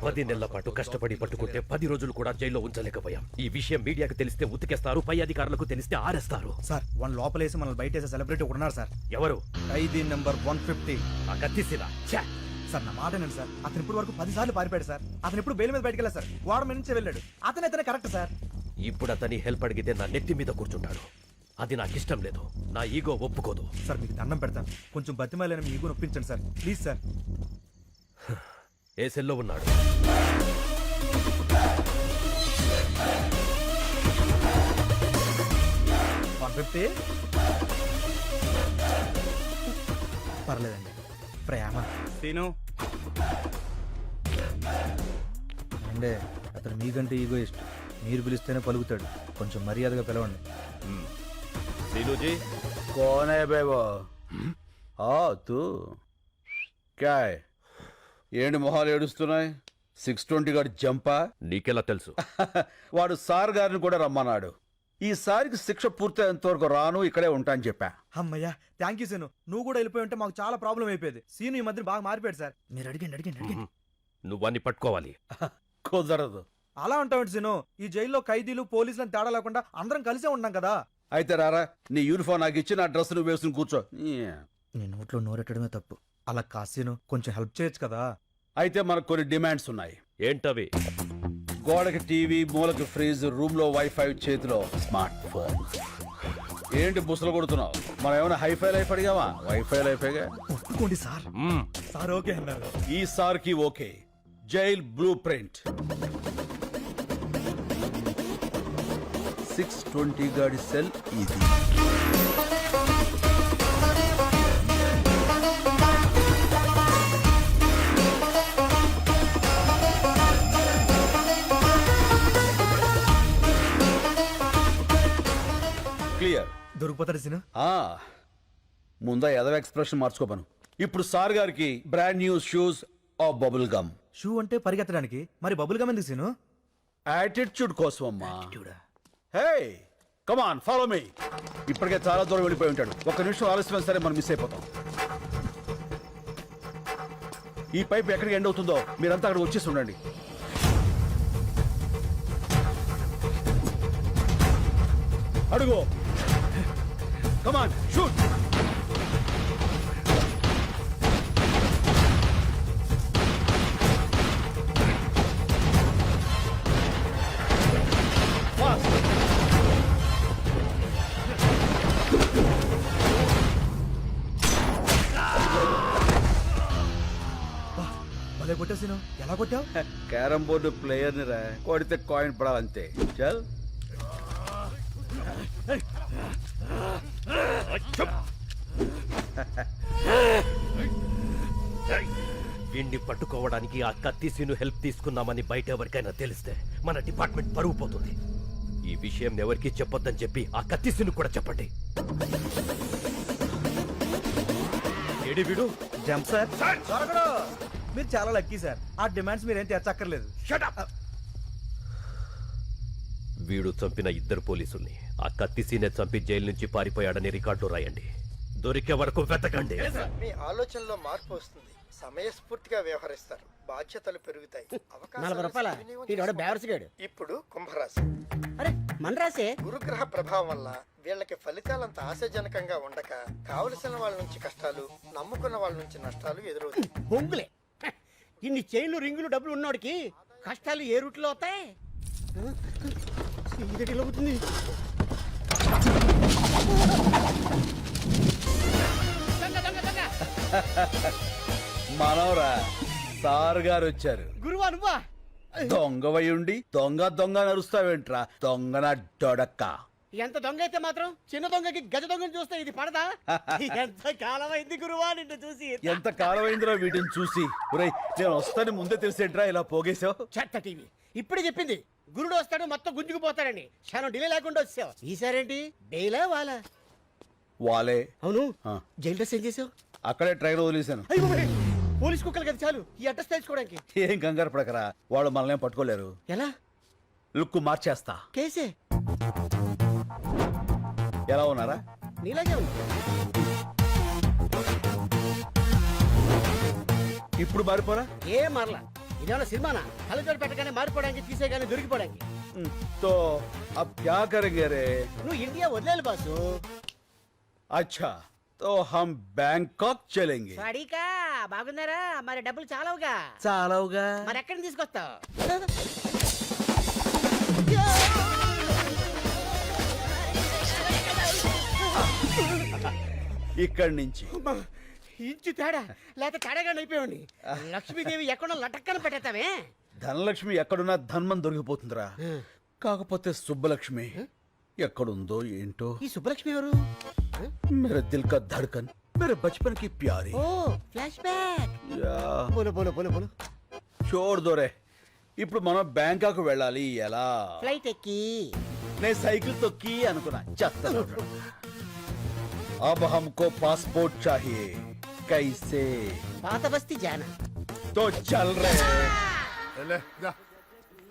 10 నెలల పాటు కష్టపడి పట్టుకుంటే 10 రోజులు కూడా జైల్లో ఉంచలేకపోయాం. ఈ విషయం మీడియాకు తెలిస్తే ఉతికేస్తారు, పై అధికారులకు తెలిస్తే ఆరేస్తారు. సార్ వన్ లోపలేసి మనల్ని బయటేసే సెలబ్రిటీ ఉన్నారు సార్. ఎవరు? ఖైదీ నెంబర్ 150. ఆ కత్తిసిరా. సార్ నా మాట ఏంటి సార్, అతను ఇప్పుడు వరకు 10 సార్లు పారిపోయాడు సార్. అతను ఇప్పుడు బెయిల్ మీద బయటకు వెళ్ళారు సార్, గోడ మీద నుంచి వెళ్ళాడు. అతనే కరెక్ట్ సార్. ఇప్పుడు అతని హెల్ప్ అడిగితే నా నెత్తి మీద కూర్చుంటాడు. అది నాకు ఇష్టం లేదు, నా ఈగో ఒప్పుకోదు. సార్ మీకు దండం పెడతాను, కొంచెం బతిమాలని మీ ఈగో నొప్పించండి సార్, ప్లీజ్ సార్. ఏ సెల్లో ఉన్నాడు? పర్లేదండి. ప్రేమ సీను అంటే అతను మీకంటే ఈగో ఇష్టం. మీరు పిలిస్తేనే పలుకుతాడు, కొంచెం మర్యాదగా పిలవండి. सीनूजी कौन है बे वो? तू क्या है? ఏంటి మొహాలు ఏడుస్తున్నాయి? 620 గారి జంపా? నీకెలా తెలుసు? వాడు సార్ గారిని కూడా రమ్మన్నాడు. ఈసారికి శిక్ష పూర్తయ్యేంత వరకు రాను, ఇక్కడే ఉంటా అని చెప్పా. అమ్మయ్యా, థ్యాంక్ యూ సీను. నువ్వు కూడా వెళ్ళిపోయి ఉంటే మాకు చాలా ప్రాబ్లం అయిపోయేది. సీను ఈ మధ్య బాగా మారిపోయాడు సార్. మీరు అడిగండి. నువ్వన్నీ పట్టుకోవాలి. కుదరదు. అలా ఉంటావు సీను. ఈ జైల్లో ఖైదీలు పోలీసులను తేడా లేకుండా అందరం కలిసే ఉన్నాం కదా. అయితే రారా, నీ యూనిఫామ్ నాకు ఇచ్చి నా డ్రెస్ నువ్వు వేసుకుని కూర్చో. నీ నోట్లో నోరెట్టడమే తప్పు. అలా కాసీను కొంచెం హెల్ప్ చేయొచ్చు కదా. అయితే మనకు కొన్ని డిమాండ్స్ ఉన్నాయి. ఏంటవి? గోడకి టీవీ, మూలకి ఫ్రిజ్, రూమ్ లో వైఫై, చేతిలో స్మార్ట్ ఫోన్. ఏంటి బుసలు కొడుతున్నావు? మనం ఏమైనా హైఫై లైఫ్ అడిగావా? వైఫై లైఫేగా. ఒప్పుకోండి సార్. సార్ ఓకే అన్నారు. ఈ సార్ కి ఓకే. Jail blue print. 620 గాడి సెల్ ఇది. క్లియర్. దొరికిపోతాడు సీను. ముందా ఎదవ ఎక్స్ప్రెషన్ మార్చుకోపను. ఇప్పుడు సార్ గారికి brand new shoes of bubble gum. Shoe అంటే పరిగెత్తడానికి, మరి బబుల్ గమ్ ఎందుకు సీను? యాటిట్యూడ్ కోసం అమ్మా. Hey come on follow me. ఇప్పటికే చాలా దూరం వెళ్ళిపోయి ఉంటాడు. ఒక్క నిమిషం ఆలస్యమైన సరే మనం మిస్ అయిపోతాం. ఈ పైప్ ఎక్కడికి ఎండ్ అవుతుందో మీరంతా అక్కడ వచ్చేసి ఉండండి. అడుగు. Come on shoot. భలే కొట్టావు సీను. ఎలా కొట్టావు? క్యారమ్ బోర్డు ప్లేయర్ ని రా, కొడితే కాయిన్ పడాలంతే. చల్. వీణ్ణి పట్టుకోవడానికి ఆ కత్తిసీను హెల్ప్ తీసుకున్నామని బయట ఎవరికైనా తెలిస్తే మన డిపార్ట్మెంట్ పరువు పోతుంది. ఈ విషయం ఎవరికి చెప్పొద్దని చెప్పి ఆ కత్తిసీను కూడా చెప్పండి. ఏడి వీడు? Jump sir. మీరు చాలా లక్కీ సార్. ఆ డిమాండ్స్ మీరేం తెచ్చక్కర్లేదు. వీడు చంపిన 2 పోలీసుల్ని ఆ కత్తిసీనే చంపి జైలు నుంచి పారిపోయాడని రికార్డు రాయండి. దొరికే వరకు వెతకండి. మీ ఆలోచనలో మార్పు వస్తుంది, సమయస్ఫూర్తిగా వ్యవహరిస్తారు, బాధ్యతలు పెరుగుతాయి. 40 రూపాయల ఇప్పుడు కుంభరాశి. అరే మన రాసే. గురుగ్రహ ప్రభావం వల్ల వీళ్ళకి ఫలితాలంత ఆశాజనకంగా ఉండక కావలసిన వాళ్ళ నుంచి కష్టాలు, నమ్ముకున్న వాళ్ళ నుంచి నష్టాలు ఎదురవుతాయి. బొంగులే. ఇన్ని చైన్లు, రింగులు, డబ్బులు ఉన్నోడికి కష్టాలు ఏ రూట్లో అవుతాయి? అవుతుంది. మనవరా, సార్ గారు వచ్చారు. గురువా నువ్వా? దొంగవై ఉండి దొంగ దొంగ నరుస్తావేంట్రా? దొంగన డొడక్క. ఎంత దొంగ అయితే మాత్రం చిన్న దొంగకి గజ దొంగని చూస్తే ఇది పడదా? ఎంత కాలమైంది గురువా నిన్ను చూసి. ఎంత కాలమైందిరా వీటిని చూసి. ఒరేయ్, నేను వస్తాను ముందే తెలిసేట్రా ఇలా పోగేశావు? చెత్త టీవీ ఇప్పుడే చెప్పింది. గురుడు వస్తాడు మొత్తం గుంజుకుపోతాడని. క్షణం డిలే లేకుండా వచ్చావు. ఈసారేంటి డేలా వాలా? వాలే. అవును. జైలు డ్రెస్ ఏం చేసావు? అక్కడే ట్రైన్ వదిలేశాను. పోలీస్ కుక్కలు కదా చాలు ఈ అడ్రస్ తెలుసుకోవడానికి. ఏం కంగారు పడకరా, వాళ్ళు మనల్ని పట్టుకోలేరు. ఎలా? లుక్ మార్చేస్తా. కేసే ఎలా ఉన్నారా? నీలాగే ఉంది. ఇప్పుడు మారిపోరా? ఏ మారలా. ఇదేమన్నా సినిమానా? కళ్ళజోడు పెట్టగానే మారిపోవడానికి, తీసేగానే దొరికిపోవడానికి. తో అబ్ క్యా కరేంగే రే? నువ్వు ఇండియా వదిలేలు బాసు. अच्छा तो हम बैंकॉक चलेंगे. వాడికా బాగున్నారా? మరి డబ్బులు చాలవుగా. చాలవుగా. మరి ఎక్కడి తీసుకొస్తావు? ఇక్కడి నుంచి ఇంచు తేడా లేక తేడాగా అయిపోయాడు. లక్ష్మీదేవి ఎక్కడో లటక్కన పెట్టేస్తావే. ధనలక్ష్మి ఎక్కడున్నా ధన్మం దొరికిపోతుందిరా. కాకపోతే సుబ్బలక్ష్మి ఎక్కడుందో ఏంటో. ఈ సుబ్బలక్ష్మి ఎవరు? मेरे दिल का धड़कन, मेरे बचपन की प्यारी. ఓ ఫ్లాష్ బ్యాక్. యా, బోలో బోలో బోలో బోలో. छोड़ दो रे. ఇప్పుడు మనం బ్యాంకాక్ వెళ్ళాలి. ఎలా? ఫ్లైట్ ఎక్కి. నేను సైకిల్ తొక్కి అనుకున్నా. చెత్త. अब हमको पासपोर्ट चाहिए. कैसे? పాత బస్తీ జానా. तो चल रहे. ले, जा।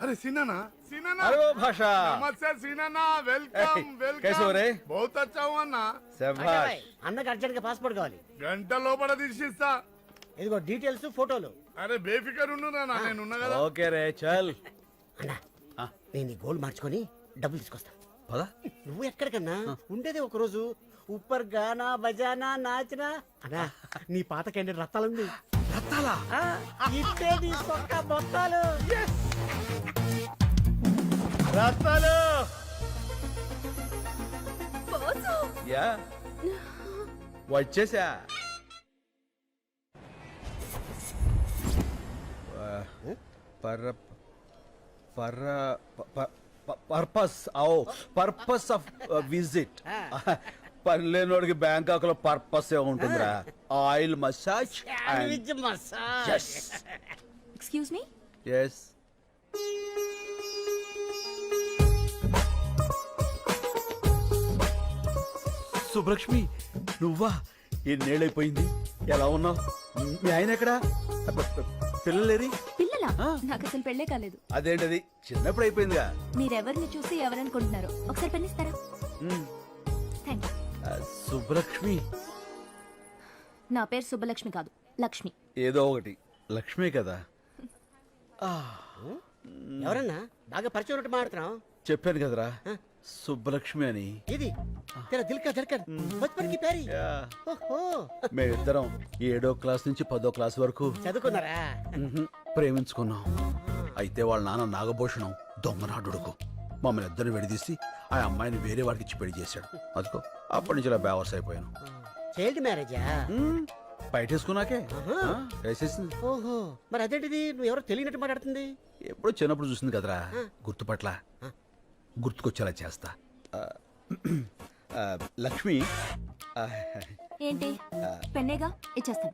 अरे सीनाना सीनाना अरे वो भाषा. नमस्ते सीनाना वेलकम ए, वेलकम कैसे हो रे? बहुत अच्छा हुआ ना శభాష్. అన్నకి అర్జెంట్ గా పాస్పోర్ట్ కావాలి. గంట లోపల తీసిస్తా ఇదిగో డీటెయిల్స్ ఫోటోలు. అరే బేఫికర్ ఉండురా నా నేను ఉన్నా కదా ఓకే రే చల్. అన్నా ఆ. నేను ఈ గోల్డ్ మార్చుకొని డబ్బులు తీసుకొస్తా. పద. నువ్వు ఎక్కడికన్నా ఉండేది ఒక రోజు. ఉప్పర్ గానా బజానా నాచనా. అన్నా నీ పాత క్యాండిడేట్ రత్తాలుంది. రత్తాలా? ఇట్టే నీ సొక్క బొత్తాలు. రత్తాలు. యా వచ్చేసా. పర్ పర్ పర్పస్ आओ పర్పస్ ఆఫ్ విజిట్. పనిలేనోడికి బ్యాంకాక్ లో పర్పస్ ఏ ఉంటుందిరా. Oil massage sandwich massage. Excuse me. Yes. Subbalakshmi నువ్వా? ఎన్నేళ్ళైపోయింది. ఎలా ఉన్నావు? మీ ఆయన ఎక్కడా? పిల్లలేరి? పిల్లలా? ఆ. నాకు అసలు పెళ్ళే కాలేదు. అదేంటది చిన్నప్పుడు అయిపోయిందిగా. మీరెవరిని చూసి ఎవరనుకుంటున్నారో ఒకసారి పెన్నిస్తారా? మ్, థ్యాంక్ యూ. సుబ్బలక్ష్మి నా పేరు సుబ్బలక్ష్మి కాదు, లక్ష్మి. ఏదో ఒకటి లక్ష్మి కదా. ఎవరన్నా బాగా పరిచయం ఉన్నట్టు మాట్లాడుతున్నావు. చెప్పాను కదరా సుబ్బలక్ష్మి అని. ఇది తెరా దిల్ కా ధడ్కన్ బచ్పన్ కి ప్యారీ. యా. ఓహో మేమిద్దరం 7వ క్లాస్ నుంచి 10వ క్లాస్ వరకు చదువుకున్నారా? ప్రేమించుకున్నాం. అయితే వాళ్ళ నాన్న నాగభూషణం దొంగనాడుడుకు మమ్మల్ని ఇద్దరిని విడదీసి ఆ అమ్మాయిని వేరే వాడికి ఇచ్చి పెళ్లి చేశాడు. అదిగో అప్పటి నుంచి ఇలా బేవర్స్ అయిపోయాను. చైల్డ్ మ్యారేజా? బయటేసుకున్నాకే వేసేసింది. ఓహో మరి అదేంటిది నువ్వు ఎవరో తెలియనట్టు మాట్లాడుతుంది. ఎప్పుడో చిన్నప్పుడు చూసింది కదరా. గుర్తుపట్ల గుర్తుకొచ్చేలా చేస్తా. లక్ష్మి ఏంటి? పెన్నేగా ఇచ్చేస్తాను.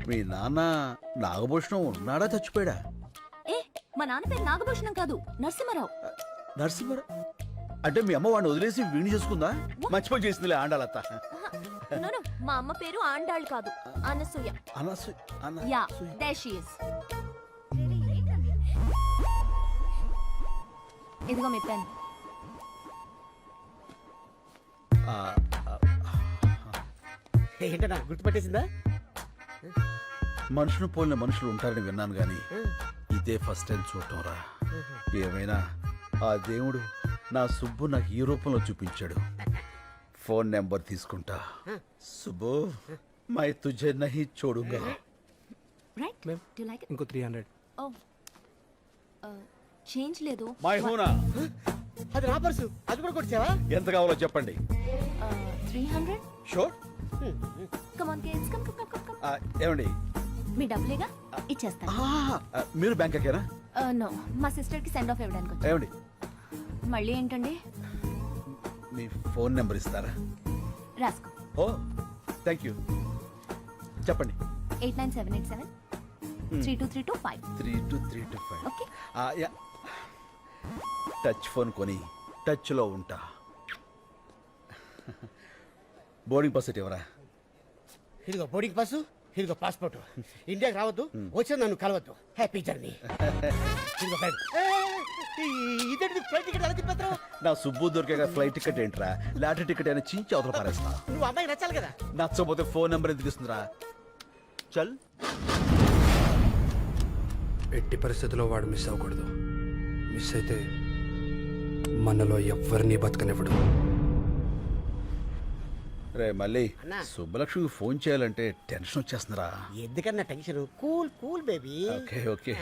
మీ నాన్న నాగభూషణం ఉన్నాడా చచ్చిపోయాడా? ఏ మా నాన్న పేరు నాగభూషణం కాదు, నరసింహారావు. నరసింహ అంటే మీ అమ్మ వాడిని వదిలేసి వీణి చేసుకుందా? మంచి పని చేసిందిలే ఆండాలత్త. No, no, మా అమ్మ పేరు ఆండాళ్ కాదు, Anasuya. Yeah, there she is. ఇదిగో మీ పెన్. ఏంటన్నా గుర్తుపట్టేసిందా? మనుషులు పోలిన మనుషులు ఉంటారని విన్నాను గాని ఇదే ఫస్ట్ టైం చూడటం రా. ఏమైనా ఆ దేవుడు నా సుబ్బు నాకు ఈ రూపంలో చూపించాడు. ఫోన్ నెంబర్ తీసుకుంటా. సుబ్బు మై తుజే నహీ చూడుగా. Right? Do you like it? ఇంకో 300. Oh. చేంజ్ లేదు. మై హూనా. అది నా పర్సు. అది కూడా కొట్టావా? ఎంత కావాలో చెప్పండి. 300. Sure. Come on kids, come. ఏమండి మీ డబ్బులేగా ఇచ్చేస్తాను. మీరు బ్యాంక్ ఎక్కారా? నో, మా సిస్టర్ కి సెండ్ ఆఫ్ ఇవ్వడానికి వచ్చాను. ఏమండి మళ్ళీ ఏంటండి? మీ ఫోన్ నెంబర్ ఇస్తారా? రాసుకో. ఓ థ్యాంక్ యూ. చెప్పండి. 89787 32325. 32325. ఓకే. టచ్ ఫోన్ కొని టచ్ లో ఉంటా. బోర్డింగ్ పాస్ ఎవరా? ఇదిగో బోర్డింగ్ పాసు. ఇదిగో పాస్పోర్ట్. ఇండియాకి రావద్దు, వచ్చి నన్ను కలవద్దు. Happy journey. ఇదిగో బ్యాగ్. ఇదేంటి ఫ్లైట్ టికెట్ ఎలా తిప్పేస్తావు? నా సుబ్బు దొరికే ఫ్లైట్ టికెట్ ఏంట్రా, లాటరీ టికెట్ అయినా చించి అవతల పారేస్తా. నువ్వు అమ్మాయికి నచ్చాలి కదా. నచ్చకపోతే ఫోన్ నెంబర్ ఎందుకు ఇస్తుందిరా? చల్. ఎట్టి పరిస్థితుల్లో వాడు మిస్ అవ్వకూడదు. మిస్ అయితే మనలో ఎవ్వరినీ బతకనివ్వడు. రే మళ్ళీ అన్నా. సుబ్బలక్ష్మికి ఫోన్ చేయాలంటే టెన్షన్ వచ్చేస్తుందిరా. ఎందుకన్నా tension? Cool cool baby. Okay okay.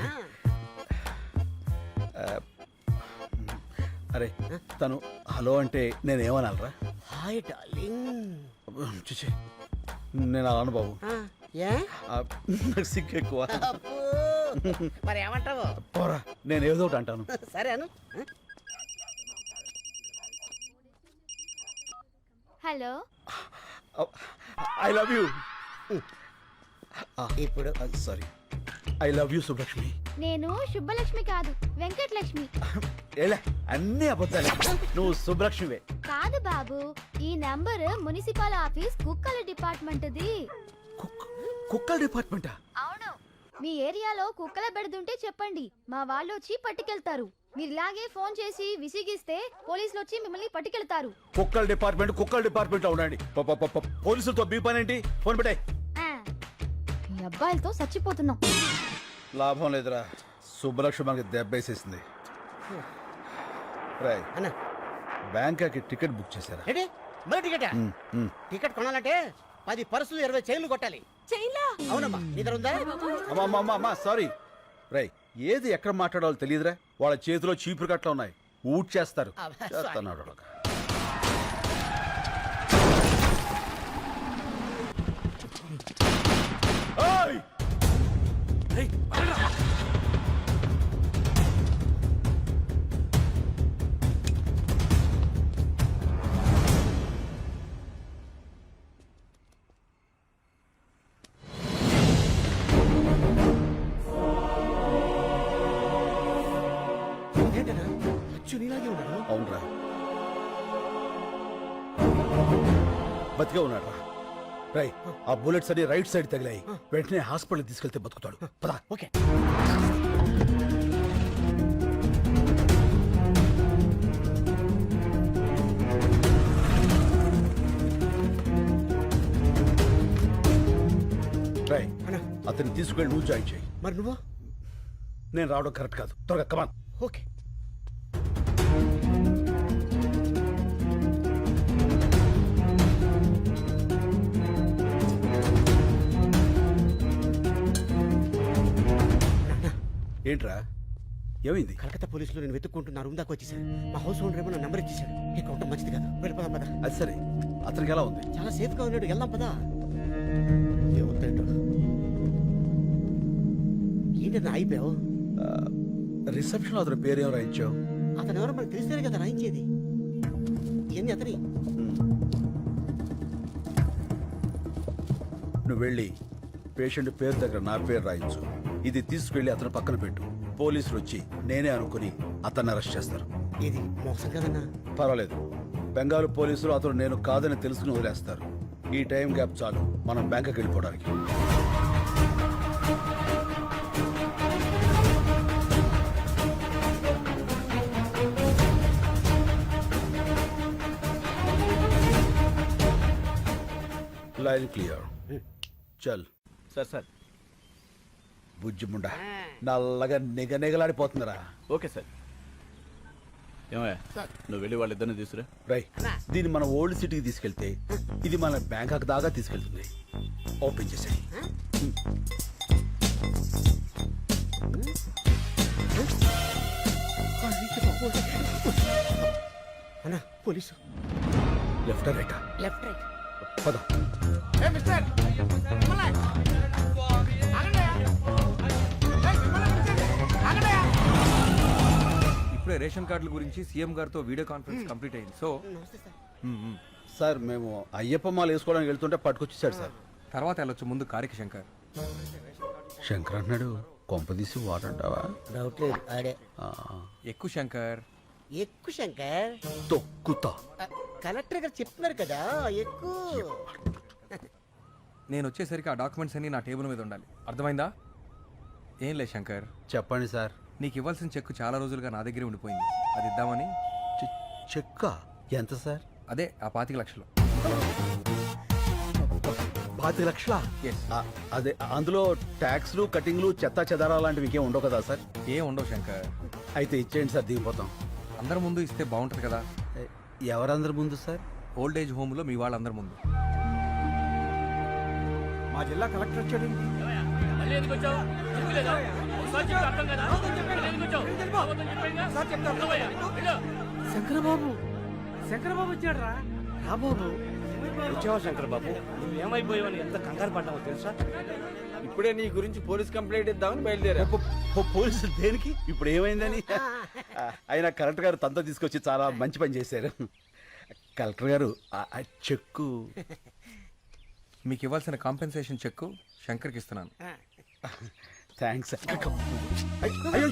అరే తను హలో అంటే నేనేమనాలరా? Hi darling. చూచి నేను అలాను బాబు. ఏ నాకు సిగ్గు ఎక్కువ. అబ్బో. మరి ఏమంటావు? పోరా, నేను ఏదో ఒకటి అంటాను. సరే అను. Hello I love you. ఇప్పుడు sorry, I love you Subbalakshmi. నేను శుభలక్ష్మి కాదు, వెంకటలక్ష్మి. ఏలే అన్ని అబద్ధాలే, నువ్వు సుబ్బలక్ష్మివే. కాదు బాబు, ఈ నంబర్ మున్సిపల్ ఆఫీస్ కుక్కల డిపార్ట్మెంట్ది. కుక్కల డిపార్ట్మెంటా? అవును. మీ ఏరియాలో కుక్కల బెడదుంటే చెప్పండి, మా వాళ్ళు వచ్చి పట్టుకెళ్తారు. మీరు ఇలాగే ఫోన్ చేసి విసిగిస్తే పోలీసులు వచ్చి మిమ్మల్ని పట్టుకెళ్తారు. కుక్కల డిపార్ట్మెంట్ లో ఉండండి. పోలీసులతో మీ పని ఏంటి? ఫోన్ పెట్టాయి. ఈ అబ్బాయిలతో చచ్చిపోతున్నాం. లాభం లేదురా, సుబ్బలక్ష్మి మనకి దెబ్బేసేసింది. రాయ్ అన్న బ్యాంకాకి టికెట్ బుక్ చేశారా? ఏంటి మరి టికెటా? టికెట్ కొనాలంటే 10 పర్సులు 20 చైన్లు కొట్టాలి. అవునమ్మా, నీ దగ్గర ఉందా? అమ్మా సారీ. రై ఏది ఎక్కడ మాట్లాడాలో తెలియదురా. వాళ్ళ చేతిలో చీపురు కట్ల ఉన్నాయి, ఊట్ చేస్తారు. అబ్బా, చేస్తున్నాడు. ఓయ్! ఏంటన్నా అచ్చు నీలాగే ఉన్నాడు. అవునరా, బతికే ఉన్నాడు రా. రై ఆ బుల్లెట్స్ అన్ని రైట్ సైడ్ తగిలాయి. వెంటనే హాస్పిటల్ తీసుకెళ్తే బతుకుతాడు. పదా. ఓకే. రై అన్నా అతన్ని తీసుకెళ్ళి నువ్వు జాయిన్ చేయి. మరి నువ్వు? నేను రావడం కరెక్ట్ కాదు. త్వరగా కమాన్. ఓకే. ఏంట్రా ఏమైంది? కలకత్తా పోలీసులు నేను వెతుక్కుంటున్నా రూమ్ దాకా వచ్చేసారు. మా హౌస్ ఓనర్ ఏమో నా నెంబర్ ఇచ్చేసాడు. ఇక ఉండటం మంచిది కాదు. వెళ్ళిపోదాం పదా. అది సరే, అతనికి ఎలా ఉంది? చాలా సేఫ్ గా ఉన్నాడు. వెళ్దాం పదా. ఏమవుతాడు? ఏంటన్నా అయిపోయావు? రిసెప్షన్ అతని పేరేం రాయించావు? అతను ఎవరో మనకు తెలిస్తేనే కదా రాయించేది. ఏంది అతని? నువ్వు వెళ్ళి పేషెంట్ పేరు దగ్గర నా పేరు రాయించు. ఇది తీసుకెళ్లి అతని పక్కన పెట్టు. పోలీసులు వచ్చి నేనే అనుకుని అతన్ని అరెస్ట్ చేస్తారు. ఇది మోసం కదన్నా. పర్వాలేదు, బెంగాల్ పోలీసులు అతను నేను కాదని తెలుసుకుని వదిలేస్తారు. ఈ టైం గ్యాప్ చాలు మనం బ్యాంకుకి వెళ్ళిపోవడానికి. Line clear. చల్. సార్ బుజ్జి ముండా నల్లగా నిగనిగలాడిపోతుందిరా. Okay sir. ఏమయ్యా, నువ్వు వెళ్ళి వాళ్ళిద్దరిని తీసుకురా. రై దీన్ని మన ఓల్డ్ సిటీకి తీసుకెళ్తే ఇది మన బ్యాంకాక్ దాకా తీసుకెళ్తుంది. ఓపెన్ చేసేయి. అన్నా పోలీసు. లెఫ్ట్ రైటా? Left right. పద. ఇప్పుడే రేషన్ కార్డుల గురించి సీఎం గారితో వీడియో కాన్ఫరెన్స్ కంప్లీట్ అయింది. సో నమస్తే సార్. సార్ మేము అయ్యప్ప మాల వేసుకోవడానికి వెళ్తుంటే పట్టుకొచ్చేసాడు సార్. తర్వాత వెళ్ళొచ్చు, ముందు కారికి శంకర్. శంకర్ అన్నాడు, కొంపదీసి వాడంటావా? డౌట్ లేదు, ఆడే. ఎక్కువ శంకర్. ఎక్కువ శంకర్. తొక్కుతా. కలెక్టర్ గారు చెప్తున్నారు కదా ఎక్కువ. నేను వచ్చేసరికి ఆ డాక్యుమెంట్స్ అన్నీ నా టేబుల్ మీద ఉండాలి, అర్థమైందా? ఏం లేదు శంకర్, చెప్పండి సార్. నీకు ఇవ్వాల్సిన చెక్ చాలా రోజులుగా నా దగ్గరే ఉండిపోయింది, అది ఇద్దామని. చెక్కా? ఎంత సార్? అదే ఆ 25 లక్షలు. 25 లక్షలా? Yes. అదే అందులో ట్యాక్స్లు కటింగ్లు చెత్తా చెదారా లాంటివి ఇంకేం ఉండవు కదా సార్? ఏం ఉండవు శంకర్, అయితే ఇచ్చేయండి సార్, దిగిపోతాం. అందరి ముందు ఇస్తే బాగుంటుంది కదా. ఎవరందరి ముందు సార్? ఓల్డ్ ఏజ్ హోమ్లో మీ వాళ్ళందరి ముందు. మా జిల్లా కలెక్టర్ వచ్చాడు. శంకరబాబు, శంకరబాబు వచ్చాడు రా. బాబు వచ్చావా శంకర్ బాబు? నువ్వు ఏమైపోయావని ఎంత కంగారు పడ్డావో తెలుసా? ఇప్పుడే నీ గురించి పోలీస్ కంప్లైంట్ ఇద్దామని బయలుదేరా. పోలీసులు దేనికి? ఇప్పుడు ఏమైందని? ఆయన కలెక్టర్ గారు తనతో తీసుకొచ్చి చాలా మంచి పని చేశారు. కలెక్టర్ గారు ఆ చెక్కు మీకు ఇవ్వాల్సిన కాంపెన్సేషన్ చెక్ శంకర్కి ఇస్తున్నాను. థ్యాంక్స్. అయ్యో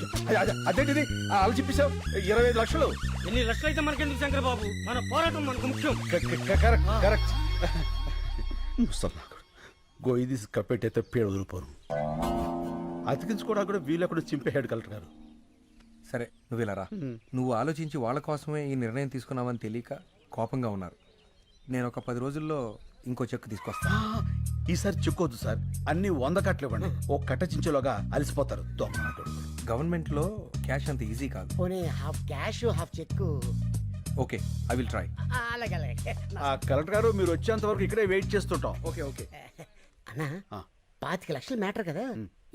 అదేంటిది అలా చెప్పేశావు? 25 లక్షలు. ఎన్ని లక్షలు అయితే మనకెందుకు శంకర్ బాబు, మన పోరాటం మనకు ముఖ్యం. కరెక్ట్. ముసల్లాకుడు గొయ్యి తీసి కప్పెట్టయితే పేడ వదిలిపోను. అతికించుకోవడానికి కూడా వీళ్ళెక్కడ చింపేశాడు కలెక్టర్ గారు. సరే నువ్వు ఇలా రా. నువ్వు ఆలోచించి వాళ్ళ కోసమే ఈ నిర్ణయం తీసుకున్నావని తెలియక కోపంగా ఉన్నారు. నేను ఒక 10 రోజుల్లో ఇంకో చెక్ తీసుకొస్తా. ఈసారి చెక్కొద్దు సార్, అన్ని 100 కట్టలు ఇవ్వండి. ఓ కట్ట చించేలోగా అలసిపోతారు దొంగ. గవర్నమెంట్లో క్యాష్ అంత ఈజీ కాదు. పోనీ half cash half cheque. Okay, I will try. అలాగే అలాగే. ఆ కలెక్టర్ గారు మీరు వచ్చేంత వరకు ఇక్కడే వెయిట్ చేస్తుంటాం. ఓకే. అన్నా 25 లక్షలు మ్యాటర్ కదా,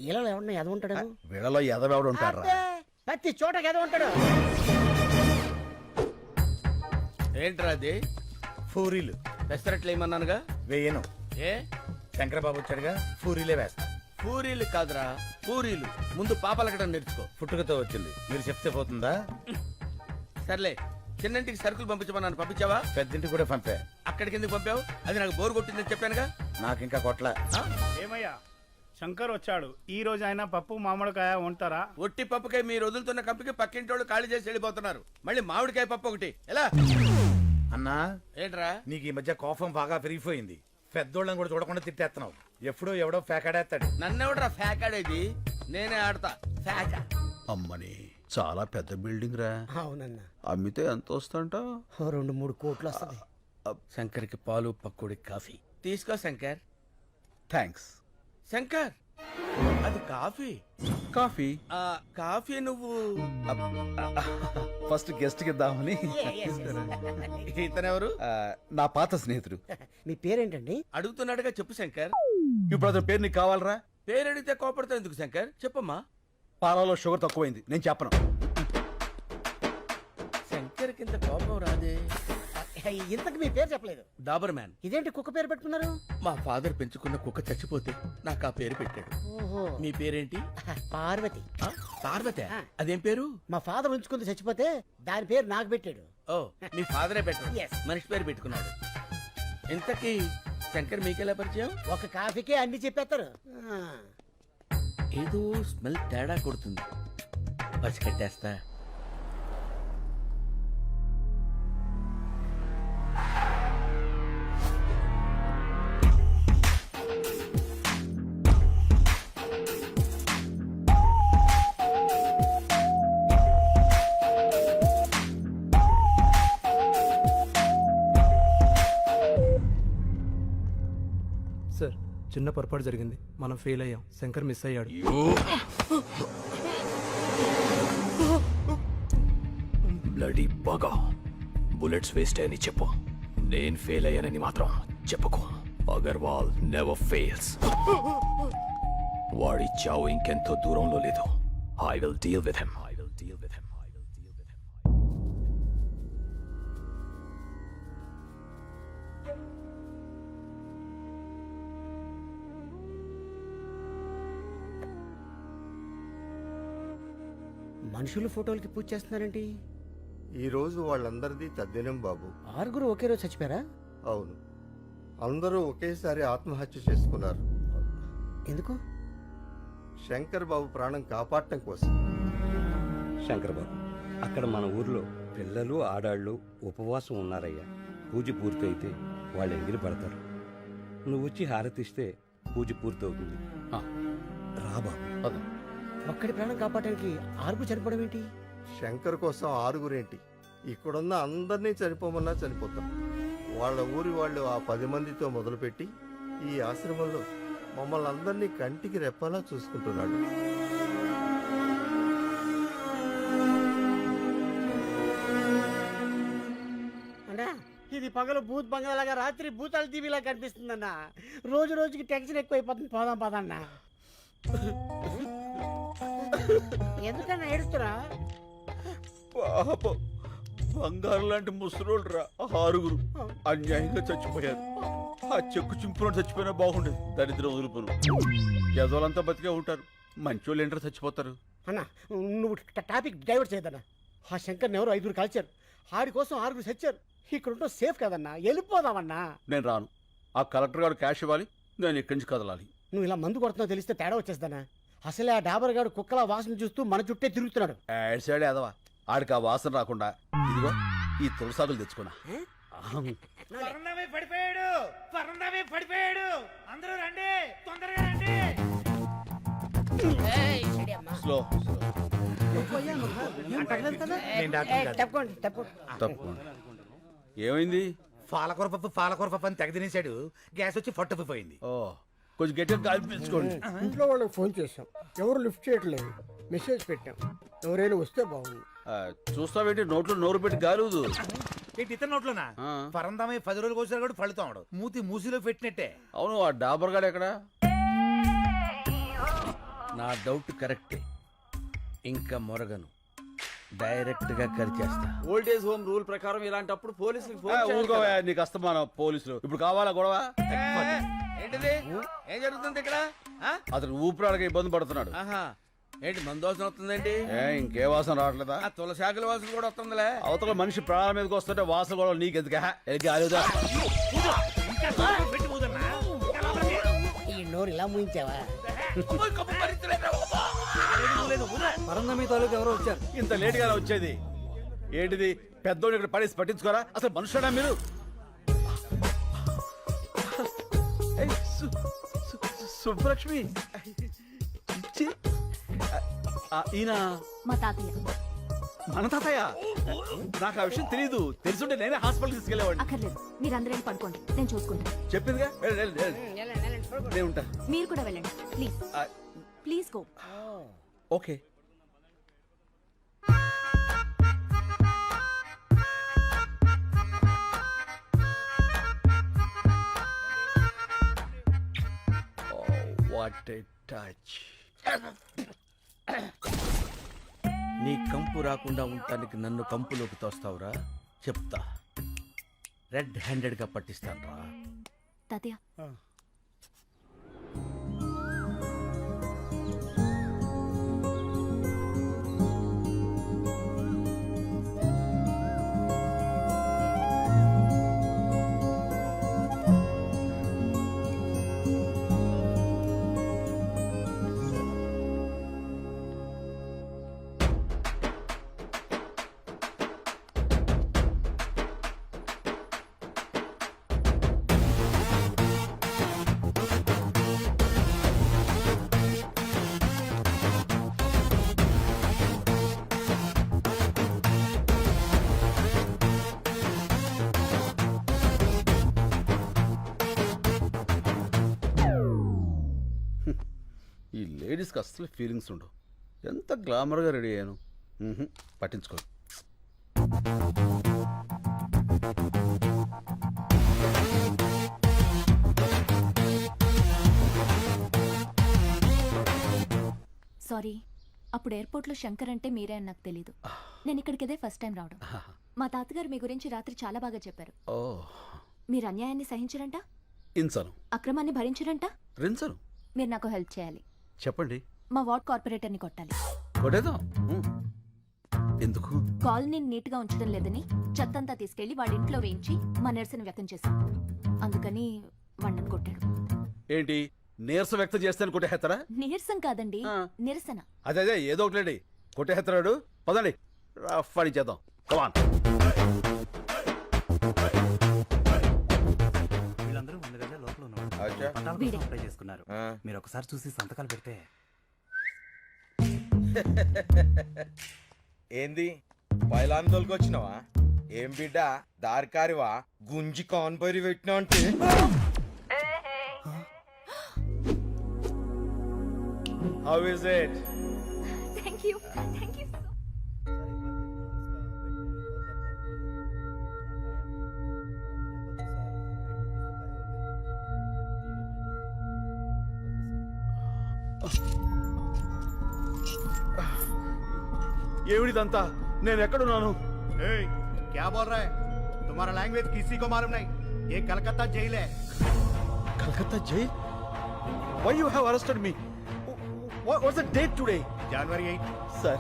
ఇలా ఎవడన్నా ఎద ఉంటాడు? వీళ్ళలో ఎదవెవడు ఉంటారా? ప్రతి చోట ఎద ఉంటాడు. ఏంట్రా అది? పూరీలు పెసరట్లు ఏమన్నానుగా? వేయను. ఏ శంకరబాబు వచ్చాడుగా, పూరీలే వేస్తా. పూరీలు కాదురా, పూరీలు. ముందు పాపలకడం నేర్చుకో. పుట్టుకతో వచ్చింది, మీరు చెప్తే పోతుందా? సర్లే, చిన్నంటికి సరుకులు పంపించమన్నాను, పంపించావా? పెద్దింటికి కూడా పంపా. అక్కడికి ఎందుకు పంపావు? అది నాకు బోరు కొట్టిందని చెప్పానుగా. నాకు ఇంకా కొట్ల. ఏమయ్యా శంకర్ వచ్చాడు, ఈ రోజు ఆయన పప్పు మామిడికాయ ఉంటారా? ఒట్టి పప్పుకాయ మీరు వదులుతున్న కంపికి పక్కింటోళ్ళు ఖాళీ చేసి వెళ్ళిపోతున్నారు. మళ్ళీ మామిడికాయ పప్పు ఒకటి ఎలా? అన్నా ఏంట్రా? నీకు ఈ మధ్య కోపం బాగా పెరిగిపోయింది. పెద్దోళ్ళని కూడా చూడకుండా తిట్టేస్తున్నావు. ఎప్పుడో ఎవడో ఫేకాడేస్తాడు. నన్నెవడరా ఫ్యాకాడేది? నేనే ఆడతా ఫ్యాక. అమ్మని చాలా పెద్ద బిల్డింగ్ రా. అవునన్నా, అమ్మితే ఎంత వస్తుంట? 2-3 కోట్లు వస్తుంది. శంకర్కి పాలు పక్కుడి కాఫీ తీసుకో శంకర్. థ్యాంక్స్. శంకర్, అది కాఫీ. కాఫీ ఆ కాఫీ నువ్వు ఫస్ట్ గెస్ట్ కి ఇద్దామని. ఇతనెవరు? నా పాత స్నేహితుడు. మీ పేరేంటండి? అడుగుతున్నాడుగా చెప్పు శంకర్. ఇప్పుడు అతని పేరు నీకు కావాలరా? పేరు అడిగితే కోపడతావు ఎందుకు శంకర్? చెప్పమ్మా. పాలలో షుగర్ తక్కువైంది, నేను చెప్పను. శంకర్ కింద కోపం రాదే. ఇంతకు మీ పేరు చెప్పలేదు. డాబర్ మ్యాన్. ఇదేంటి కుక్క పేరు పెట్టుకున్నారు? మా ఫాదర్ పెంచుకున్న కుక్క చచ్చిపోతే నాకు ఆ పేరు పెట్టాడు. ఓహో, మీ పేరేంటి? పార్వతి. ఆ, పార్వతి. అదేం పేరు? మా ఫాదర్ ఉంచుకుంది, చచ్చిపోతే దాని పేరు నాకు పెట్టాడు. ఓ, మీ ఫాదరే పెట్టాడు. Yes. మనిషి పేరు పెట్టుకున్నాడు. ఇంతకీ శంకర్ మీకెలా పరిచయం? ఒక కాఫీకే అన్ని చెప్పేస్తారు. ఏదో స్మెల్ తేడా కొడుతుంది, పసికట్టేస్తా. సార్, చిన్న పొరపాటు జరిగింది, మనం ఫెయిల్ అయ్యాం. శంకర్ మిస్ అయ్యాడు. బ్లడీ బాగా బుల్లెట్స్ వేస్ట్ అని చెప్పు. నేను ఫెయిల్ అయ్యానని మాత్రం చెప్పుకో. Agarwal never fails. వాడి చావు ఇంకెంతో దూరంలో లేదు. I will deal with him. మనుషుల ఫోటోలకి పూజ చేస్తున్నారేంటి? ఈ రోజు వాళ్ళందరిది తద్దినం బాబు. 6 ఒకే రోజు చచ్చిపోయారా? అవును, అందరూ ఒకేసారి ఆత్మహత్య చేసుకున్నారు. ఎందుకు? శంకర్ బాబు ప్రాణం కాపాడటం కోసం. శంకర్ బాబు, అక్కడ మన ఊర్లో పిల్లలు ఆడాళ్ళు ఉపవాసం ఉన్నారయ్యా. పూజ పూర్తయితే వాళ్ళు ఎగిరి పడతారు. నువ్వు వచ్చి హారతిస్తే పూజ పూర్తవుతుంది. ఆ, రా బాబు. పద. ఒక్కడి ప్రాణం కాపాడడానికి ఆరుగురు చనిపోవడం ఏంటి? శంకర్ కోసం ఆరుగురేంటి, ఇక్కడున్న అందరినీ చనిపోమన్నా చనిపోతాం. వాళ్ళ ఊరి వాళ్ళు ఆ 10 మందితో మొదలుపెట్టి ఈ ఆశ్రమంలో మమ్మల్ని అందరినీ కంటికి రెప్పలా చూసుకుంటున్నాడు. అన్నా ఇది పగలు భూత్ బంగాలాగా రాత్రి భూతాల టీవీలా కనిపిస్తుందన్నా. రోజు రోజుకి టెన్షన్ ఎక్కువైపోతుంది. పోదాం పదన్నా. ఎందుకన్నా ఏడుస్తురా? పాపం బంగారు లాంటి ముసలోళ్ళు రా, 6 అన్యాయంగా చచ్చిపోయారు. ఆ చెక్కు చింపులో చచ్చిపోయినా బాగుండేది. దరిద్రం వదులుపును యజోలంతా బతికే ఉంటారు, మంచోళ్ళు ఏంటో చచ్చిపోతారు. అన్నా నువ్వు టాపిక్ డైవర్ట్ చేయదన్నా. ఆ శంకర్ని ఎవరు 5 కలిచారు, ఆడి కోసం 6 చచ్చారు. ఇక్కడ ఉంటే సేఫ్ కదన్నా, వెళ్ళిపోదామన్నా. నేను రాను. ఆ కలెక్టర్ గారు క్యాష్ ఇవ్వాలి, నేను ఇక్కడి నుంచి కదలాలి. నువ్వు ఇలా మందు కొడుతున్నావు తెలిస్తే తేడా వచ్చేస్తానా? అసలే ఆ డాబర్ గాడు కుక్కల వాసన చూస్తూ మన చుట్టే తిరుగుతున్నాడు. యాడ్ సైడ్ ఎదవా, ఆడికి ఆ వాసన రాకుండా ఇదిగో ఈ తులసాకులు తెచ్చుకున్నా. పడిపోయాడు అందరూ రండి, తొందరగా రండి. స్లో తప్పకోండి తప్పకోండి. తప్పకుండా. ఏమైంది? పాలకూర పప్పు అని తెగ తినేశాడు. గ్యాస్ వచ్చి ఫట్టుకుపోయింది. ఓ కొంచెం గట్టిగా గాలి పీల్చుకోండి. ఇంట్లో వాళ్ళకి ఫోన్ చేశాం, ఎవరు లిఫ్ట్ చేయట్లేదు. మెసేజ్ పెట్టాం, ఎవరైనా వస్తే బాగుంది. చూస్తావేంటి, నోట్లో నోరు పెట్టి గాలుదు. ఏంటి ఇతర నోట్లోనా? పరందామై 10 రోజులు కోసారు కూడా ఫలితాడు. మూతి మూసిలో పెట్టినట్టే. అవును, ఆ డాబర్ గాడు ఎక్కడ? నా డౌట్ కరెక్టే. ఇంకా మొరగను, డైరెక్ట్ గా కరిచేస్తా. ఓల్డేజ్ హోమ్ రూల్ ప్రకారం ఇలాంటప్పుడు పోలీసులకు ఫోన్ చేయాలి ఊరుకోవా, కదా. నీకు అస్తమానం పోలీసులు. ఇప్పుడు కావాలా గొడవ? ఏంటిది? ఏం జరుగుతుంది ఇక్కడ? ఆ? అతను ఊపిరాడక ఇబ్బంది పడుతున్నాడు. ఆహా, ఏంటి మందు వాసన వస్తుందేంటి? ఇంకే వాసన రావట్లేదా? ఆ తులసాకుల వాసన కూడా వస్తుందిలే. అవతల మనిషి ప్రాణాల మీదకి వస్తుంటే వాసన గొడవ నీకెందుకు? గాలిదా? ఈ నోరు ఇలా ముయించావా? పరందమి తాలూకు ఎవరో వచ్చారు. ఇంత లేట్ గా వచ్చేది ఏంటిది? పెద్దోడు ఇక్కడ పడేసి పట్టించుకోరా? అసలు మనుషుడా మీరు? ఏయ్, సుబ్బలక్ష్మి, ఛీ. ఈయన మా తాతయ్య. మన తాతయ్య? నాకు ఆ విషయం తెలియదు. తెలుసుంటే నేనే హాస్పిటల్ తీసుకెళ్లేవాడిని. అక్కర్లేదు, మీరందరూ పడుకోండి, నేను చూసుకుంటాను. చెప్పిందిగా, నేను ఉంటా. మీరు కూడా వెళ్ళండి please. Please go. Okay. What a touch. నీ కంపు రాకుండా ఉండటానికి నన్ను కంపులోకి తోస్తావురా? చెప్తా, రెడ్ హ్యాండెడ్ గా పట్టిస్తాను రా. తాతయ్య ఈ లేడీస్కి అస్సలు ఫీలింగ్స్ ఉండవు. ఎంత గ్లామర్గా రెడీ అయ్యాను. పట్టించుకో. సారీ, అప్పుడు ఎయిర్పోర్ట్లో శంకర్ అంటే మీరే అని నాకు తెలీదు. నేను ఇక్కడికి ఇదే ఫస్ట్ టైం రావడం. మా తాతగారు మీ గురించి రాత్రి చాలా బాగా చెప్పారు. ఓ, మీరు అన్యాయాన్ని సహించరంట, ఇంచను అక్రమాన్ని భరించరంట. రించను. మీరు నాకు హెల్ప్ చేయాలి. చెప్పండి. మా వార్డ్ కార్పొరేటర్ని కొట్టాలి. కొట్టేద్దాం. ఎందుకు? కాలనీని నీట్గా ఉంచడం లేదని చెత్తంతా తీసుకెళ్లి వాడి ఇంట్లో వేయించి మా నిరసన వ్యక్తం చేశాం. అందుకని వాడిని కొట్టాడు. ఏంటి నీరసం వ్యక్తం చేస్తాను కొట్టేస్తారా? నీరసం కాదండి, నిరసన. అదే ఏదో ఒకటి కొట్టేస్తాడు. పదండి, రఫ్ చేద్దాం. కమాన్. వీళ్ళందరూ ముందుగా లోపల ఉన్నారు. వీడే. అప్లై చేసుకున్నారు మీరు ఒకసారి చూసి సంతకాలు పెడితే ఏంది బయలాందోళకి వచ్చినావా? ఏం బిడ్డ దారికారివా గుంజి కాన్పరి పెట్టినా అంటే how is it? Thank you ఏమిడిదంతా? నేను ఎక్కడున్నాను? क्या बोल रहा है? तुम्हारा लैंग्वेज किसी को मालूम नहीं. ये कलकत्ता जेल है. Calcutta jail? Why you have arrested me? What's the date today? January 8. Sir,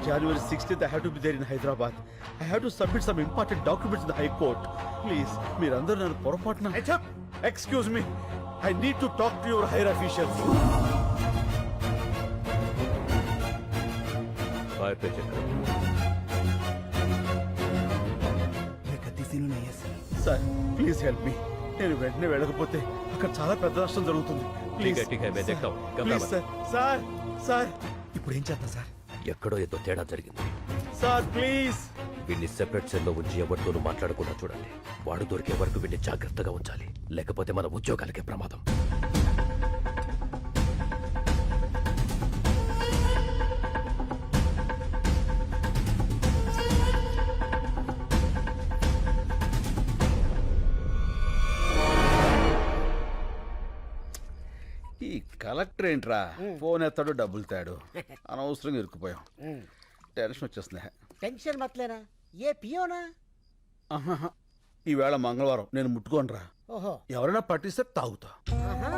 January 16th I have to be there in Hyderabad. I have to submit some important documents in the High Court. Please, మీరందరూ నన్ను పొరపాటున... Excuse me. I need to talk to your higher officials. Fire पे check करो। Sir, please help me. నేను వెంటనే వెళ్ళకపోతే అక్కడ చాలా పెద్ద నష్టం జరుగుతుంది. ప్లీజ్ ठीक है मैं देखता हूँ। Please sir. సార్, సార్, ఇప్పుడు ఏం చేద్దాం సార్? ఎక్కడో ఏదో తేడా జరిగింది. Sir please. వీడిని సెపరేట్ సెల్లో ఉంచి ఎవరితోనూ మాట్లాడకుండా చూడండి. వాడు దొరికే వరకు వీడిని జాగ్రత్తగా ఉంచాలి, లేకపోతే మన ఉద్యోగాలకే ప్రమాదం. ఈ కలెక్టర్ ఏంట్రా, ఫోన్ ఎత్తాడు డబ్బులు తాడు. అనవసరంగా ఇరుక్కుపోయాం. టెన్షన్ వచ్చేస్తుంది. టెన్షన్ మతలేనా? ఏ పియోనా? ఆహాహా. ఈవేళ మంగళవారం, నేను ముట్టుకోనరా. ఓహో. ఎవరైనా పట్టిస్తే తాగుతా. ఆహా.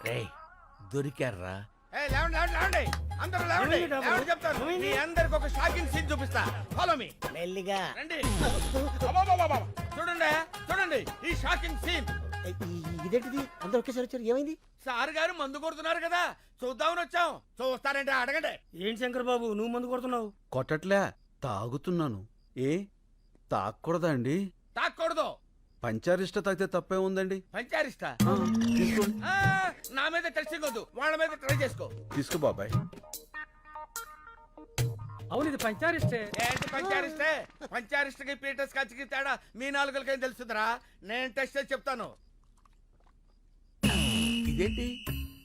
రేయ్, దొరికారా? అందరూ లేవండి. ఎవరు చెప్తాను? మీ అందరికి ఒక షాకింగ్ సీన్ చూపిస్తా. Follow me. మెల్లిగా రండి. అబ్బబ్బబ్బబ్బ. చూడండి చూడండి ఈ షాకింగ్ సీన్. ఇదేంటిది? అందరూ ఒకేసారి వచ్చారు, ఏమైంది? సార్ గారు మందు కొడుతున్నారు కదా, చూద్దామని వచ్చాం. చూస్తారంటే అడగండి. ఏంటి శంకర్ బాబు నువ్వు మందు కొడుతున్నావు? కొట్టట్లే, తాగుతున్నాను. ఏ తాగకూడదా అండి? తాక్కూడదు. పంచారిష్ట తాగితే తప్పే ఉందండి. పంచారిస్తా? తీసుకోండి. నా మీద టెస్టింగ్ వద్దు, వాళ్ళ మీద ట్రై చేసుకో. తీసుకో బాబాయ్. అవును, ఇది పంచారిస్టే. ఏంటి పంచారిస్టే? పంచారిస్ట్కి పీటర్ స్కాచ్కి తేడా మీ నాలుగులకేం తెలుస్తుందిరా? నేను టెస్ట్ చేసి చెప్తాను. ఇదేంటి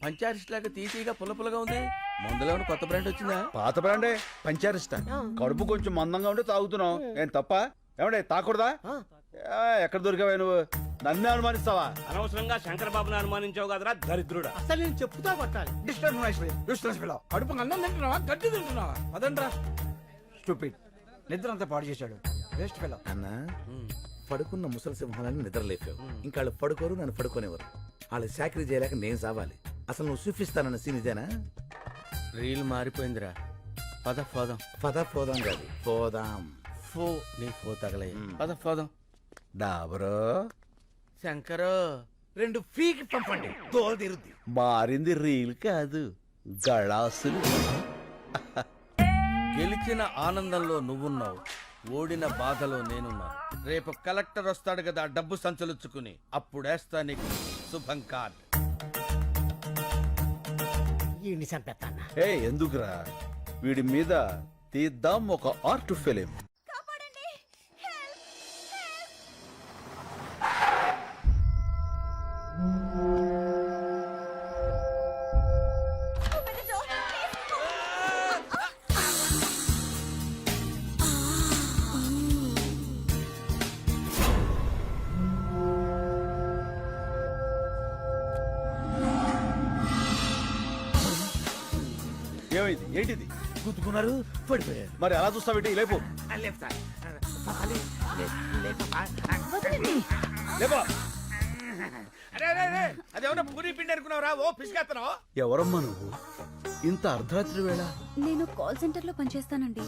పంచారిస్ట్ లాగా తీసిగా పుల్లపుల్లగా ఉంది? మందులో కొత్త బ్రాండ్ వచ్చిందా? పాత బ్రాండే పంచారిష్ట. కడుపు కొంచెం మందంగా ఉంటే తాగుతున్నావు. ఏం తప్ప? ఏమండే తాకూడదా? ఎక్కడ దొరికావా నువ్వు? నన్నే అనుమానిస్తావా? అనవసరంగా శంకర్ బాబుని అనుమానించావు కదరా దరిద్రుడా. అసలు నేను చెప్పుతా కొట్టాలి. కడుపు అన్నం తింటున్నావా, గడ్డి తింటున్నావా? అదండ్రా స్టూపిడ్. నిద్ర అంతా పాడు చేశాడు. Waste fellow. అన్న పడుకున్న ముసలి సింహాలని నిద్రలేపావు. ఇంకా వాళ్ళు పడుకోరు, నన్ను పడుకోనేవారు. వాళ్ళు చాకరీ చేయలేక నేను సావాలి. అసలు నువ్వు చూపిస్తానన్న సీన్ ఇదేనా? రీల్ మారిపోయిందిరా. పద పోదాం. పద పోదాం కాదు, పోదాం. ఫో నీ ఫో తగలయ్య. పద పోదాం. డాబరో శంకరు 2 ఫీకి పంపండి, తోలు తీరుద్ది. మారింది రీల్ కాదు, గళాసులు. గెలిచిన ఆనందంలో నువ్వున్నావు, ఓడిన బాధలో నేనున్నాను. రేపు కలెక్టర్ వస్తాడు కదా డబ్బు సంచలుచ్చుకుని, అప్పుడేస్తా నీకు శుభం కార్డ్. ఈ చంపేస్తానా? ఏ ఎందుకురా, వీడి మీద తీద్దాం ఒక ఆర్ట్ ఫిలిం. ఏమైంది? ఏంటిది? గుద్దుకున్నారు, పడిపోయారు. మరి అలా చూస్తావేంటి? లేపు. లేపా. అదేమన్నా పూరి పిండి అనుకున్నావురా? ఓ పిసికేస్తున్నావు. ఎవరమ్మా నువ్వు? ఇంత అర్ధరాత్రి వేళ? నేను కాల్ సెంటర్ లో పనిచేస్తానండి.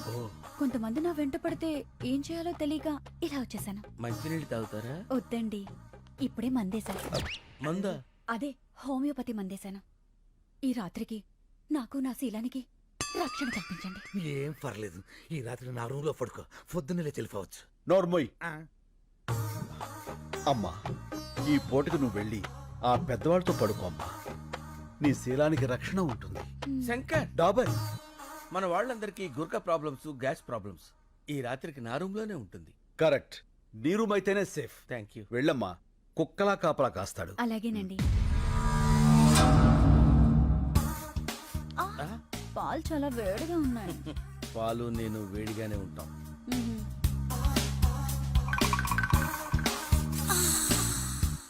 కొంతమంది నా వెంట పడితే ఏం చేయాలో తెలియక ఇలా వచ్చేసాను. మంచినీళ్ళు తాగుతారా? వద్దండి, ఇప్పుడే మందేశాను. మందా? అదే హోమియోపతి మందేశాను. ఈ రాత్రికి నాకు నా శీలానికి రక్షణ కల్పించండి. ఏం పర్లేదు, ఈ రాత్రి నా రూమ్ లో పడుకో, పొద్దున్నే తెలిపోవచ్చు. నోర్మోయ్ అమ్మా, ఈ పూటకు నువ్వు వెళ్ళి ఆ పెద్దవాళ్ళతో పడుకో అమ్మా. నీ శీలానికి రక్షణ ఉంటుంది. శంకర్, డాబర్, మన వాళ్ళందరికీ గుర్కా ప్రాబ్లమ్స్, గ్యాస్ ప్రాబ్లమ్స్. ఈ రాత్రికి నా రూమ్ లోనే ఉంటుంది. కరెక్ట్. నీ రూమ్ అయితేనే సేఫ్. Thank you. వెళ్ళమ్మా, కుక్కలా కాపలా కాస్తాడు. అలాగేనండి. పాలు చాలా వేడిగా ఉన్నాయి. పాలు నేను వేడిగానే ఉంటాం.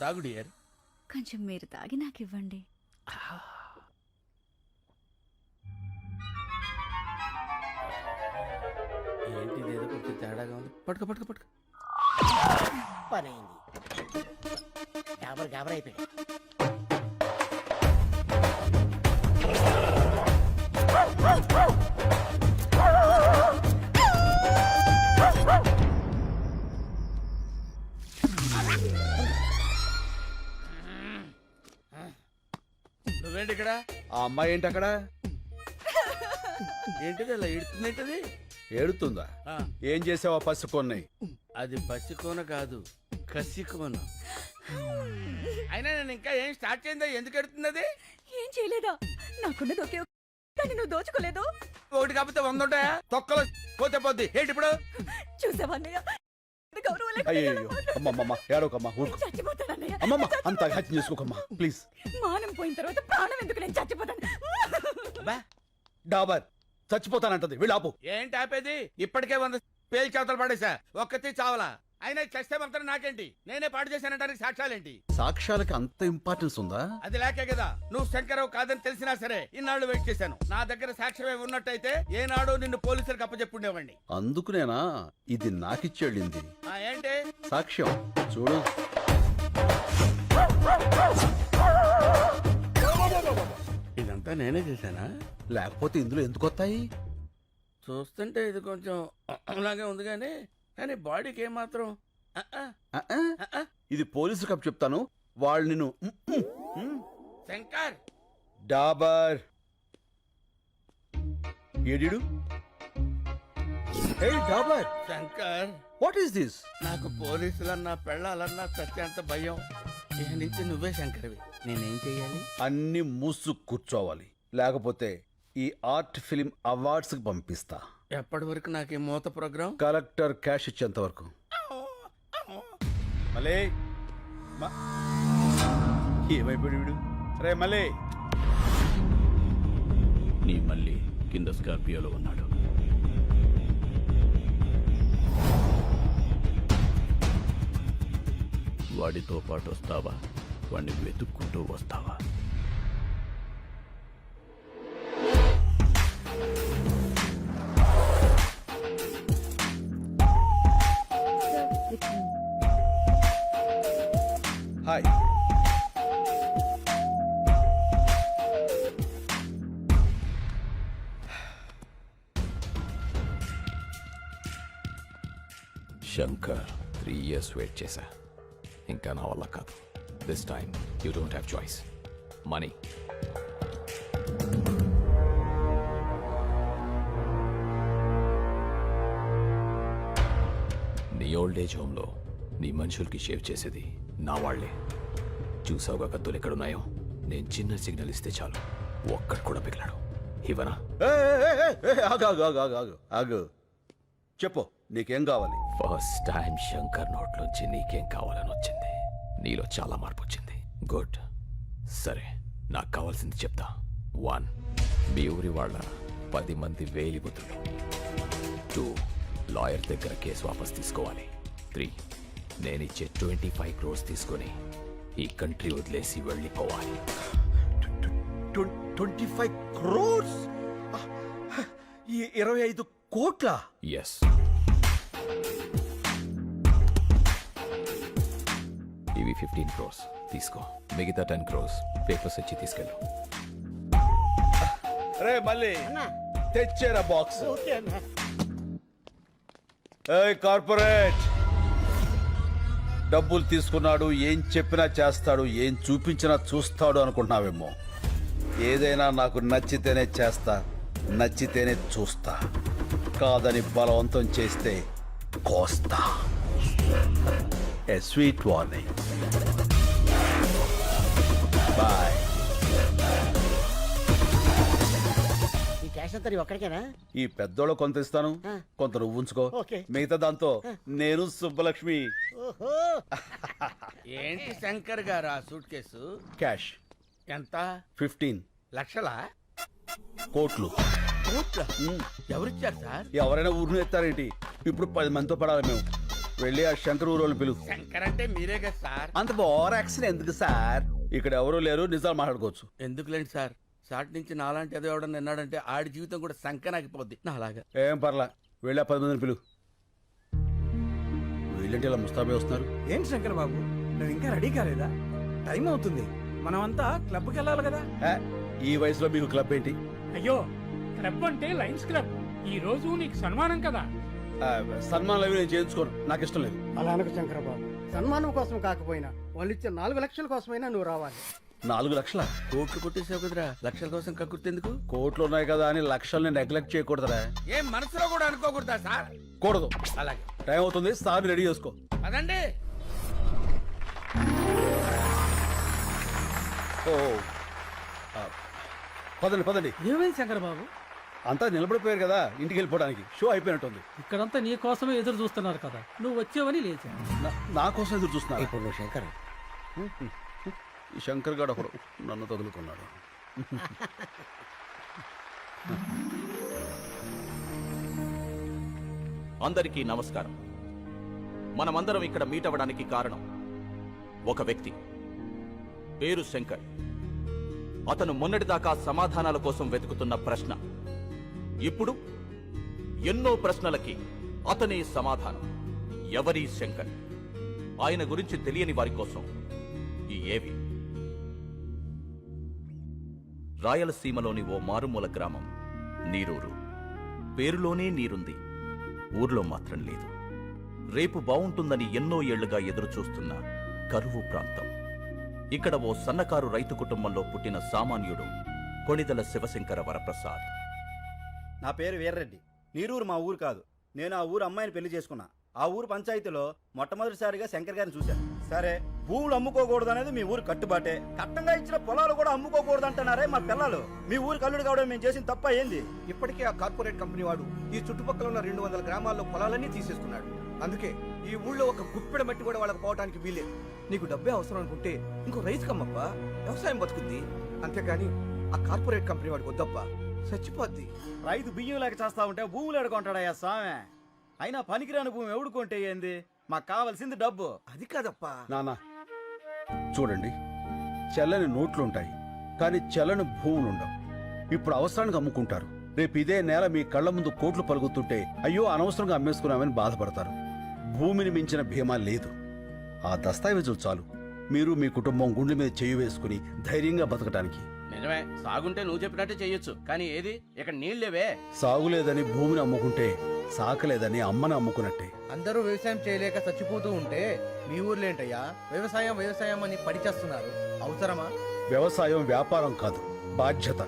తాగు డియర్. కొంచెం మీరు తాగి నాకు ఇవ్వండి. ఏంటిది, ఏదో కొంచెం తేడాగా ఉంది. పట్టుకో పట్టుకో పట్టుకో. పని అయింది. గాబర్ గాబర్ అయిపోయి. నువ్వేంటి ఇక్కడ? ఆ అమ్మాయి ఏంటి అక్కడ? ఏంటిది అలా ఇడుతుందేంటది? ఏడుతుందా? ఆ, ఏం చేసావా పసి కొన్ని? అది పసికోన కాదు, కసికోన. అయినా నేను ఇంకా ఏం స్టార్ట్ చేయందా? ఎందుకు ఎడుతుంది అది? ఏం చేయలేదా? నాకున్నది ఒకే కానీ నువ్వు దోచుకోలేదు. ఒకటి కాకపోతే 100 ఉంటాయా? తొక్కలో పోతే పోద్ది. ఏంటి ఇప్పుడు? చూసావన్నయ్య, అయ్యో అమ్మమ్మ, ఏడోకమ్మా, ఊరుకో. చచ్చిపోతానన్నయ్య. అమ్మమ్మ, అంత హత్య చేసుకోకమ్మా ప్లీజ్. మానం పోయిన తర్వాత ప్రాణం ఎందుకు? నేను చచ్చిపోతాను. బా, డాబర్ చచ్చిపోతానంటది, వీళ్ళు ఆపు. ఏంటి ఆపేది? ఇప్పటికే 100 పేలు చేతలు పడేసా, ఒక్కతి చావలా. అయినా చస్తే మాత్రం నాకేంటి? నేనే పాడు చేశానంటానికి సాక్ష్యాలేంటి? సాక్ష్యాలకి అంత ఇంపార్టెన్స్ ఉందా? అది లేకే కదా నువ్వు శంకరావు కాదని తెలిసినా సరే ఇన్నాళ్ళు వెయిట్ చేశాను. నా దగ్గర సాక్ష్యమే ఉన్నట్టయితే ఏనాడు నిన్ను పోలీసులకు అప్పచెప్పుండేవాడిని. అందుకునేనా ఇది నాకిచ్చేళ్ళింది ఏంటి సాక్ష్యం? చూడు. ఇదంతా నేనే చేశానా? లేకపోతే ఇందులో ఎందుకు వస్తాయి? చూస్తుంటే ఇది కొంచెం అలాగే ఉంది కానీ బాడీకి ఏమాత్రం ఇది పోలీసు కప్ చెప్తాను, వాళ్ళు నిన్ను. శంకర్, డాబర్ ఏడిడు? Hey Dabar, Shankar, what is this? నాకు పోలీసులన్నా పెళ్ళాలన్నా సత్యంత భయం. ఇక నుంచి నువ్వే శంకర్వి. నేనేం చెయ్యాలి? అన్ని మూసు కూర్చోవాలి, లేకపోతే ఈ ఆర్ట్ ఫిలిం అవార్డ్స్ కి పంపిస్తా. ఎప్పటి వరకు నాకు ఈ మూత ప్రోగ్రాం? కలెక్టర్ క్యాష్ ఇచ్చేంత వరకు. మలే ఏమైపోయాడు వీడు? రే మలే. నీ మళ్ళీ కింద స్కార్పియోలో ఉన్నాడు. వాడితో పాటు వస్తావా? వాడిని వెతుక్కుంటూ వస్తావా? హాయ్. శంకర్, 3 years వెయిట్ చేశా. ఇంకా నా వల్ల కాదు. This time you don't have choice. Money. నీ ఓల్డ్ ఏజ్ హోమ్లో నీ మనుషులకి షేవ్ చేసేది నా వాళ్లే. చూసావుగా కత్తులు ఎక్కడున్నాయో? నేను చిన్న సిగ్నల్ ఇస్తే చాలు, ఒక్కడు కూడా పిగలాడు. ఇవనా? ఆగు, చెప్పు నీకేం కావాలి? ఫస్ట్ టైం శంకర్ నోట్లోంచి నీకేం కావాలని వచ్చింది. నీలో చాలా మార్పు వచ్చింది. గుడ్. సరే, నాకు కావాల్సింది చెప్తా. 1, మీ ఊరి వాళ్ళ 10 మంది వేలిబుద్ధులు. 2, లాయర్ దగ్గర కేసు వాపస్ తీసుకోవాలి. 3, నేనిచ్చే 25 crores తీసుకొని ఈ కంట్రీ వదిలేసి వెళ్ళిపోవాలి. 25 crores? 25 కోట్ల? ఎస్. ఇవి 15 crores తీసుకో. మిగతా 10 crores పేపర్స్ ఇచ్చి తీసుకెళ్ళు. రే మళ్ళీ తెచ్చేరా బాక్స్. కార్పొరేట్ డబ్బులు తీసుకున్నాడు, ఏం చెప్పినా చేస్తాడు, ఏం చూపించినా చూస్తాడు అనుకుంటున్నావేమో. ఏదైనా నాకు నచ్చితేనే చేస్తా, నచ్చితేనే చూస్తా. కాదని బలవంతం చేస్తే కోస్తా. ఏ స్వీట్ వార్నింగ్. బాయ్. ఈ క్యాష్ అంతా నీ ఒక్కడికేనా? ఈ పెద్దోళ్ళు కొంత ఇస్తాను, కొంత నువ్వు ఉంచుకో. ఓకే. మిగతా దాంతో నేను సుబ్బలక్ష్మి. ఓహో. ఏంటి శంకర్ గారు ఆ సూట్ కేసు? క్యాష్ ఎంత? 15 లక్షలా? కోట్లు. కోట్ల? ఎవరిచ్చారు సార్? ఎవరైనా ఊరిని ఎత్తారేంటి? ఇప్పుడు 10 మందితో పడాలి మేము. వెళ్ళి ఆ శంకర్ ఊరోళ్ళు పిలువు. శంకర్ అంటే మీరే కదా సార్. అంత ఓవర్ యాక్షన్ ఎందుకు సార్? ఇక్కడ ఎవరూ లేరు, నిజాలు మాట్లాడుకోవచ్చు. ఎందుకులేండి సార్, సాటి నుంచి నాలాంటి ఏదో ఎవడన్నా విన్నాడంటే ఆడి జీవితం కూడా సంకనాగిపోద్ది నాలాగా. ఏం పర్లా, వెళ్ళి ఆ 10 మందిని పిలువు. వీళ్ళంటే ఇలా ముస్తాబే వస్తున్నారు. ఏంటి శంకర్ బాబు, నువ్వు ఇంకా రెడీ కాలేదా? టైం అవుతుంది, మనమంతా క్లబ్కి వెళ్ళాలి కదా. ఏ, ఈ వయసులో మీకు క్లబ్ ఏంటి? అయ్యో, క్లబ్ అంటే లయన్స్ క్లబ్. ఈ రోజు నీకు సన్మానం కదా. సన్మానాలు అవి నేను చేయించుకోను, నాకు ఇష్టం లేదు. అలా అనకు శంకరబాబు. సన్మానం కోసం కాకపోయినా వాళ్ళు ఇచ్చే 4 లక్షల కోసమైనా నువ్వు రావాలి. 4 లక్షల? కోట్లు కొట్టేసావు కదరా, లక్షల కోసం కక్కుర్తెందుకు? కోట్లు ఉన్నాయి కదా అని లక్షల్ని నెగ్లెక్ట్ చేయకూడదురా. ఏం మనసులో కూడా అనుకోకూడదా సార్? కూడదు. అలాగే టైం అవుతుంది, సార్ని రెడీ చేసుకో. అదండి. ఓ పదండి పదండి. ఏమైంది శంకరబాబు? అంతా నిలబడిపోయారు కదా, ఇంటికి వెళ్ళిపోవడానికి. షో అయిపోయినట్టుంది. ఇక్కడంతా నీ కోసమే ఎదురు చూస్తున్నారు కదా, నువ్వు వచ్చేవని లేచా. నా కోసం ఎదురు చూస్తున్నా. ఇప్పుడు నువ్వు శంకర్. ఈ శంకర్ గారు ఒకడు నన్ను తగులుకున్నాడు. అందరికీ నమస్కారం. మనమందరం ఇక్కడ మీట్ అవ్వడానికి కారణం ఒక వ్యక్తి, పేరు శంకర్. అతను మొన్నటిదాకా సమాధానాల కోసం వెతుకుతున్న ప్రశ్న, ఇప్పుడు ఎన్నో ప్రశ్నలకి అతనే సమాధానం. ఎవరి శంకర్? ఆయన గురించి తెలియని వారి కోసం ఈ ఏవి. రాయలసీమలోని ఓ మారుమూల గ్రామం నీరూరు. పేరులోనే నీరుంది, ఊర్లో మాత్రం లేదు. రేపు బావుంటుందని ఎన్నో ఏళ్లుగా ఎదురుచూస్తున్న కరువు ప్రాంతం. ఇక్కడ ఓ సన్నకారు రైతు కుటుంబంలో పుట్టిన సామాన్యుడు కొణిదెల శివశంకర వరప్రసాద్. నా పేరు వీర్రెడ్డి. నీరూరు మా ఊరు కాదు. నేను ఆ ఊరు అమ్మాయిని పెళ్లి చేసుకున్నా. ఆ ఊరు పంచాయతీలో మొట్టమొదటిసారిగా శంకర్ గారిని చూశాను. సరే, భూములు అమ్ముకోకూడదు అనేది మీ ఊరు కట్టుబాటే. కట్టంగా ఇచ్చిన పొలాలు కూడా అమ్ముకోకూడదు అంటున్నారే మా పిల్లలు. మీ ఊరు కల్లుడు కావడం మేము చేసిన తప్ప ఏంది? ఇప్పటికే ఆ కార్పొరేట్ కంపెనీ వాడు ఈ చుట్టుపక్కల ఉన్న 200 గ్రామాల్లో పొలాలన్నీ తీసేసుకున్నాడు. అందుకే ఈ ఊళ్ళో ఒక గుప్పెడ మట్టి కూడా వాళ్ళకి పోవడానికి వీలేదు. నీకు డబ్బే అవసరం అనుకుంటే ఇంకో రైతు కమ్మప్పా, వ్యవసాయం బతుకుద్ది. అంతేకాని ఆ కార్పొరేట్ కంపెనీ వాడికి వద్దప్పా, చచ్చిపోద్ది. రైతు బియ్యం లేక చేస్తా ఉంటే భూములు ఎడుకుంటాడయ్యా స్వామి. అయినా పనికిరాని భూమి ఎవడుకుంటే ఏంది? మాకు కావాల్సింది డబ్బు. అది కాదప్పా. నానా చూడండి, చెల్లని నోట్లుంటాయి కానీ చెల్లని భూములుండవు. ఇప్పుడు అవసరానికి అమ్ముకుంటారు. రేపు ఇదే నేల మీ కళ్ళ ముందు కోట్లు పలుకుతుంటే అయ్యో అనవసరంగా అమ్మేసుకున్నామని బాధపడతారు. భూమిని మించిన భీమా లేదు. ఆ దస్తావేజులు చాలు మీరు మీ కుటుంబం గుండె మీద చేయి వేసుకుని ధైర్యంగా బతకడానికి. నిజమే, సాగుంటే నువ్వు చెప్పినట్టే చెయ్యొచ్చు, కానీ ఏది ఇక్కడ నీళ్ళేవే. సాగులేదని భూమిని అమ్ముకుంటే సాకలేదని అమ్మని అమ్ముకున్నట్టే. అందరూ వ్యవసాయం చేయలేక చచ్చిపోతూ ఉంటే మీ ఊర్లో ఏంటయ్యా వ్యవసాయం వ్యవసాయం అని పడిచేస్తున్నారు? అవసరమా? వ్యవసాయం వ్యాపారం కాదు, బాధ్యత.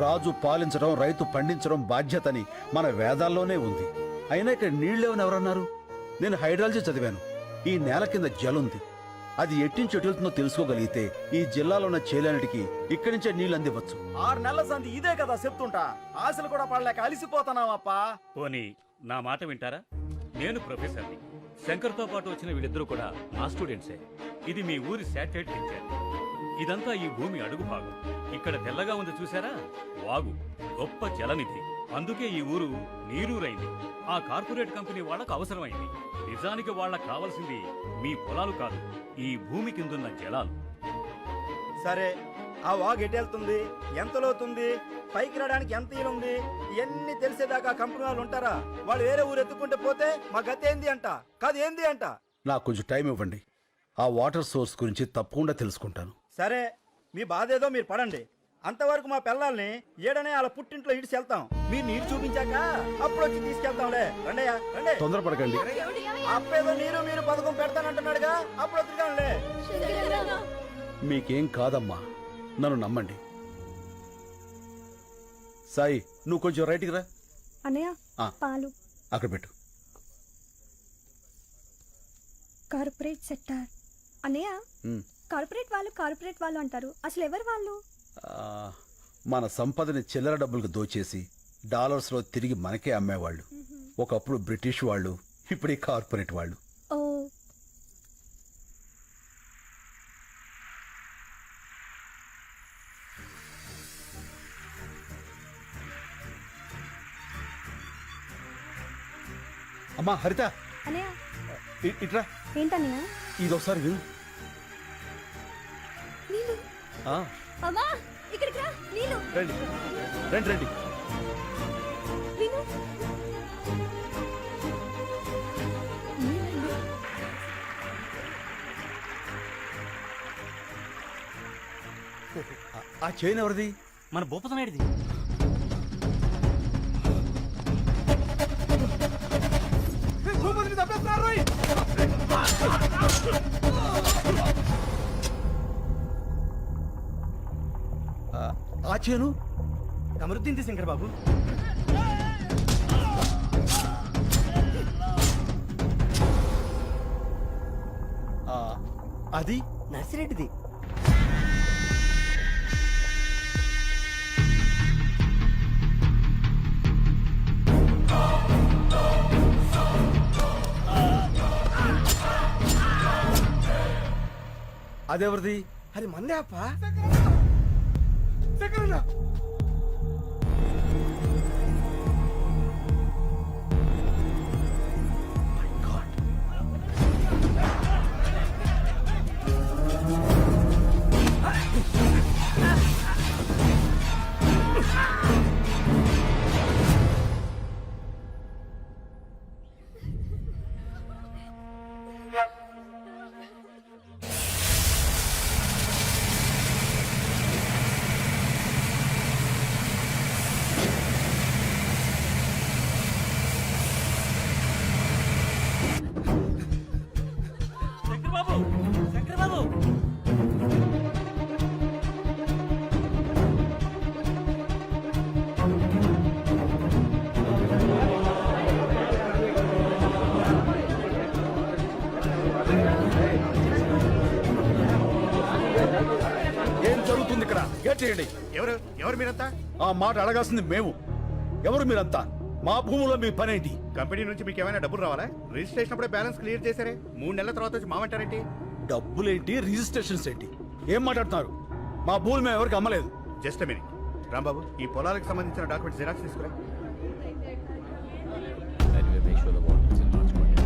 రాజు పాలించడం, రైతు పండించడం బాధ్యతని మన వేదాల్లోనే ఉంది. అయినా ఇక్కడ నీళ్ళేవని ఎవరన్నారు? నేను హైడ్రాలజీ చదివాను. ఈ నేల కింద జలుంది. అది ఎట్టించి ఎటుతుందో తెలుసుకోగలిగితే ఈ జిల్లాలో ఉన్న చేలన్నిటికీ ఇక్కడి నుంచే నీళ్ళు అందివచ్చు. 6 నెలల సంది ఇదే కదా చెప్తుంటా. ఆశలు కూడా పడలేక అలిసిపోతున్నావప్పా. పోనీ నా మాట వింటారా? నేను ప్రొఫెసర్ని. శంకర్తో పాటు వచ్చిన వీళ్ళిద్దరూ కూడా నా స్టూడెంట్సే. ఇది మీ ఊరి శాటిలైట్ పిక్చర్. ఇదంతా ఈ భూమి అడుగు భాగం. ఇక్కడ తెల్లగా ఉంది చూసారా, వాగు, గొప్ప జలనిధి. అందుకే ఈ ఊరు నీరూరైంది. ఆ కార్పొరేట్ కంపెనీ వాళ్ళకు అవసరమైంది. నిజానికి వాళ్ళకు కావాల్సింది మీ పొలాలు కాదు, ఈ భూమి కిందున్న జలాలు. సరే, ఆ వాగు ఎటెళ్తుంది, ఎంత లోతుంది, పైకి రావడానికి ఎంత ఈలుంది, ఇవన్నీ తెలిసేదాకా కంపెనీ వాళ్ళు ఉంటారా? వాళ్ళు వేరే ఊరు ఎత్తుకుంటే పోతే మా గతి ఏంది అంట, కాదు ఏంది అంట. నాకు కొంచెం టైం ఇవ్వండి. ఆ వాటర్ సోర్స్ గురించి తప్పకుండా తెలుసుకుంటాను. సరే, మీ బాధ ఏదో మీరు పడండి. అంతవరకు మా పిల్లల్ని ఏడనే వాళ్ళ పుట్టింట్లో ఇడిచి వెళ్తాం. మీరు నీరు చూపించాక అప్పుడు వచ్చి తీసుకెళ్తాంలే. రండయ్యా రండి. తొందరపడకండి. అప్పేదో నీరు మీరు పథకం పెడతానంటున్నాడుగా, అప్పుడు వద్దుగానులే. మీకేం కాదమ్మా, నన్ను నమ్మండి. సాయి నువ్వు కొంచెం రైట్కి రా. అన్నయ్య ఆ. పాలు అక్కడ పెట్టు. Corporate sector. అన్నయ్య ఉమ్. కార్పొరేట్ వాళ్ళు అంటారు, అసలు ఎవరు వాళ్ళు? ఆ, మన సంపదని చిల్లర డబ్బులకు దోచేసి డాలర్స్లో తిరిగి మనకే అమ్మేవాళ్ళు. ఒకప్పుడు బ్రిటిష్ వాళ్ళు, ఇప్పుడు ఈ కార్పొరేట్ వాళ్ళు. ఓ అమ్మా హరిత, అన్నయ్య ఇట్రా. ఏంటన్నయ్య? ఇది ఒకసారి విను. నీళ్ళు. ఆ, అమ్మా ఇక్కడికి రా. నీళ్ళు. రండి రండి రండి. విను. ఆ చైన్ ఎవరిది? మన భూపతనాయుడిది. ఆ చైను కమరుద్దీన్ శంకర్ బాబు. అది నర్సిరెడ్డిది. అదెవరిది? అది మందే అప్ప. శంకర్ బాబు. ఏం జరుగుతుంది ఇక్కడ? గేట్ చేయండి. ఎవరు మీరంతా? ఆ మాట అడగాల్సింది మేము. ఎవరు మీరంతా? మా భూములో మీ పనేంటి? కంపెనీ నుంచి మీకు ఏమైనా డబ్బులు రావాలా? రిజిస్ట్రేషన్ అప్పుడే బ్యాలెన్స్ క్లియర్ చేశారే, 3 నెలల తర్వాత వచ్చి మామంటారేంటి? డబ్బులేంటి, రిజిస్ట్రేషన్స్ ఏంటి? ఏం మాట్లాడుతున్నారు? మా భూములు మేము ఎవరికి అమ్మలేదు. జస్ట్ మినిట్ రాంబాబు, ఈ పొలాలకు సంబంధించిన డాక్యుమెంట్ జిరాక్స్ తీసుకురా. Anyway, make sure the water is in large quantity.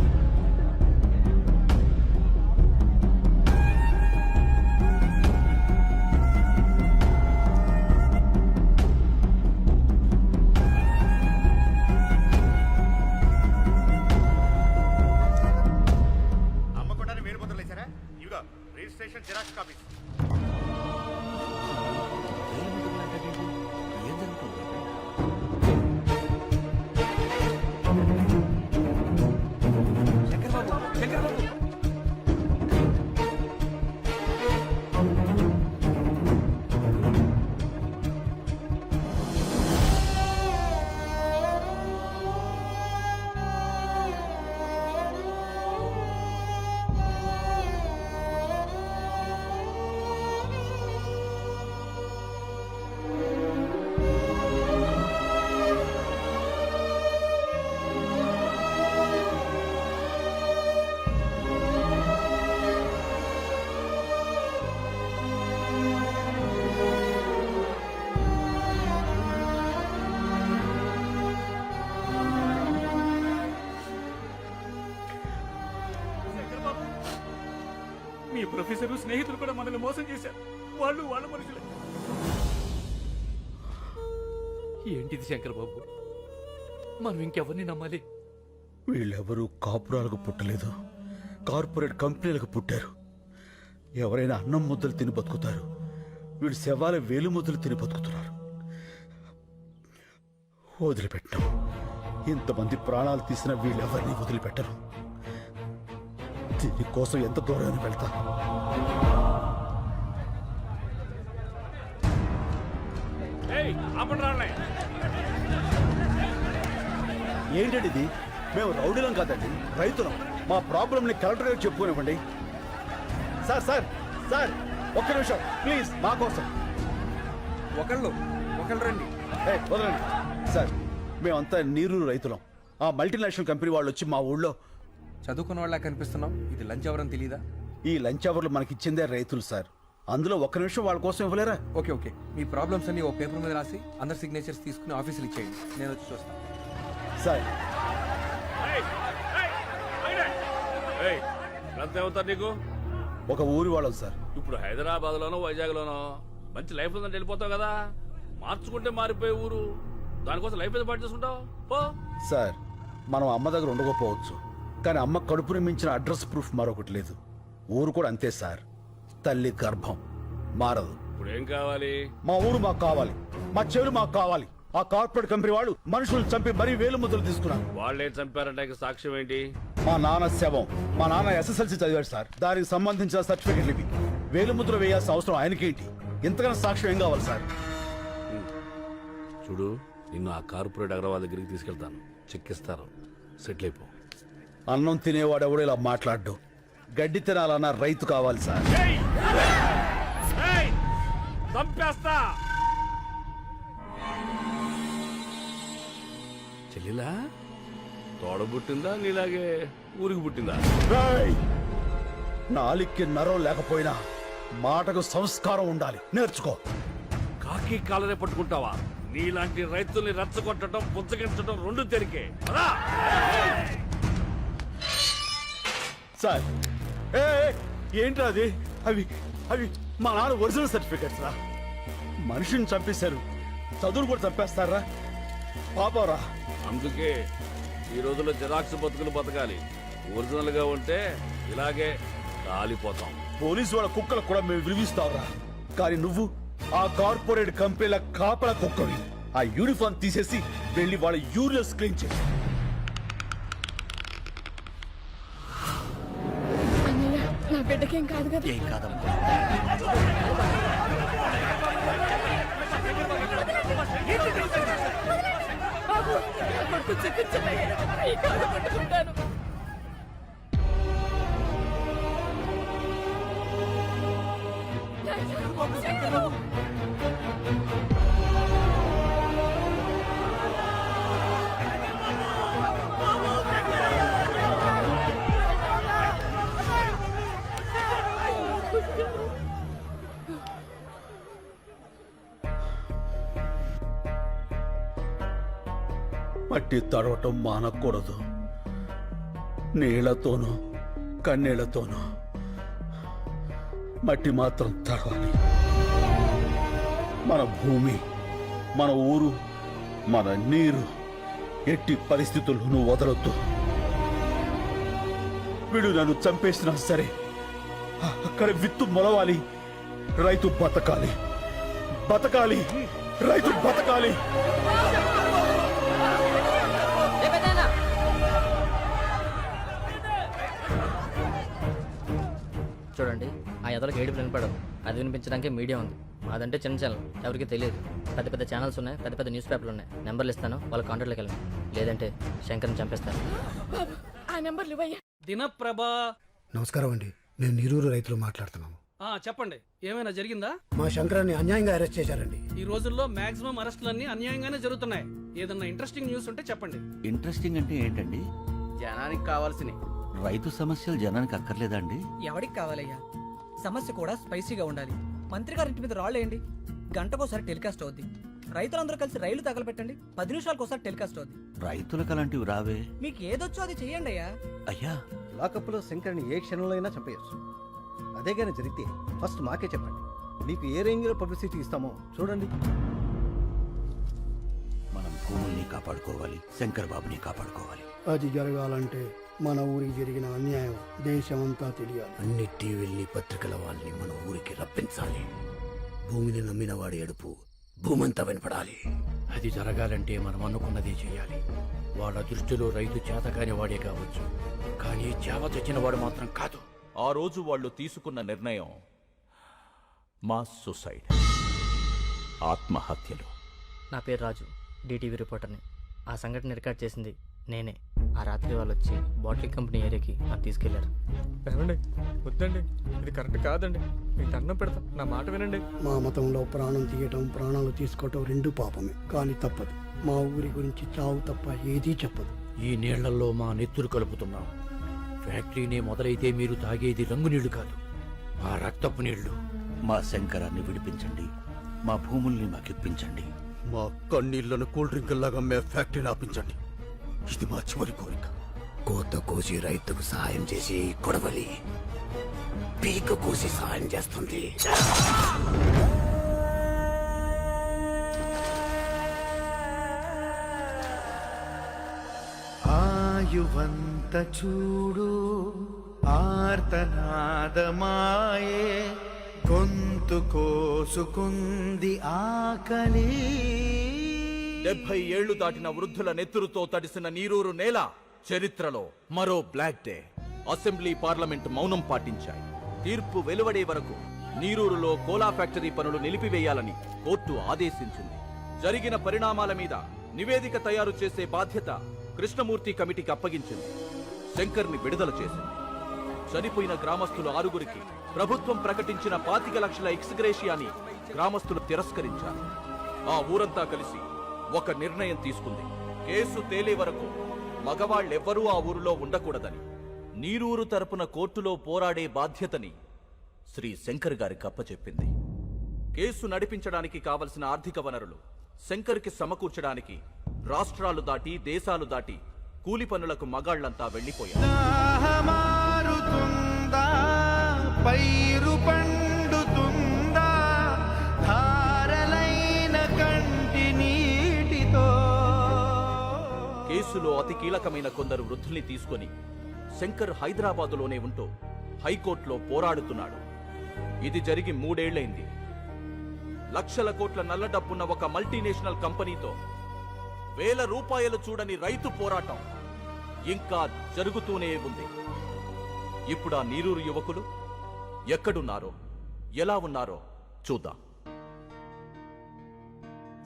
అమ్మకుండానే వేరు ముద్రలు వేశారా? ఇవిగో రిజిస్ట్రేషన్ జిరాక్స్ కాపీస్. ఏం జరుగుతుంది? శంకర్ బాబు, శంకర్ బాబు. శంకర్ బాబు, మీ ప్రొఫెసర్ స్నేహితులు కూడా మనల్ని మోసం చేశారు. వాళ్ళు వాళ్ళ మనుషులే. ఏంటిది శంకర్ బాబు? మనం ఇంకెవరిని నమ్మాలి? వీళ్ళెవరూ కాపురాలకు పుట్టలేదు, కార్పొరేట్ కంపెనీలకు పుట్టారు. ఎవరైనా అన్నం ముద్దలు తిని బతుకుతారు, వీళ్ళు శవాల వేలు ముద్దలు తిని బతుకుతున్నారు. వదిలిపెట్టాం. ఇంతమంది ప్రాణాలు తీసిన వీళ్ళెవరిని వదిలిపెట్టరు. దీనికోసం ఎంత దూరాన్ని వెళ్తా. ఏంటండి ఇది? మేము రౌడీలం కాదండి, రైతులం. మా ప్రాబ్లంని కలెక్టర్ గారికి చెప్పుకోనివ్వండి. సార్ సార్ సార్ ఒక్క నిమిషం ప్లీజ్, మా కోసం. ఒకళ్ళు రండి. వదలండి సార్, మేమంతా నీరు రైతులం. ఆ మల్టీనేషనల్ కంపెనీ వాళ్ళు వచ్చి మా ఊళ్ళో చదువుకున్న వాళ్ళ కనిపిస్తున్నాం. ఇది లంచ్ అవర్ అని తెలీదా? ఈ లంచ్ అవర్లు మనకిచ్చిందే రైతులు సార్. అందులో ఒక్క నిమిషం వాళ్ళ కోసం ఇవ్వలేరా? ఓకే మీ ప్రాబ్లమ్స్ అన్ని ఓ పేపర్ మీద రాసి అందరి సిగ్నేచర్స్ తీసుకుని ఆఫీసులు ఇచ్చేయండి. నేను వచ్చి చూస్తాను. సార్ అవుతారు నీకు ఒక ఊరి వాళ్ళం సార్. ఇప్పుడు హైదరాబాద్ లోనో వైజాగ్ లోనో మంచి లైఫ్ ఉందని వెళ్ళిపోతావు కదా. మార్చుకుంటే మారిపోయే ఊరు, దానికోసం లైఫ్ ఏదో పాటు చేసుకుంటావు పో. సార్ మనం అమ్మ దగ్గర ఉండకపోవచ్చు, కానీ అమ్మ కడుపుని మించిన అడ్రస్ ప్రూఫ్ మరొకటి లేదు. ఊరు కూడా అంతే సార్, తల్లి గర్భం మారదు. ఇప్పుడు ఏం కావాలి? మా ఊరు మాకు కావాలి, మా చెవులు మాకు కావాలి. ఆ కార్పొరేట్ కంపెనీ వాళ్ళు మనుషులు చంపి మరీ వేలు ముద్రలు తీసుకున్నారు. వాళ్ళేం చంపారంటే సాక్ష్యం ఏంటి? మా నాన్న శవం. మా నాన్న SSLC చదివాడు సార్, దానికి సంబంధించిన సర్టిఫికెట్లు ఇవి. వేలు ముద్ర వేయాల్సిన అవసరం ఆయనకేంటి? ఇంతకన్నా సాక్ష్యం ఏం కావాలి సార్? చూడు, నిన్ను ఆ కార్పొరేట్ అగ్రవాల్ దగ్గరికి తీసుకెళ్తాను, చెక్కిస్తారు, సెటిల్ అయిపో. అన్నం తినేవాడు ఎవడో ఇలా మాట్లాడ్డు. గడ్డి తినాలన్న రైతు కావాలి సార్. చంపేస్తా. చెల్లిలా తోడ పుట్టిందా నీలాగే ఊరికి పుట్టిందా? నాలికి నరం లేకపోయినా మాటకు సంస్కారం ఉండాలి, నేర్చుకో. కాకి కాలనే పట్టుకుంటావా? నీలాంటి రైతుల్ని రెచ్చగొట్టడం, పుచ్చగించడం రెండు తెరికే. సార్ ఏంట్రా అది? అవి అవి మా నాన్న ఒరిజినల్ సర్టిఫికెట్స్ రా. మనిషిని చంపేశారు, చదువులు కూడా చంపేస్తారా? పాపరా. అందుకే ఈ రోజుల్లో జిరాక్స్ బతుకులు బతకాలి. ఒరిజినల్ గా ఉంటే ఇలాగే కాలిపోతాం. పోలీసు వాళ్ళ కుక్కలకు కూడా మేము విలువిస్తావురా, కానీ నువ్వు ఆ కార్పొరేట్ కంపెనీల కాపల కుక్కవి. ఆ యూనిఫామ్ తీసేసి వెళ్ళి వాళ్ళ యూరియస్ క్లీన్ చేసి. నా బిడ్డకేం కాదు కదా? ఏం కాదమ్మా. మట్టి తడవటం మానకూడదు. నీళ్లతోనూ కన్నీళ్లతోనూ మట్టి మాత్రం తడవాలి. మన భూమి, మన ఊరు, మన నీరు ఎట్టి పరిస్థితుల్లోనూ వదలొద్దు. వీడు నన్ను చంపేసినా సరే అక్కడ విత్తు మొలవాలి. రైతు బతకాలి, బతకాలి, రైతు బతకాలి. చూడండి, ఆ ఎదలకు ఏడుపు వినపడదు. అది వినిపించడానికి మీడియా ఉంది. అదంటే చిన్న ఛానల్, ఎవరికి తెలియదు. పెద్ద పెద్ద ఛానల్స్ ఉన్నాయి, పెద్ద పెద్ద న్యూస్ పేపర్లు ఉన్నాయి. నెంబర్లు ఇస్తాను, వాళ్ళ కాంటాక్ట్లోకి వెళ్ళండి. లేదంటే శంకర్ని చంపేస్తాను. దినప్రభా. నమస్కారం అండి, నేను నీరూరు రైతులు మాట్లాడుతున్నాము. చెప్పండి, ఏమైనా జరిగిందా? మా శంకరాన్ని అన్యాయంగా అరెస్ట్ చేశారండి. ఈ రోజుల్లో మాక్సిమం అరెస్టులన్నీ అన్యాయంగానే జరుగుతున్నాయి. ఏదన్నా ఇంట్రెస్టింగ్ న్యూస్ ఉంటే చెప్పండి. ఇంట్రెస్టింగ్ అంటే ఏంటండి? జనానికి కావాల్సినవి. రైతు సమస్యలు జనానికి అక్కర్లేదండి. ఎవరికి కావాలయ్యా? సమస్య కూడా స్పైసీగా ఉండాలి. మంత్రి గారింటి మీద రాళ్ళేయండి, గంటకోసారి టెలికాస్ట్ అవుద్ది. రైతులందరూ కలిసి రైలు తగలబెట్టండి, 10 నిమిషాలకోసారి టెలికాస్ట్ అవుద్ది. రైతులకు అలాంటివి రావే. మీకు ఏదొచ్చో అది చెయ్యండి అయ్యా. అయ్యా, లాకప్లో శంకర్ని ఏ క్షణంలో అయినా చంపేయచ్చు. అదే కానీ జరిగితే ఫస్ట్ మాకే చెప్పండి. మీకు ఏ రేంజ్లో పబ్లిసిటీ ఇస్తామో చూడండి. మనం భూముల్ని కాపాడుకోవాలి, శంకర్ బాబుని కాపాడుకోవాలి. అది జరగాలంటే మన ఊరికి జరిగిన అన్యాయం దేశమంతా తెలియాలి. అన్ని టీవీల్ని, పత్రికల వాళ్ళని మన ఊరికి రప్పించాలి. భూమిని నమ్మిన వాడి ఏడుపు భూమంతా వినపడాలి. అది జరగాలంటే మనం అనుకున్నదే చేయాలి. వాళ్ళ దృష్టిలో రైతు చేతకాని వాడే కావచ్చు, కానీ చేవ తెచ్చిన వాడు మాత్రం కాదు. ఆ రోజు వాళ్ళు తీసుకున్న నిర్ణయం మాస్ సూసైడ్, ఆత్మహత్యలు. నా పేరు రాజు, డిటీవీ రిపోర్టర్ని. ఆ సంఘటన రికార్డ్ చేసింది నేనే. ఆ రాత్రి వాళ్ళు వచ్చి బాటిల్ కంపెనీ ఏరియాకి నన్ను తీసుకెళ్లారు. ఏమండి వద్దండి, ఇది కరెక్ట్ కాదండి. మీకు అన్నం పెడతా, నా మాట వినండి. మా మతంలో ప్రాణం తీయటం ప్రాణాలు తీసుకోవటం రెండు పాపమే, కానీ తప్పదు. మా ఊరి గురించి చావు తప్ప ఏదీ చెప్పదు. ఈ నీళ్లలో మా నెత్తురు కలుపుతున్నాం. ఫ్యాక్టరీనే మొదలైతే మీరు తాగేది రంగు నీళ్లు కాదు, మా రక్తపు నీళ్లు. మా శంకరాన్ని విడిపించండి, మా భూముల్ని మాకిప్పించండి. మా కన్నీళ్లను కూల్ డ్రింక్ లాగా మే ఫ్యాక్టరీని ఆపించండి. ఇది మా చివరి కోరిక. కోత కోసి రైతుకు సహాయం చేసి కొడవలి పీక కోసి సహాయం చేస్తుంది. ఆయువంత చూడు ఆర్తనాదమాయే, గొంతు కోసుకుంది ఆకలి. 70 ఏళ్లు దాటిన వృద్ధుల నెత్తురుతో తడిసిన నీరూరు నేల చరిత్రలో మరో బ్లాక్ డే. అసెంబ్లీ పార్లమెంట్ మౌనం పాటించాయి. తీర్పు వెలువడే వరకు నీరూరులో కోలా ఫ్యాక్టరీ పనులు నిలిపివేయాలని కోర్టు ఆదేశించింది. జరిగిన పరిణామాల మీద నివేదిక తయారు చేసే బాధ్యత కృష్ణమూర్తి కమిటీకి అప్పగించింది. శంకర్ని విడుదల చేసింది. చనిపోయిన గ్రామస్తులు 6గురికి ప్రభుత్వం ప్రకటించిన 25 లక్షల ఎక్స్గ్రేషియాని గ్రామస్తులు తిరస్కరించారు. ఆ ఊరంతా కలిసి ఒక నిర్ణయం తీసుకుంది. కేసు తేలే వరకు మగవాళ్ళెవ్వరూ ఆ ఊరిలో ఉండకూడదని. నీరూరు తరపున కోర్టులో పోరాడే బాధ్యతని శ్రీ శంకర్ గారికి అప్పచెప్పింది. కేసు నడిపించడానికి కావలసిన ఆర్థిక వనరులు శంకర్కి సమకూర్చడానికి రాష్ట్రాలు దాటి దేశాలు దాటి కూలి పనులకు మగాళ్లంతా వెళ్లిపోయారు. పైరు పండుతుందా ధారలైన కంటి నీటితో. కేసులో అతి కీలకమైన కొందరు వృద్ధుల్ని తీసుకొని శంకర్ హైదరాబాదులోనే ఉంటూ హైకోర్టులో పోరాడుతున్నాడు. ఇది జరిగి 3 ఏళ్లైంది. లక్షల కోట్ల నల్ల డబ్బున్న ఒక మల్టీనేషనల్ కంపెనీతో వేల రూపాయలు చూడని రైతు పోరాటం ఇంకా జరుగుతూనే ఉంది. ఇప్పుడు ఆ నీరూరు యువకులు ఎక్కడున్నారో ఎలా ఉన్నారో చూద్దాం.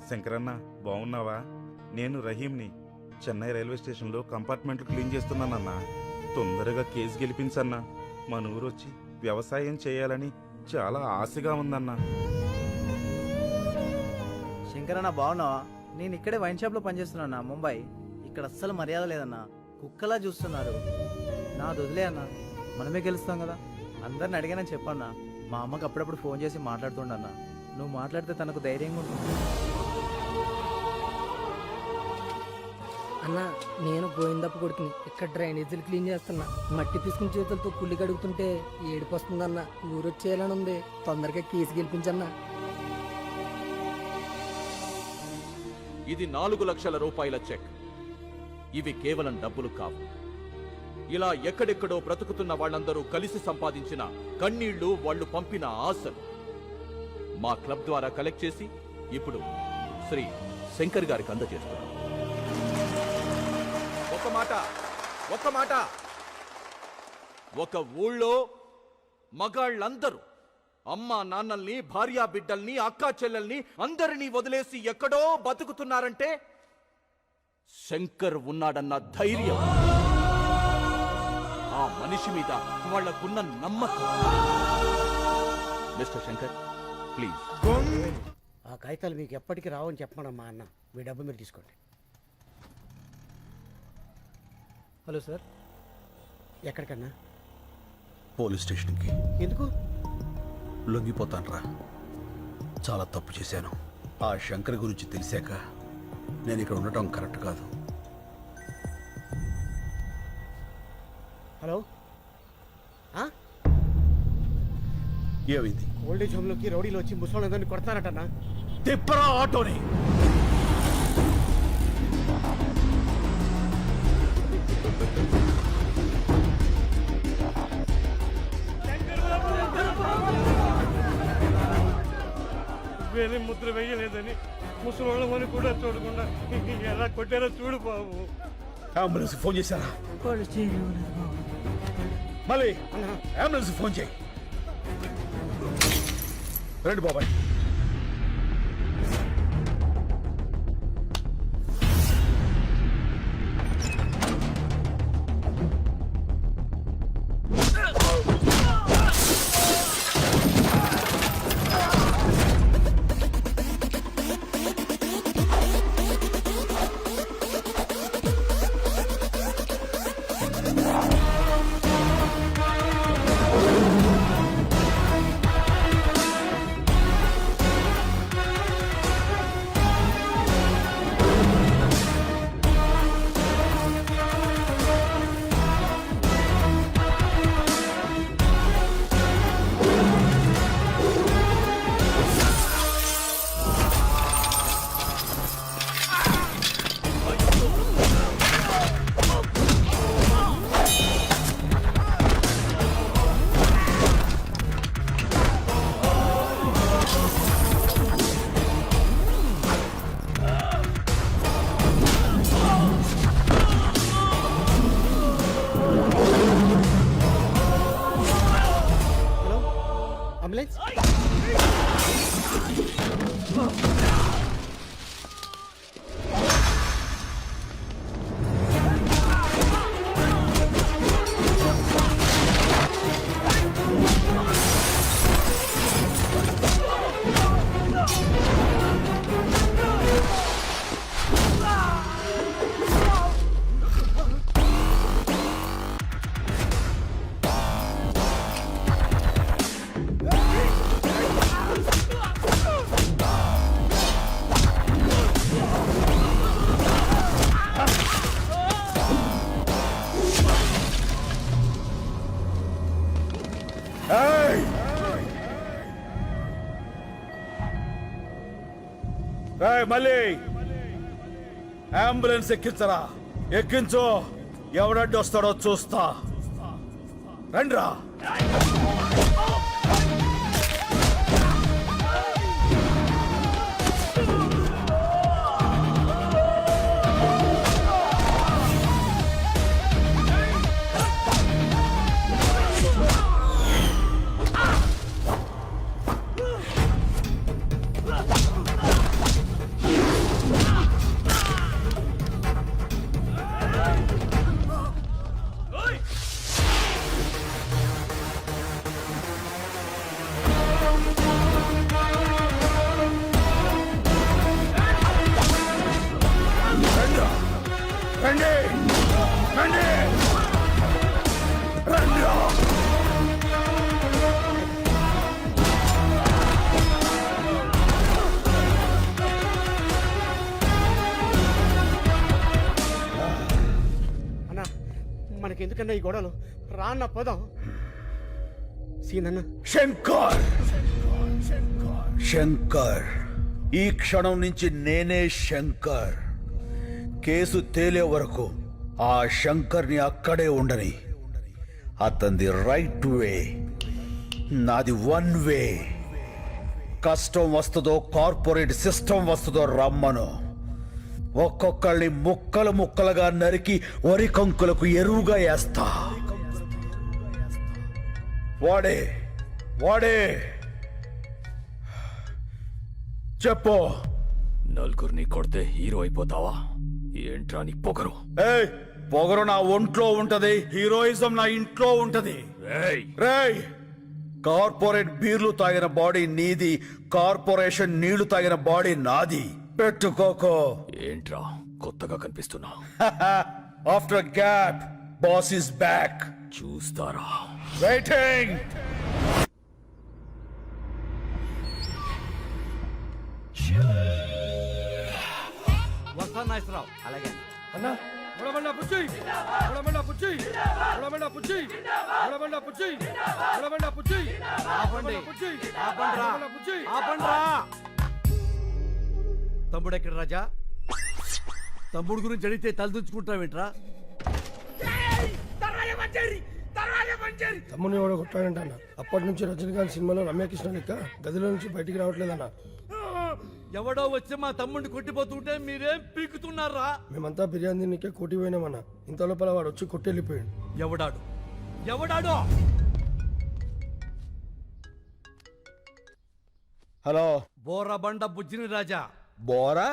శంకరన్న బాగున్నావా? నేను రహీంని. చెన్నై రైల్వే స్టేషన్లో కంపార్ట్మెంట్లు క్లీన్ చేస్తున్నానన్నా. తొందరగా కేసు గెలిపించన్నా. మన ఊరొచ్చి వ్యవసాయం చేయాలని చాలా ఆశగా ఉందన్నా. శంకరన్న బాగున్నావా? నేను ఇక్కడే వైన్ షాప్లో పనిచేస్తున్నా ముంబై. ఇక్కడ అస్సలు మర్యాద లేదన్నా, కుక్కలా చూస్తున్నారు. నా వదిలే అన్న, మనమే గెలుస్తాం కదా. అందరిని అడిగానని చెప్పన్నా. మా అమ్మకి అప్పుడప్పుడు ఫోన్ చేసి మాట్లాడుతుండన్నా. నువ్వు మాట్లాడితే తనకు ధైర్యంగా ఉంటుంది. అన్న, నేను గోవిందప్ప కొడుకుని. ఇక్కడ డ్రైనేజీలు క్లీన్ చేస్తున్నా. మట్టి తీసుకుని చేతులతో కుళ్ళి కడుగుతుంటే ఏడుపు వస్తుందన్న. ఊరొచ్చేయాలని ఉంది. తొందరగా కేసు గెలిపించన్నా. ఇది 4 లక్షల రూపాయల చెక్. ఇవి కేవలం డబ్బులు కావు. ఇలా ఎక్కడెక్కడో బ్రతుకుతున్న వాళ్ళందరూ కలిసి సంపాదించిన కన్నీళ్లు, వాళ్ళు పంపిన ఆశలు మా క్లబ్ ద్వారా కలెక్ట్ చేసి ఇప్పుడు శ్రీ శంకర్ గారికి అందజేస్తున్నాం. ఒక మాట, ఒక ఊళ్ళో మగాళ్ళందరూ అమ్మా నాన్నల్ని, భార్యా బిడ్డల్ని, అక్కా చెల్లెల్ని అందరినీ వదిలేసి ఎక్కడో బతుకుతున్నారంటే శంకర్ ఉన్నాడన్న ధైర్యం, ఆ మనిషి మీద వాళ్లకున్న నమ్మకం. Mister Shankar, please. ఆ కాగితాలు మీకు ఎప్పటికీ రావని చెప్పమనమ్మా అన్న. మీ డబ్బు మీరు తీసుకోండి. Hello sir. ఎక్కడికన్నా? పోలీస్ స్టేషన్కి. ఎందుకు? లొంగిపోతానురా. చాలా తప్పు చేశాను. ఆ శంకర్ గురించి తెలిసాక నేను ఇక్కడ ఉండటం కరెక్ట్ కాదు. హలో, ఏమైంది? ఓల్డేజ్ హోమ్లోకి రౌడీలు వచ్చి ముసలిందరినీ కొడతారటన్నా. తిప్పరా ఆటోని. వేరే ముద్ర వేయలేదని ముసలోళ్ళమని కూడా చూడకుండా ఎలా కొట్టారో చూడు బాబు. అంబులెన్స్ ఫోన్ చేశారా? మళ్ళీ అంబులెన్స్ ఫోన్ చేయి. రండి బాబాయ్. మళ్ళీ అంబులెన్స్ ఎక్కించరా, ఎక్కించు. ఎవడడ్డు వస్తాడో చూస్తా. రండ్రా. రండి, రండి, రండ్రా. అన్నా మనకెందుకన్నా ఈ గొడవలు? రాన్న పదం. సీనన్న శంకర్, శంకర్, ఈ క్షణం నుంచి నేనే శంకర్. కేసు తేలే వరకు ఆ శంకర్ని అక్కడే ఉండని. అతనిది రైట్ వే, నాది వన్ వే. కష్టం వస్తుందో కార్పొరేట్ సిస్టమ్ వస్తుందో రమ్మను. ఒక్కొక్కళ్ళని ముక్కలు ముక్కలుగా నరికి వరి కంకులకు ఎరువుగా వేస్తా. వాడే వాడే చెప్పు. నలుగురిని కొడితే హీరో అయిపోతావా? ఏంట్రా నీ పొగరు? ఏయ్, పొగరు నా ఒంట్లో ఉంటది, హీరోయిజం నా ఇంట్లో ఉంటది. రేయ్, కార్పొరేట్ బీర్లు తాగిన బాడీ నీది, కార్పొరేషన్ నీళ్లు తాగిన బాడీ నాది. పెట్టుకోకో. ఏంట్రా కొత్తగా కనిపిస్తున్నా? After gap boss is back. చూస్తారా? వెయిటింగ్. వస్తా నాగేశ్వరరావు. అలాగే అన్నా ఉడబండ పుచ్చి, ఉడబండ పుచ్చి, ఉడబండ పుచ్చి, ఉడబండ పుచ్చి, ఉడబండ పుచ్చి. ఆపండి, ఆపండ్రా, ఆపండ్రా. తమ్ముడు ఎక్కడ రాజా? తమ్ముడు గురించి అడిగితే తలదించుకుంటావేంట్రా? తమ్ముని ఎవడో కొట్టాడంట అన్న. అప్పటి నుంచి రజనీకాంత్ సినిమాలో రమ్యకృష్ణ లెక్క గదిలో నుంచి బయటికి రావట్లేదన్న. ఎవడో వచ్చి మా తమ్ముడిని కొట్టిపోతుంటే మీరేం పీకుతున్నారా? మేమంతా బిర్యానీ నీకే కొట్టి పోయినామన్న. ఇంత లోపల వాడు వచ్చి కొట్టెళ్ళిపోయాడు. ఎవడాడు? ఎవడాడు? హలో, బోరా బండ బుజ్జిని రాజా. బోరా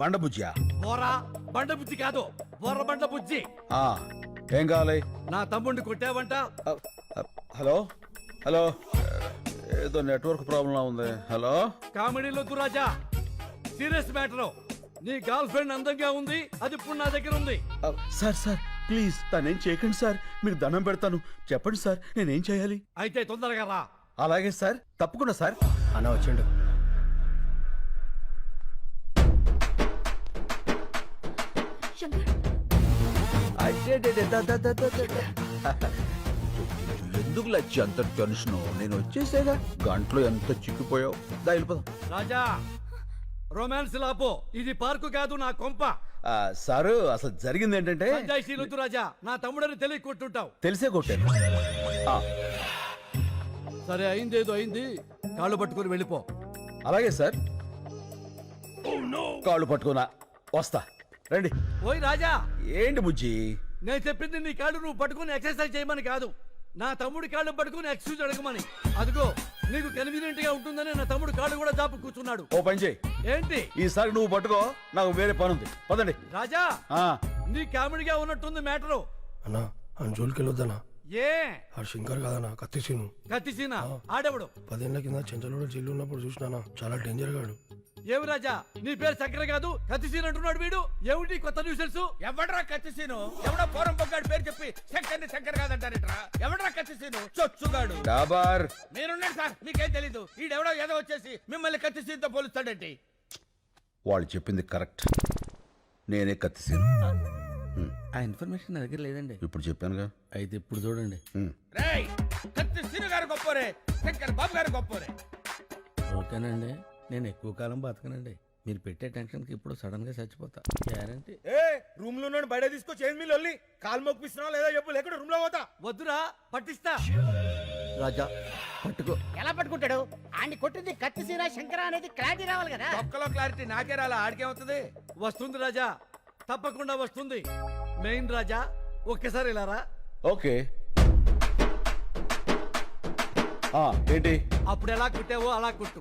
బండ బుజ్జా? బోరా బండ బుజ్జి కాదు, బోర బండ బుజ్జి. ఏం కావాలి? నా తమ్ముడిని కొట్టావంట. హలో హలో, ఏదో నెట్వర్క్ ప్రాబ్లం ఉంది. హలో, కామెడీలో రాజా, సీరియస్ మ్యాటర్. నీ గర్ల్ ఫ్రెండ్ అందంగా ఉంది, అది ఇప్పుడు నా దగ్గర ఉంది. సార్ సార్ ప్లీజ్ తనేం చేయకండి సార్, మీకు దండం పెడతాను. చెప్పండి సార్, నేనేం చేయాలి? అయితే తొందరగా రా. అలాగే సార్, తప్పకుండా సార్. అన్న వచ్చిండు. ఎందుకు లచ్చి అంత టెన్షన్? నేను వచ్చేసేగా, గంటలో ఎంత చిక్కిపోయావు. దా వెళ్ళిపోదాం. రాజా, రొమాన్స్ లాపో, ఇది పార్కు కాదు, నా కొంప. సారు, అసలు జరిగింది ఏంటంటే, సంజాయిషీలొద్దు రాజా, నా తమ్ముడని తెలియ కొట్టుంటావు. తెలిసే కొట్టాను. సరే, అయిందేదో అయింది, కాళ్ళు పట్టుకుని వెళ్ళిపో. అలాగే సార్, కాళ్ళు పట్టుకున్నా వస్తా. రండి. ఓయ్ రాజా. ఏంటి బుజ్జి? నేను చెప్పింది నీ కాళ్ళు నువ్వు పట్టుకుని ఎక్సర్సైజ్ చేయమని కాదు, నా తమ్ముడి కాళ్ళు పట్టుకుని ఎక్స్క్యూజ్ అడగమని. అదిగో నీకు కన్వీనియంట్ గా ఉంటుందని నా తమ్ముడు కాళ్ళు కూడా జాపు కూర్చున్నాడు. ఓ పని చేయి. ఏంటి? ఈసారి నువ్వు పట్టుకో, నాకు వేరే పని ఉంది. పదండి. రాజా, నీ కామెడీగా ఉన్నట్టుంది మ్యాటరు. అన్నా అని జోలికి వెళ్ళొద్దన్నా. ఏ ఆ శంకర్ కాదన్నా, కత్తిసీను. కత్తిసీనా? ఆడెవడు? 10 ఏళ్ల కింద చెంచలోడు జైలు ఉన్నప్పుడు చూసినానా, చాలా డేంజర్ గాడు. ఏమి రాజా, నీ పేరు శంకర్ కాదు కత్తిసీన్ అంటున్నాడు వీడు. ఏమిటి కొత్త న్యూసెన్స్? ఎవడ్రా కత్తిసీను? ఎవడో పోరం పొగ్గాడు పేరు చెప్పి శంకర్ని శంకర్ కాదంటారేట్రా? ఎవడ్రా కత్తిసీను? చొచ్చుగాడు. డాబార్, మీరున్నాడు సార్, మీకేం తెలీదు. ఈడెవడో ఏదో వచ్చేసి మిమ్మల్ని కత్తిసీన్తో పోలుస్తాడేంటి? వాళ్ళు చెప్పింది కరెక్ట్, నేనే కత్తిసీను. ఆ ఇన్ఫర్మేషన్ నా దగ్గర లేదండి. ఇప్పుడు చెప్పానుగా. అయితే ఇప్పుడు చూడండి. రేయ్, కత్తిసీను గారు గొప్పోరే, శంకర్ బాబు గారు గొప్పోరే. ఓకేనండి, నేను ఎక్కువ కాలం బతకనండి. మీరు పెట్టే టెన్షన్కి ఇప్పుడు సడన్ గా చచ్చిపోతా గ్యారంటీ. ఏ రూమ్ లో బయట తీసుకొచ్చి ఏం మీరు వెళ్ళి కాలు మొక్కిస్తున్నావు లేదా చెప్పు, లేకుండా రూమ్ లో పోతా. వద్దురా పట్టిస్తా. రాజా పట్టుకో. ఎలా పట్టుకుంటాడు? ఆడిని కొట్టింది కత్తిసీన శంకర అనేది క్లారిటీ రావాలి కదా. ఒక్కలో క్లారిటీ నాకే రాలా, ఆడికేమవుతుంది? వస్తుంది రాజా, తప్పకుండా వస్తుంది. మెయిన్ రాజా ఒక్కసారి ఇలా రా. ఓకే. ఏంటి? అప్పుడు ఎలా కుట్టావో అలా కుట్టు.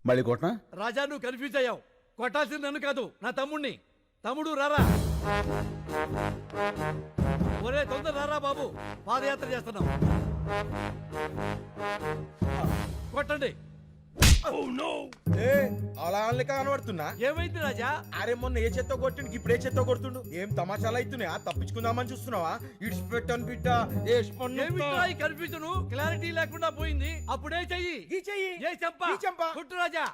మళ్ళీ కొట్టనా? రాజా నువ్వు కన్ఫ్యూజ్ అయ్యావు. కొట్టాల్సింది నన్ను కాదు, నా తమ్ముణ్ణి. తమ్ముడు రారా. ఒరే తొందర రారా బాబు, పాదయాత్ర చేస్తున్నాం. కొట్టండి. అలా కనబడుతున్నా. ఏమైంది రాజా? అరే మొన్న ఏ చెత్త కొట్టిండు, ఇప్పుడు ఏ చెత్త కొడుతుండు. ఏం తమాషాలు అవుతున్నాయా? తప్పించుకుందామని చూస్తున్నావా? ఇడిచిపెట్టాను బిడ్డ. కన్ఫ్యూజన్ క్లారిటీ లేకుండా పోయింది. అప్పుడే చెయ్యి ఈ చెయ్యి. ఏ చంపా ఈ చంపా. కుట్టు రాజా.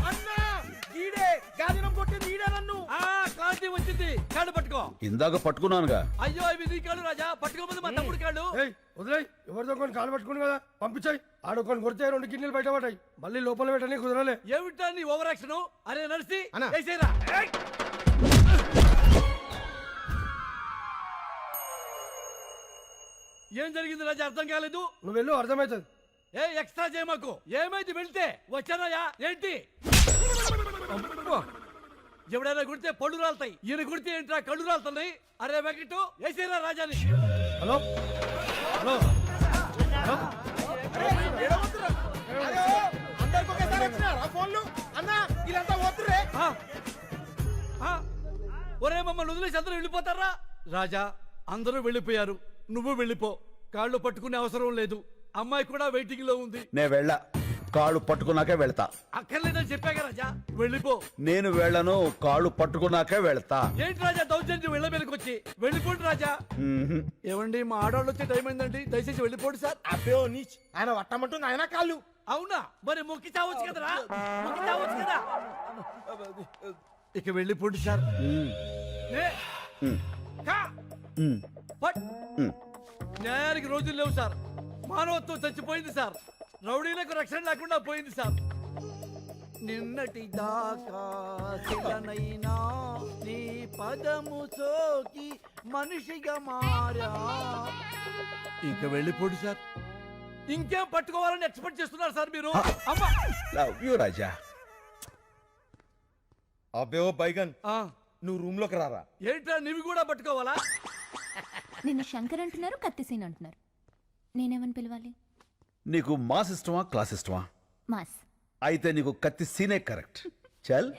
అన్నా ఈడే గాదినం కొట్టింది, ఈడే నన్ను. క్లారిటీ వచ్చింది. కాళ్ళు పట్టుకో. ఇందాక పట్టుకున్నానుగా. అయ్యో ఇవి నీ కాళ్ళు రాజా, పట్టుకోపోతే మా తమ్ముడు కాళ్ళు. వదిలేయ్, ఎవరితో కొన్ని కాలు పట్టుకుని కదా పంపించాయి. ఆడొకొని కొడితే 2 కిడ్నీలు బయట పడ్డాయి. మళ్ళీ లోపల పెట్టని కుదరలే. ఏమిటా నీ ఓవర్ యాక్షన్? అరే నడిసి వేసేరా. ఏం జరిగింది రాజా? అర్థం కాలేదు. నువ్వు వెళ్ళు, అర్థమవుతుంది. ఏ ఎక్స్ట్రా చేయమాకు. ఏమైంది వెళ్తే? వచ్చానయ్యా. ఏంటి ఎవడైనా కుడితే పళ్ళు రాలుతాయి, ఈయన కుడితే ఏంట్రా కళ్ళు రాలుతున్నాయి. అరే వెంకటు వేసేరా రాజాని. హలో హలో ఒరే మమ్మల్ని వదిలేసి అందరూ వెళ్ళిపోతారా? రాజా అందరూ వెళ్ళిపోయారు, నువ్వు వెళ్ళిపో. కాళ్ళు పట్టుకునే అవసరం లేదు. అమ్మాయి కూడా వెయిటింగ్ లో ఉంది. నేను వెళ్ళా, కాళ్ళు పట్టుకున్నాకే వెళ్తా. అక్కర్లేదని చెప్పాక రాజా, వెళ్ళిపో. నేను వెళ్ళను, కాళ్ళు పట్టుకున్నాకే వెళ్తా. ఏంటి రాజా దౌర్జన్యం? వెళ్ళ మీదకి వచ్చి వెళ్ళిపోండి రాజా. ఏమండి మా ఆడవాళ్ళు వచ్చే టైం అయిందండి, దయచేసి వెళ్ళిపోండి సార్. అబ్బో నీచ్, ఆయన వట్టమంటుంది ఆయన కాళ్ళు. అవునా? మరి మొక్కి చావచ్చు కదరా, మొక్కి చావచ్చు కదా. ఇక వెళ్ళిపోండి సార్. న్యాయానికి రోజులు లేవు సార్. మానవత్వం చచ్చిపోయింది సార్. రౌడీలకు రక్షణ లేకుండా పోయింది సార్. నిన్నటి దాకా శిలనైనా నీ పదము సోకి మనిషిగా మారా. ఇక వెళ్ళిపోండి సార్. ఇంకేం పట్టుకోవాలని ఎక్స్పెక్ట్ చేస్తున్నారు సార్ మీరు? అమ్మా లవ్ యూ రాజా. అబ్బో బైగన్, నువ్వు రూమ్ లోకి రారా. ఏంట్రా నీవి కూడా పట్టుకోవాలా? నిన్ను శంకర్ అంటున్నారు, కత్తిసీన్ అంటున్నారు. నేనేమని పిలవాలి? నీకు మాస్ ఇష్టమా, క్లాస్ ఇష్టమా? మాస్. అయితే నీకు కత్తి సీనే కరెక్ట్. చల్.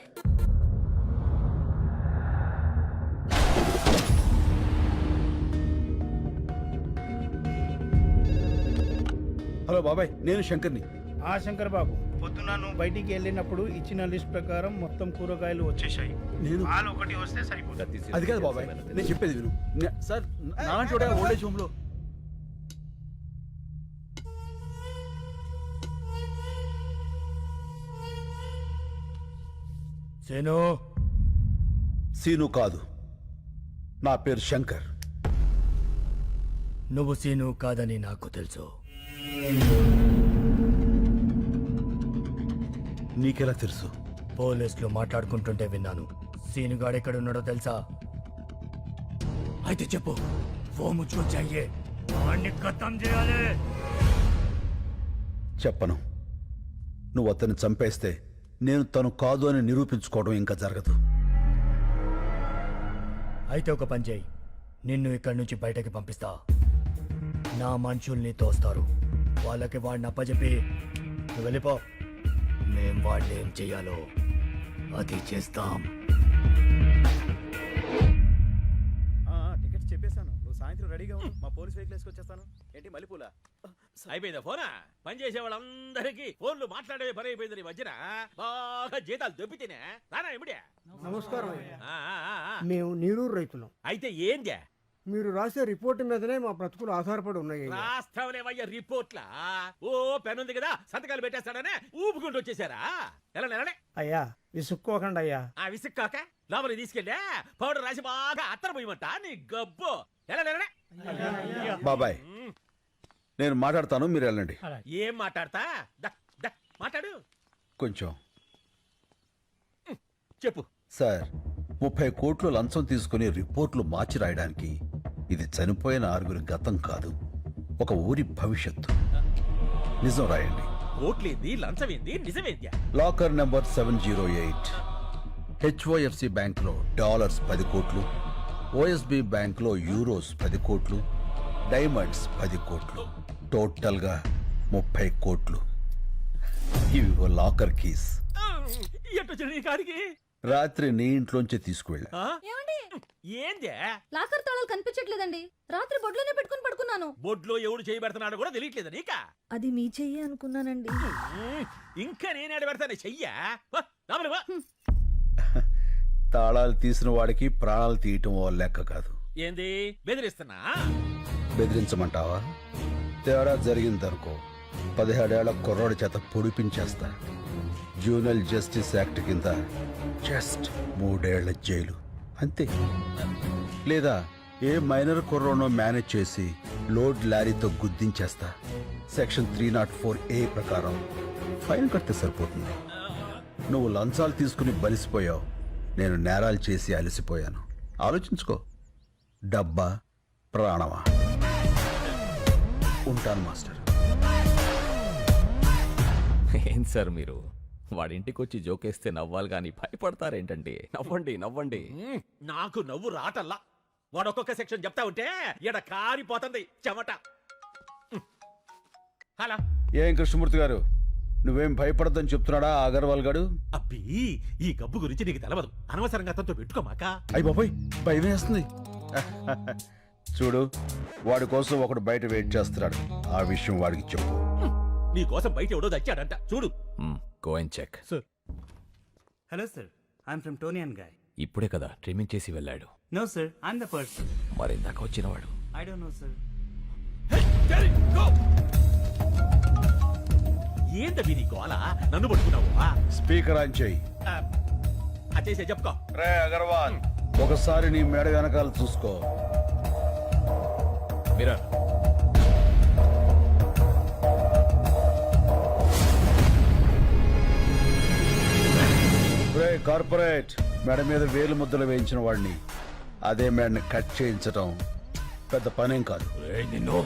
హలో బాబాయ్, నేను శంకర్ని. శంకర్ బాబు, పొద్దున నువ్వు బయటికి వెళ్ళినప్పుడు ఇచ్చిన లిస్ట్ ప్రకారం మొత్తం కూరగాయలు వచ్చేసాయి. నేను పాలు ఒకటి వస్తే సరిపోతుంది. అది కాదు బాబాయ్, నేను చెప్పేది విను. సార్ నాలాంటి వాడే ఓల్డేజ్ హోమ్ లో. సీను కాదు, నా పేరు శంకర్. నువ్వు సీను కాదని నాకు తెలుసు. నీకెలా తెలుసు? పోలీసులు మాట్లాడుకుంటుంటే విన్నాను. సీనుగాడు ఎక్కడున్నాడో తెలుసా? అయితే చెప్పు. ఫోన్ ముచ్చుకొచ్చాయే, వాడిని ఖతం చేయాలి. చెప్పను. నువ్వు అతన్ని చంపేస్తే నేను తను కాదు అని నిరూపించుకోవడం ఇంకా జరగదు. అయితే ఒక పని చేయి, నిన్ను ఇక్కడి నుంచి బయటకి పంపిస్తా. నా మనుషుల్ని తోస్తారు. వాళ్ళకి వాడిని అప్పచెప్పి నువ్వు వెళ్ళిపో. మేం వాళ్ళు ఏం చెయ్యాలో అది చేస్తాం. టికెట్స్ చెప్పేశాను. నువ్వు సాయంత్రం రెడీగా ఉండు. మా పోలీస్ వెహికల్ వేసుకొచ్చేస్తాను. ఏంటి మల్లెపూల? అయిపోయిందా ఫోనా? పని చేసే వాళ్ళందరికీ ఫోన్లు మాట్లాడే పని అయిపోయింది. నీ మధ్యన బాగా జీతాలు దొబ్బితేనే రానా ఇమిడే. నమస్కారం. మేము నీరూరు రైతులం. అయితే ఏందే? మీరు రాసే రిపోర్ట్ మీదనే మా బ్రతుకులు ఆధారపడి ఉన్నాయి. రాస్తావులేవయ్యా రిపోర్ట్లా? ఓ పెన్ ఉంది కదా, సంతకాలు పెట్టేస్తాడనే ఊపుకుంటూ వచ్చేసారా? ఎలా నెలనే? అయ్యా విసుక్కోకండి అయ్యా. ఆ విసుక్కాక లోపలికి తీసుకెళ్ళా పౌడర్ రాసి బాగా అత్తర పోయమంట నీ గబ్బు. ఎలా నెలనే? బాబాయ్ నేను మాట్లాడతాను, మీరు వెళ్ళండి. ఏం మాట్లాడతా మాట్లాడు. కొంచెం చెప్పు. సార్ 30 కోట్లు లంచం తీసుకుని రిపోర్ట్లు మార్చి రాయడానికి ఇది చనిపోయిన 6 గతం కాదు, ఒక ఊరి భవిష్యత్తు. నిజం రాయండి. కోట్లేంది, లంచమేంది, నిజమేంది? లాకర్ నెంబర్ 708 హెచ్ఓఎఫ్సి బ్యాంక్లో డాలర్స్ 10 కోట్లు, ఓఎస్బి బ్యాంక్లో యూరోస్ 10 కోట్లు, డైమండ్స్ 10 కోట్లు, టోటల్గా 30 కోట్లు. ఇవి లాకర్ కీస్. కాడికి రాత్రి నీ ఇంట్లోంచి తీసుకువెళ్ళా. ఏంది? లాకర్ తాళాలు కనిపించట్లేదండి. రాత్రి బొడ్లోనే పెట్టుకుని పడుకున్నాను. బొడ్లో ఎవడు చేయబెడుతున్నాడు కూడా తెలియట్లేదు నీకా? అది మీ చెయ్యి అనుకున్నానండి. ఇంకా నేనేడ పెడతాను చెయ్యా? తాళాలు తీసిన వాడికి ప్రాణాలు తీయటం ఓ లెక్క కాదు. ఏంది బెదిరిస్తున్నా? బెదిరించమంటావా? తేడా జరిగిందనుకో 17 ఏళ్ల కుర్రోడి చేత పొడిపించేస్తా. జూనల్ జస్టిస్ యాక్ట్ కింద జస్ట్ 3 ఏళ్ల జైలు అంతే. లేదా ఏ మైనర్ కుర్రోనో మేనేజ్ చేసి లోడ్ లారీతో గుద్దించేస్తా. సెక్షన్ 304A ప్రకారం ఫైన్ కడితే సరిపోతుంది. నువ్వు లంచాలు తీసుకుని బలిసిపోయావు, నేను నేరాలు చేసి అలసిపోయాను. ఆలోచించుకో, డబ్బా ప్రాణమా? ఉంటాను మాస్టర్. ఏం సార్ మీరు వాడింటికి వచ్చి జోకేస్తే నవ్వాలి కానీ భయపడతారేంటండి? నవ్వండి నవ్వండి. నాకు నవ్వు రాటల్లా. వాడు ఒక్కొక్క సెక్షన్ చెప్తా ఉంటే ఎడ కారిపోతుంది చెమట. హలో, ఏం కృష్ణమూర్తి గారు, నువ్వేం భయపడద్దని చెప్తున్నాడా అగర్వాల్ గాడు? అబ్బి ఈ గబ్బు గురించి నీకు తెలవదు. అనవసరంగా అతనితో పెట్టుకోమాక. అయ్యి బాబాయ్ భయం వేస్తుంది. చూడు, వాడి కోసం ఒకడు బయట వెయిట్ చేస్తున్నాడు. ఆ విషయం వాడికి చెప్పు. నీ కోసం బయట ఎవడో దచ్చాడంట చూడు. Go and check. Hello sir, I'm from Toni and Guy. ఇప్పుడే కదా ట్రిమ్మింగ్ చేసి వెళ్ళాడు. No sir, I'm the person. మరి ఇందాక వచ్చినవాడు? I don't know sir. ఏందవి నీ గోల? నన్ను పట్టుకున్నావు? స్పీకర్ ఆన్ చేయి. అచ్చేసే చెప్పుకో. రే అగర్వాల్, ఒకసారి నీ మేడ వెనకాల చూసుకో. మిరర్. రే కార్పొరేట్, మేడ మీద వేలు ముద్దలు వేయించిన వాడిని అదే మేడని కట్ చేయించటం పెద్ద పనేం కాదు. నిన్ను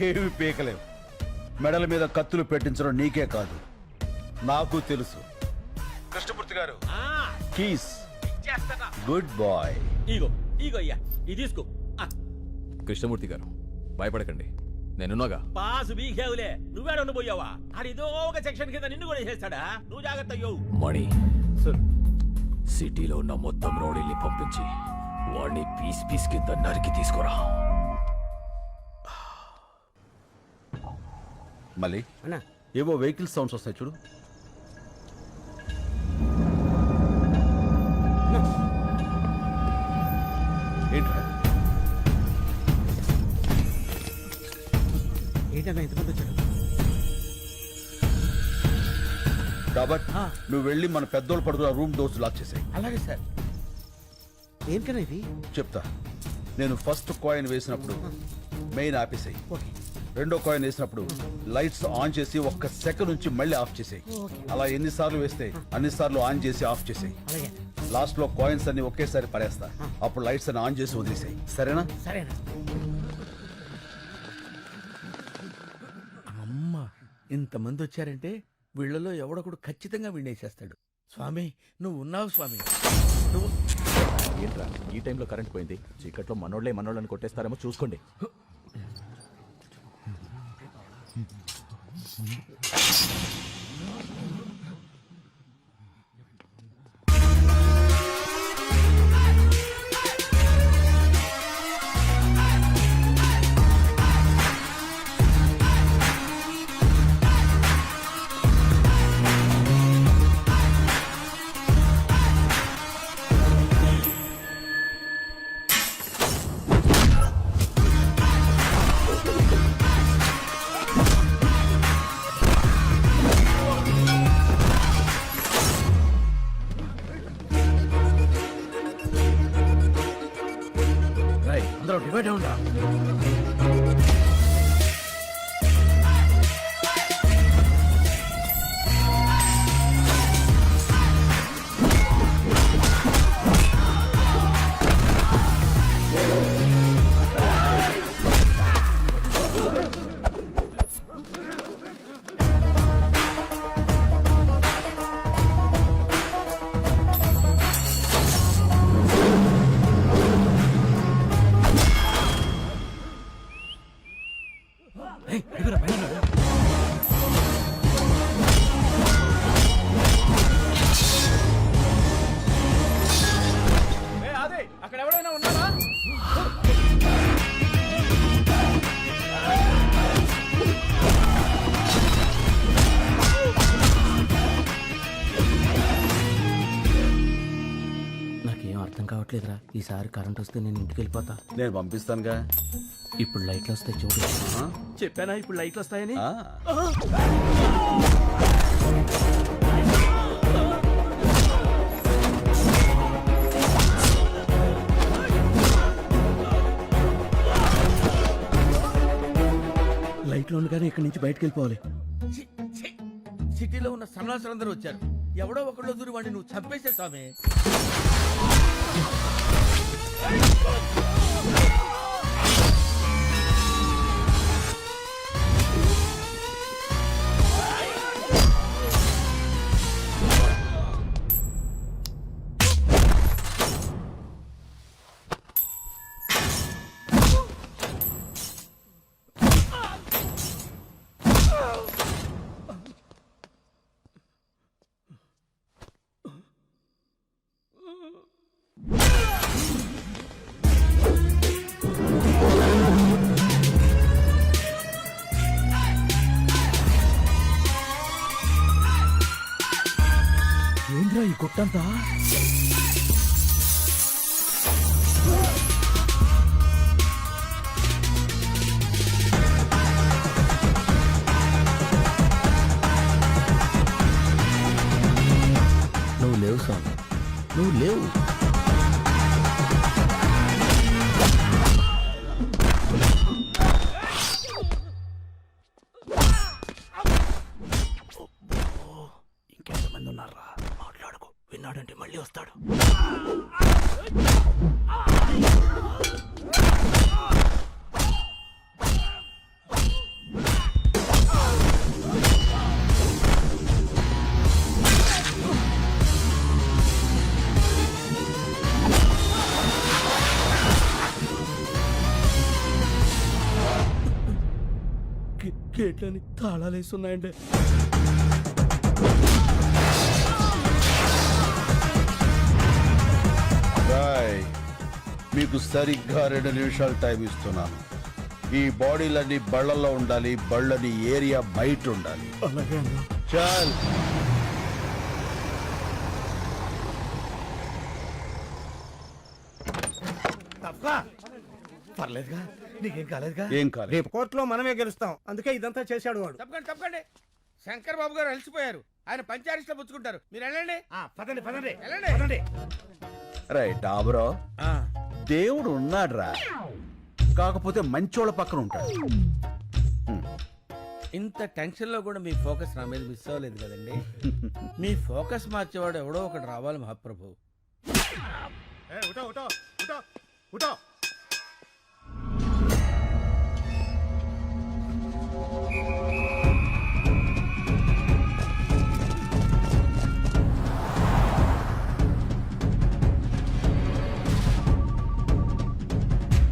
ఏమి పీకలేవు. మెడల మీద కత్తులు పెట్టించడం నీకే కాదు, నాకు తెలుసు. Krishnamurthy garu, keys. Good boy. ఇగో ఇగో అయ్యా, ఇది తీసుకో. కృష్ణమూర్తి గారు భయపడకండి, నేనున్నాగా. పాసు బీకేవులే, నువ్వేడ ఉండిపోయావా? అడిదో ఒక సెక్షన్ కింద నిన్ను కూడా చేస్తాడా? నువ్వు జాగ్రత్త అయ్యో. మణి, సిటీలో ఉన్న మొత్తం రౌడీల్ని పంపించి వాడిని పీస్ పీస్ కింద నరికి తీసుకురా. మళ్ళీ ఏవో వెహికల్ సౌండ్స్ వస్తాయి చూడు. ఏంట్రా? ఏంటన్నా ఇంతమంది వచ్చారు? రాబర్ట్, నువ్వు వెళ్ళి మన పెద్దోళ్ళు పడుకున్న రూమ్ డోర్స్ లాక్ చేసాయి. అలాగే సార్. ఏంటన్నా ఇది? చెప్తా. నేను ఫస్ట్ కాయిన్ వేసినప్పుడు మెయిన్ ఆపేసాయి. రెండో కాయిన్ వేసినప్పుడు లైట్స్ ఆన్ చేసి 1 సెకండ్ నుంచి మళ్ళీ ఆఫ్ చేసాయి. అలా ఎన్నిసార్లు వేస్తే అన్నిసార్లు ఆన్ చేసి ఆఫ్ చేసాయి. లాస్ట్ లో కాయిన్స్ అన్ని ఒకేసారి పడేస్తా. అప్పుడు లైట్స్ అన్ని ఆన్ చేసి వదిలేసాయి. సరేనా? సరేనా. అమ్మ, ఇంతమంది వచ్చారంటే వీళ్ళలో ఎవడొకడు ఖచ్చితంగా వినేసేస్తాడు. స్వామి నువ్వు ఉన్నావు స్వామి. నువ్వు ఏంట్రా ఈ టైంలో కరెంట్ పోయింది? చీకట్లో మనోళ్ళని కొట్టేస్తారేమో చూసుకోండి. అక్కడ ఎవరైనా ఉన్నారా? నాకేం అర్థం కావట్లేదురా. ఈసారి కరెంట్ వస్తే నేను ఇంటికి వెళ్ళిపోతా. నేను పంపిస్తానుగా. ఇప్పుడు లైట్లు వస్తాయి చూడు. చెప్పానా ఇప్పుడు లైట్లు వస్తాయని? ఆ. లైట్లు ఉండగానే ఇక్కడి నుంచి బయటకు వెళ్ళిపోవాలి. సిటీలో ఉన్న సన్నాసులందరూ వచ్చారు. ఎవడో ఒకళ్ళు దూరి వాడిని నువ్వు చంపేసే స్వామి. ఏంద్రా ఈ కొట్టంతా? నువ్వు లేవు స్వామి, నువ్వు లేవు. ఇంకెంతమంది ఉన్నారా? మాట్లాడుకో, విన్నాడంటే మళ్ళీ వస్తాడు. గేట్లని తాళాలేస్తున్నాయండి. మీకు సరిగ్గా 2 నిమిషాలు టైం ఇస్తున్నాను. ఈ బాడీలన్నీ బళ్ళల్లో ఉండాలి, బళ్ళని ఏరియా బయట ఉండాలి. అలాగే అన్నా. చాల్. పర్లేదుగా, నీకేం కాలేదుగా? ఏం కాలేదు. రేపు కోర్టులో మనమే గెలుస్తాం. అందుకే ఇదంతా చేశాడు వాడు. తప్పకండి తప్పకండి. శంకర్ బాబు గారు అలసిపోయారు. ఆయన పంచారిస్ట్లో పుచ్చుకుంటారు. మీరు వెళ్ళండి. పదండి పదండి వెళ్ళండి. పదండి. రైట్ డాబరో, దేవుడు ఉన్నాడ్రా, కాకపోతే మంచోళ్ళ పక్కన ఉంటాడు. ఇంత టెన్షన్ లో కూడా మీ ఫోకస్ నా మీద మిస్ అవ్వలేదు కదండి. మీ ఫోకస్ మార్చేవాడు ఎవడో ఒకటి రావాలి మహాప్రభు.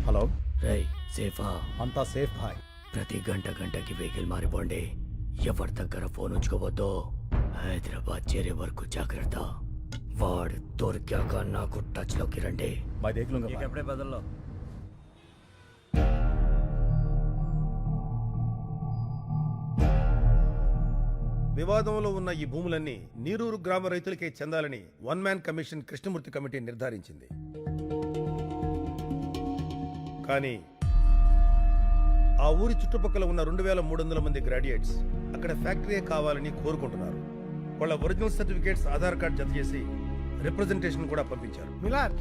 హలో రై సేఫా? అంతా సేఫ్ భాయ్. ప్రతి గంటకి వెహికల్ మారిపోండి. ఎవరి దగ్గర ఫోన్ ఉంచుకోవద్దు. హైదరాబాద్ చేరే వరకు జాగ్రత్త. వాడు దొరికాక నాకు టచ్ లోకి రండి. मैं देख लूंगा भाई। ఎప్పుడే బదుల్లో వివాదంలో ఉన్న ఈ భూములన్నీ నీరూరు గ్రామ రైతులకే చెందాలని 1 మ్యాన్ కమిషన్ కృష్ణమూర్తి కమిటీ నిర్ధారించింది. కానీ ఆ ఊరి చుట్టుపక్కల ఉన్న 2300 మంది గ్రాడ్యుయేట్స్ అక్కడ ఫ్యాక్టరీ కావాలని కోరుకుంటున్నారు. వాళ్ళ ఒరిజినల్ సర్టిఫికేట్స్, ఆధార్ కార్డ్ జత చేసి రిప్రజెంటేషన్ కూడా పంపించారు. మిలాద్,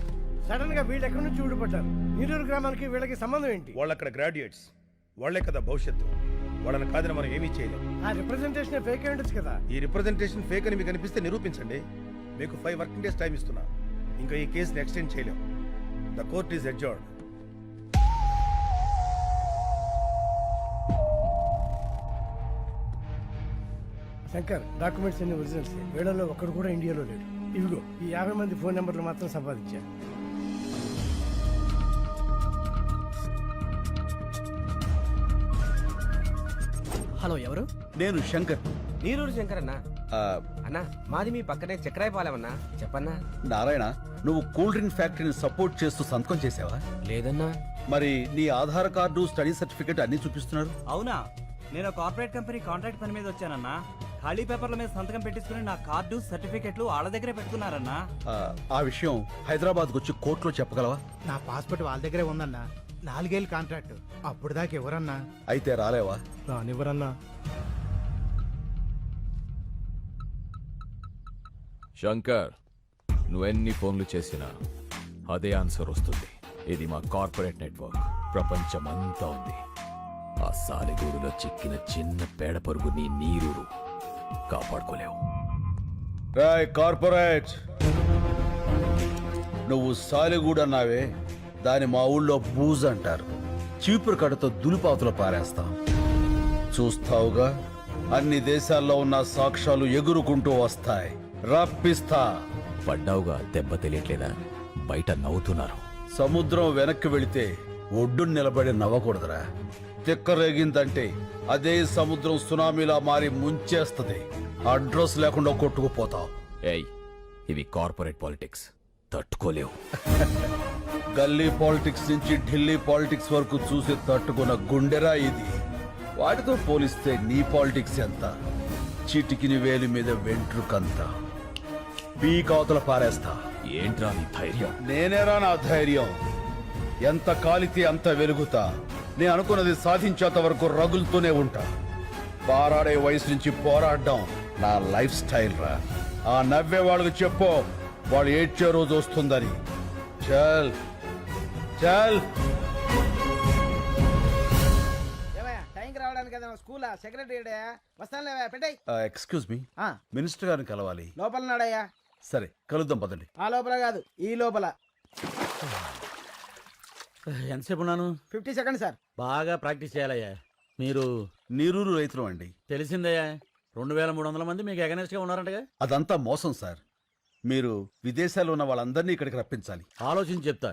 సడన్ గా వీళ్ళు ఎక్కడి నుంచి ఊడిపడ్డారు? నీరూరు గ్రామానికి వీళ్ళకి సంబంధం ఏంటి? వాళ్ళు అక్కడ గ్రాడ్యుయేట్స్, వాళ్లే కదా భవిష్యత్తు. వాళ్ళని కాదని మనం ఏమీ చేయలేం. ఆ రిప్రజెంటేషన్ ఫేక్ అయి ఉండొచ్చు కదా. ఈ రిప్రజెంటేషన్ ఫేక్ అని మీకు అనిపిస్తే నిరూపించండి. మీకు 5 వర్కింగ్ డేస్ టైం ఇస్తున్నా. ఇంకా ఈ కేసుని ఎక్స్టెండ్ చేయలేం. The court is adjourned. Shankar, documents అన్ని ఒరిజినల్స్. వీళ్ళలో ఒక్కడు కూడా ఇండియాలో లేడు. ఇవిగో ఈ 50 మంది ఫోన్ నెంబర్లు మాత్రం సంపాదించా. హలో ఎవరు? నేను శంకర్. నీరూరు శంకర్ అన్నా. ఆ, అన్నా మాది మీ పక్కనే చక్రాయపాలెమన్నా. చెప్పన్నా. నారాయణ, నువ్వు కూల్ డ్రింక్ ఫ్యాక్టరీని సపోర్ట్ చేస్తూ సంతకం చేసావా? లేదన్నా. మరి నీ ఆధార్ కార్డు, స్టడీ సర్టిఫికేట్ అన్ని చూపిస్తున్నారు. అవునా? నేను కార్పొరేట్ కంపెనీ కాంట్రాక్ట్ పని మీద వచ్చానన్నా. ఖాళీ పేపర్ల మీద సంతకం పెట్టించుకుని నా కార్డు, సర్టిఫికెట్లు వాళ్ళ దగ్గరే పెట్టుకున్నారన్నా. ఆ విషయం హైదరాబాద్కు వచ్చి కోర్టులో చెప్పగలవా? నా పాస్పోర్ట్ వాళ్ళ దగ్గరే ఉందన్నా. 4 ఏళ్ళు కాంట్రాక్ట్. అప్పుడు దాకా ఎవరన్నా అయితే రాలేవా? రానివ్వరన్నా. శంకర్, నువ్వెన్ని ఫోన్లు చేసినా అదే ఆన్సర్ వస్తుంది. ఇది మా కార్పొరేట్ నెట్వర్క్. ప్రపంచమంతా ఉంది. ఆ సాలెగూడులో చిక్కిన చిన్న పేడ పరుగు నీ నీరూరు కాపాడుకోలేవు. రాయ్ కార్పొరేట్, నువ్వు సాలెగూడు అన్నావే, దాని మా ఊళ్ళో బూజ్ అంటారు. చీపురు కడతో దులిపాతులు పారేస్తాం. చూస్తావుగా, అన్ని దేశాల్లో ఉన్న సాక్ష్యాలు ఎగురుకుంటూ వస్తాయి. రప్పిస్తా. పడ్డావుగా, దెబ్బ తెలియట్లేదా? బయట నవ్వుతున్నారు. సముద్రం వెనక్కి వెళితే ఒడ్డున నిలబడి నవ్వకూడదురా. తిక్కరేగిందంటే అదే సముద్రం సునామీలా మారి ముంచేస్తది. అడ్రస్ లేకుండా కొట్టుకుపోతావు. ఏయ్, ఇవి కార్పొరేట్ పాలిటిక్స్, తట్టుకోలేవు. గల్లీ పాలిటిక్స్ నుంచి ఢిల్లీ పాలిటిక్స్ వరకు చూసి తట్టుకున్న గుండెరా ఇది. వాటితో పోలిస్తే నీ పాలిటిక్స్ ఎంత? చిటికిని వేలి మీద వెంట్రుకంత. పీకావతల పారేస్తా. ఏంట్రా నీ ధైర్యం? నేనేరా నా ధైర్యం. ఎంత కాలితే అంత వెలుగుతా. నేను అనుకున్నది సాధించేంత వరకు రగులుతూనే ఉంటా. పారాడే వయసు నుంచి పోరాడడం నా లైఫ్ స్టైల్ రా. ఆ నవ్వే వాళ్ళకి చెప్పు, వాళ్ళు ఏడ్చే రోజు వస్తుందని. చల్ చల్. టైంకి రావడానికి కదా స్కూల్ సెక్రటరీ వస్తాను. పెట్టాయి. ఎక్స్క్యూజ్ మీ, మినిస్టర్ గారిని కలవాలి. లోపల నాడయ్యా. సరే కలుద్దాం పదండి. ఆ లోపల కాదు, ఈ లోపల. ఎంతసేపు ఉన్నాను? 50 సెకండ్స్ సార్. బాగా ప్రాక్టీస్ చేయాలయ్యా. మీరు నీరూరు రైతులు అండి. తెలిసిందయ్యా. 2300 మంది మీకు అగనెస్ట్ గా ఉన్నారంటగా? అదంతా మోసం సార్. మీరు విదేశాల్లో ఉన్న వాళ్ళందరినీ ఇక్కడికి రప్పించాలి. ఆలోచించి చెప్తా.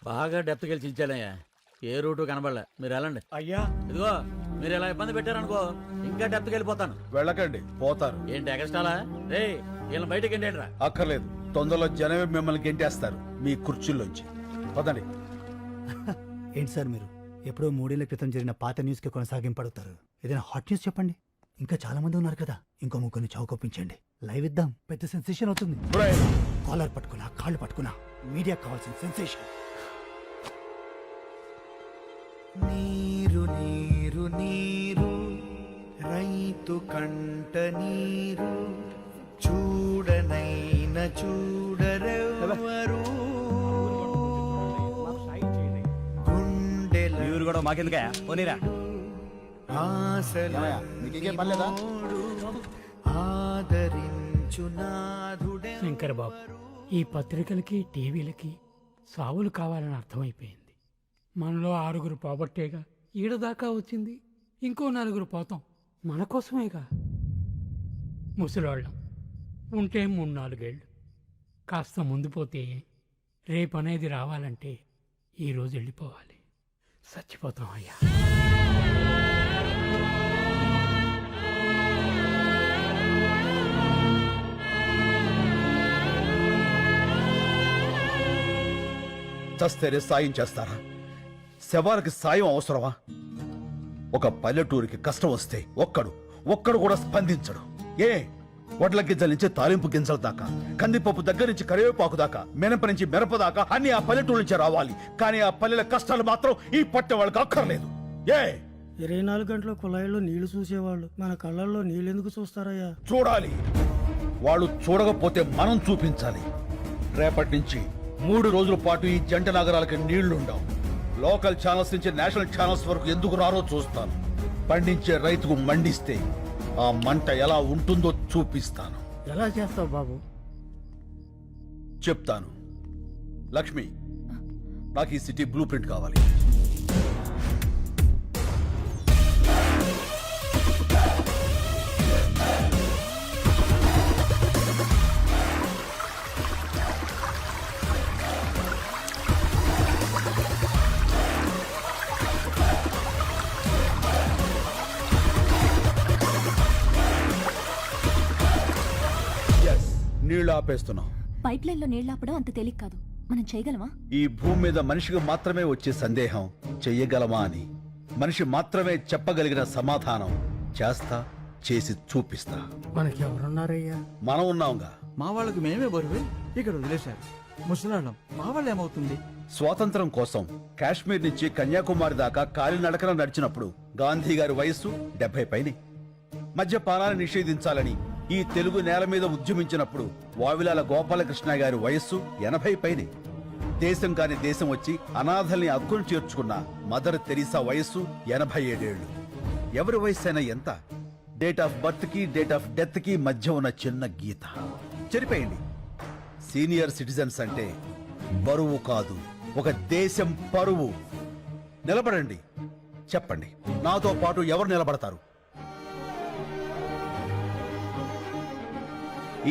బాగా డెప్త్కి వెళ్ళి చించాలయ్యా. ఏ రూటు కనబడలే. మీరు వెళ్ళండి. అయ్యా ఇదిగో, మీరు ఇలా ఇబ్బంది పెట్టారనుకో ఇంకా డెప్త్కి వెళ్ళిపోతాను. వెళ్ళకండి, పోతారు. ఏంటి ఎగస్టాలా? రే, వీళ్ళని బయటకి ఏంటండి? అక్కర్లేదు, తొందరలో జనమే మిమ్మల్ని గెంటేస్తారు మీ కుర్చీల్లోంచి. పదండి. ఏంటి సార్ మీరు ఎప్పుడో 3 ఏళ్ల క్రితం జరిగిన పాత న్యూస్ కి కొనసాగింపడుతారు? ఏదైనా హాట్ న్యూస్ చెప్పండి. ఇంకా చాలా మంది ఉన్నారు కదా, ఇంకో ముగ్గురిని చౌకొప్పించండి. లైవ్ ఇద్దాం, పెద్ద సెన్సేషన్ అవుతుంది. కాలర్ పట్టుకున్నా, కాళ్ళు పట్టుకున్నా, మీడియా కావాల్సిన సెన్సేషన్. నీరు నీరు నీరు, రైతు కంట నీరు, చూడనైన చూడరెవరు. గుండెల కూడా మాకెందుకా పోనీరా. శంకర్ బాబు, ఈ పత్రికలకి టీవీలకి సావులు కావాలని అర్థమైపోయింది. మనలో 6 పోగొట్టేగా ఈడదాకా వచ్చింది. ఇంకో 4 పోతాం, మన కోసమేగా. ముసలోళ్ళం ఉంటే 3-4 ఏళ్ళు, కాస్త ముందు పోతే రేపు అనేది రావాలంటే ఈరోజు వెళ్ళిపోవాలి. చచ్చిపోతాం అయ్యా. చస్తేనే సాయం చేస్తారా? శవానికి సాయం అవసరమా? ఒక పల్లెటూరికి కష్టం వస్తే ఒక్కడు కూడా స్పందించడు. ఏ వడ్ల గింజల నుంచి తాలింపు గింజల దాకా, కందిపప్పు దగ్గర నుంచి కరివేపాకు దాకా, మినప నుంచి మిరప దాకా అన్ని ఆ పల్లెటూరు నుంచి రావాలి. కానీ ఆ పల్లెల కష్టాలు మాత్రం ఈ పట్టె వాళ్ళకి అక్కర్లేదు. ఏ 24 గంటల కుళాయిలో నీళ్లు చూసేవాళ్ళు మన కళ్ళల్లో నీళ్ళెందుకు చూస్తారయ్యా? చూడాలి. వాళ్ళు చూడకపోతే మనం చూపించాలి. రేపటి నుంచి 3 రోజుల పాటు ఈ జంట నగరాలకి నీళ్లుండవు. లోకల్ ఛానల్స్ నుంచి నేషనల్ ఛానల్స్ వరకు ఎందుకు రారో చూస్తాను. పండించే రైతుకు మండిస్తే ఆ మంట ఎలా ఉంటుందో చూపిస్తాను. ఎలా చేస్తావు బాబు? చెప్తాను. లక్ష్మి, నాకు ఈ సిటీ బ్లూ ప్రింట్ కావాలి. ఆపేస్తున్నావు? పైప్ లైన్ లో నీళ్లు ఆపడం అంత తేలిక కాదు. మనం చేయగలమా? ఈ భూమి మీద మనిషికి మాత్రమే వచ్చే సందేహం చెయ్యగలమా అని, మనిషి మాత్రమే చెప్పగలిగిన సమాధానం చేస్తా, చేసి చూపిస్తా. మనకి ఎవరున్నారయ్యా? మనం ఉన్నాంగా. మా వాళ్ళకి మేమే బరువే ఇక్కడ వదిలేశారు. ముసలాళ్ళం మా వాళ్ళు ఏమవుతుంది? స్వాతంత్రం కోసం కాశ్మీర్ నుంచి కన్యాకుమారి దాకా కాలినడకన నడిచినప్పుడు గాంధీ గారి వయస్సు 70 పైనే. మద్యపానాన్ని నిషేధించాలని ఈ తెలుగు నేల మీద ఉద్యమించినప్పుడు వావిలాల గోపాలకృష్ణ గారి వయస్సు 80 పైనే. దేశం కాని దేశం వచ్చి అనాథల్ని అక్కును చేర్చుకున్న మదర్ తెరీసా వయస్సు 87 ఏళ్లు. ఎవరి వయస్సు అయినా ఎంత? డేట్ ఆఫ్ బర్త్ కి డేట్ ఆఫ్ డెత్ కి మధ్య ఉన్న చిన్న గీత చెరిపేయండి. సీనియర్ సిటిజన్స్ అంటే బరువు కాదు, ఒక దేశం పరువు. నిలబడండి, చెప్పండి, నాతో పాటు ఎవరు నిలబడతారు?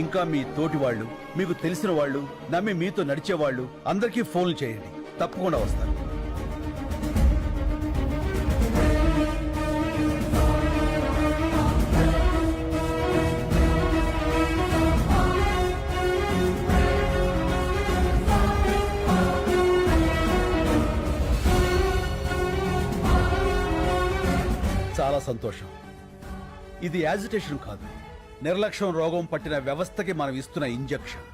ఇంకా మీ తోటి వాళ్ళు, మీకు తెలిసిన వాళ్ళు, నమ్మి మీతో నడిచేవాళ్ళు అందరికీ ఫోన్లు చేయండి, తప్పకుండా వస్తారు. చాలా సంతోషం. ఇది యాజిటేషన్ కాదు, నిర్లక్ష్యం రోగం పట్టిన వ్యవస్థకి మనం ఇస్తున్న ఇంజెక్షన్.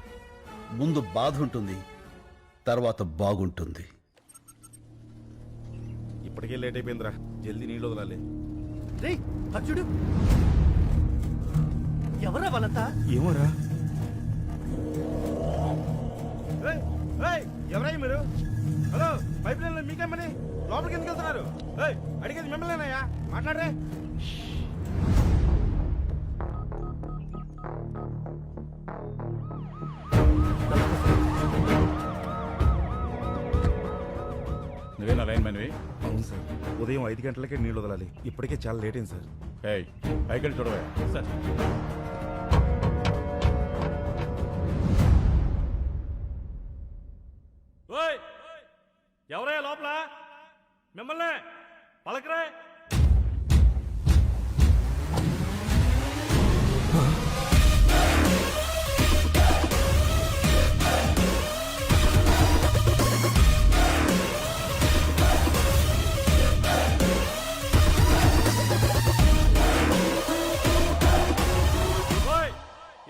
ముందు బాధ ఉంటుంది, తర్వాత బాగుంటుంది. ఇప్పటికే లేట్ అయిపోయిందిరా, జల్దీ నీళ్ళు వదలాలి. రేయ్ అచ్చుడు, ఎవరా వాళ్ళంతా? ఏమోరా. ఎవరై మీరు? హలో, పైప్ లైన్ లో మీకేమని లోపలికి ఎందుకు వెళ్తున్నారు? అడిగేది మిమ్మల్నేనయ్యా, మాట్లాడరే. నువ్వేనా లైన్ మ్యాన్వి? అవును సార్, ఉదయం 5 గంటలకే నీళ్ళు వదలాలి. ఇప్పటికే చాలా లేట్ అయింది సార్. పైకి చూడవా సార్. ఎవరయ్యా లోపల? మిమ్మల్ని పలకరే.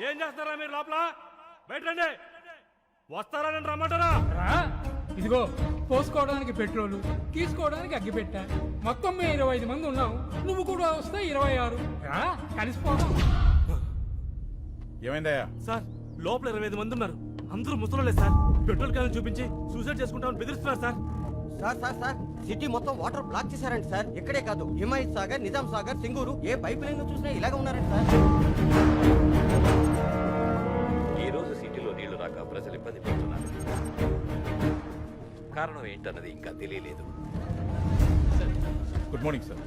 ఏం చేస్తారా మీరు లోపల? బయట రండి. వస్తారా నేను రమ్మంటారా? ఇదిగో పోసుకోవడానికి పెట్రోలు, తీసుకోవడానికి అగ్గిపెట్ట. మొత్తం మేము 25 మంది ఉన్నాం. నువ్వు కూడా వస్తే 26. కలిసిపోదాం. ఏమైందయ్యా? సార్, లోపల 25 మంది ఉన్నారు. అందరూ ముసలోళ్ళే సార్. పెట్రోల్ క్యాన్ చూపించి సూసైడ్ చేసుకుంటామని బెదిరిస్తున్నారు sir. Sir sir sir, city మొత్తం వాటర్ బ్లాక్ చేశారండి సార్. ఇక్కడే కాదు, హిమాయత్ సాగర్, నిజాం సాగర్, సింగూరు, ఏ పైప్ లైన్ చూసినా ఇలాగే ఉన్నారండి సార్. ఈ రోజు సిటీలో నీళ్లు రాక ప్రజలు ఇబ్బంది పడుతున్నారు. కారణం ఏంటన్నది ఇంకా తెలియలేదు. Good morning sir.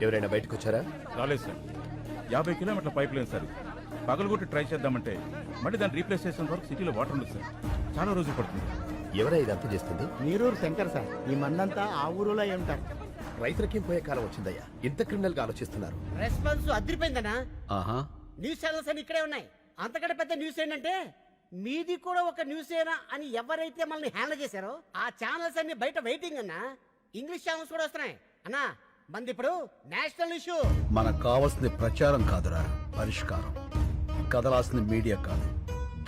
ఎవరైనా బయటకు వచ్చారా? రాలేదు సార్. 50 కిలోమీటర్ల పైప్ లైన్ సార్. పగలగొట్టి ట్రై చేద్దామంటే మళ్ళీ దాన్ని రీప్లేస్ చేసిన వరకు సిటీలో వాటర్ ఉండదు సార్. చాలా రోజులు పడుతుంది. ఎవరై ఇదంతా చేస్తుంది? నీరూరు శంకర్ సార్. ఈ మందంతా ఆ ఊరులో ఉంటారు. రైతులకి పోయే కాలం వచ్చిందయ్యా. ఇంత క్రిమినల్ గా ఆలోచిస్తున్నారు. రెస్పాన్స్ అదిరిపోయిందనా? ఆహా, న్యూస్ ఛానల్స్ అని ఇక్కడే ఉన్నాయి. అంతకంటే పెద్ద న్యూస్ ఏంటంటే మీది కూడా ఒక న్యూస్ ఏనా అని ఎవరైతే మనల్ని హ్యాండిల్ చేశారో ఆ ఛానల్స్ అన్ని బయట వెయిటింగ్ అన్నా. ఇంగ్లీష్ ఛానల్స్ కూడా వస్తున్నాయి అన్నా. మంది ఇప్పుడు నేషనల్ ఇష్యూ. మనకు కావాల్సింది ప్రచారం కాదురా, పరిష్కారం. కదలాల్సింది మీడియా కాదు,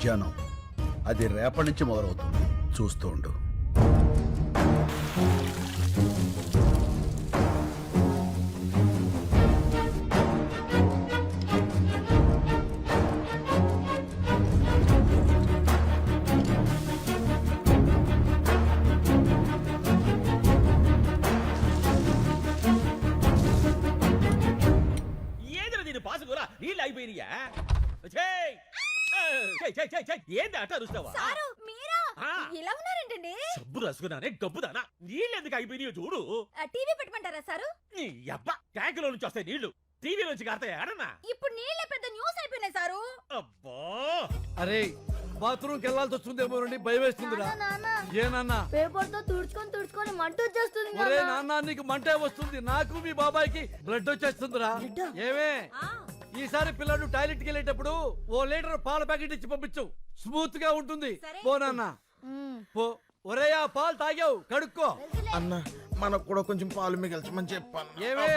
జనం. అది రేపటి నుంచి మొదలవుతుంది, చూస్తూ ఉండు. నీళ్ళు అయిపోయినాయా? ఏంది అట్ట అరుస్తావా? ఇలా ఉన్నారేంటండి? సబ్బు రసుకున్నానే గబ్బుదానా. నీళ్ళు ఎందుకు అయిపోయినాయో చూడు. టీవీ పెట్టమంటారా సారు? నీ అబ్బా, ట్యాంకులో నుంచి వస్తాయి నీళ్లు, టీవీ నుంచి కాస్తాయి ఆడన్నా. ఇప్పుడు నీళ్ళే పెద్ద న్యూస్ అయిపోయినాయి సారు. అబ్బా, అరే బాత్రూమ్కి వెళ్ళాల్సి వస్తుందేమో నండి, భయం వేస్తుందిరా. ఏ నాన్న? పేపర్ తో తుడుచుకొని మంట వచ్చేస్తుంది. ఒరే నాన్న, నీకు మంటే వస్తుంది, నాకు మీ బాబాయ్కి బ్లడ్ వచ్చేస్తుందిరా. ఏమే ఈసారి పిల్లలు టాయిలెట్ కి వెళ్ళేటప్పుడు ఓ లీటర్ పాల ప్యాకెట్ ఇచ్చి పంపించు, స్మూత్ గా ఉంటుంది. పోనన్నా పో. ఒరే ఆ పాలు తాగావు, కడుక్కో. అన్న మనకు కూడా కొంచెం పాలు మిగల్చమని చెప్పాను. ఏమే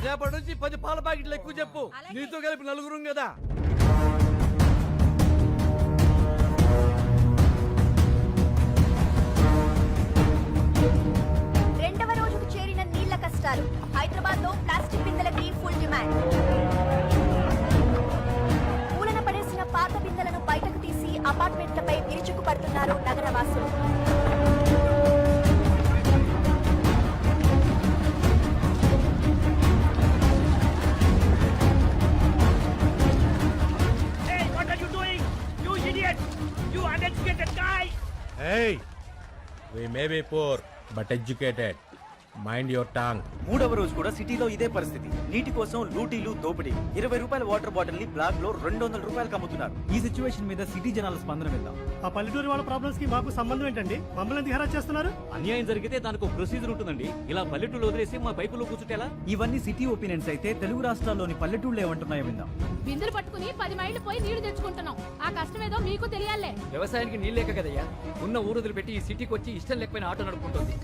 రేపటి నుంచి 10 పాల ప్యాకెట్లు ఎక్కువ చెప్పు, నీతో కలిపి 4 కదా. రెండవ రోజుకు చేరిన నీళ్ల కష్టాలు. హైదరాబాద్ లో ప్లాస్టిక్ బిందెలకి ఫుల్ డిమాండ్. మూలన పడేసిన పాత బిందెలను బయటకు తీసి అపార్ట్మెంట్లపై విరుచుకు పడుతున్నారు నగరవాసులు. Hey, we may be poor but educated. Mind your tongue. మూడవ రోజు కూడా సిటీలో ఇదే పరిస్థితి. నీటి కోసం లూటీలు, దోపిడీ. 20 రూపాయల వాటర్ బాటిల్ ని బ్లాక్ లో 200 రూపాయలకు అమ్ముతున్నారు. ఈ సిచ్యువేషన్ మీద సిటీ జనాల స్పందన విందాం. ఆ పల్లెటూరు వాళ్ళ ప్రాబ్లమ్స్ కి మాకు సంబంధం ఏంటండి? మమ్మల్ని హెరాస్ చేస్తున్నారు. అన్యాయం జరిగితే దానికి ఒక ప్రొసీజర్ ఉంటుందండి. ఇలా పల్లెటూళ్ళు వదిలేసి మా పైపులో కూర్చుంటేలా? ఇవన్నీ సిటీ ఒపీనియన్స్ అయితే తెలుగు రాష్ట్రాల్లోని పల్లెటూళ్ళు ఏమంటున్నాయో విందాం. బిందెలు పట్టుకుని 10 మైళ్ళు పోయి నీళ్లు తెచ్చుకుంటున్నాం. ఆ కష్టం ఏదో మీకు తెలియాలే. వ్యవసాయానికి నీళ్ళు లేక కదయ్యా ఉన్న ఊరు వదిలిపెట్టి ఈ సిటీకి వచ్చి ఇష్టం లేకపోయిన ఆటో నడుపుకుంటుంది.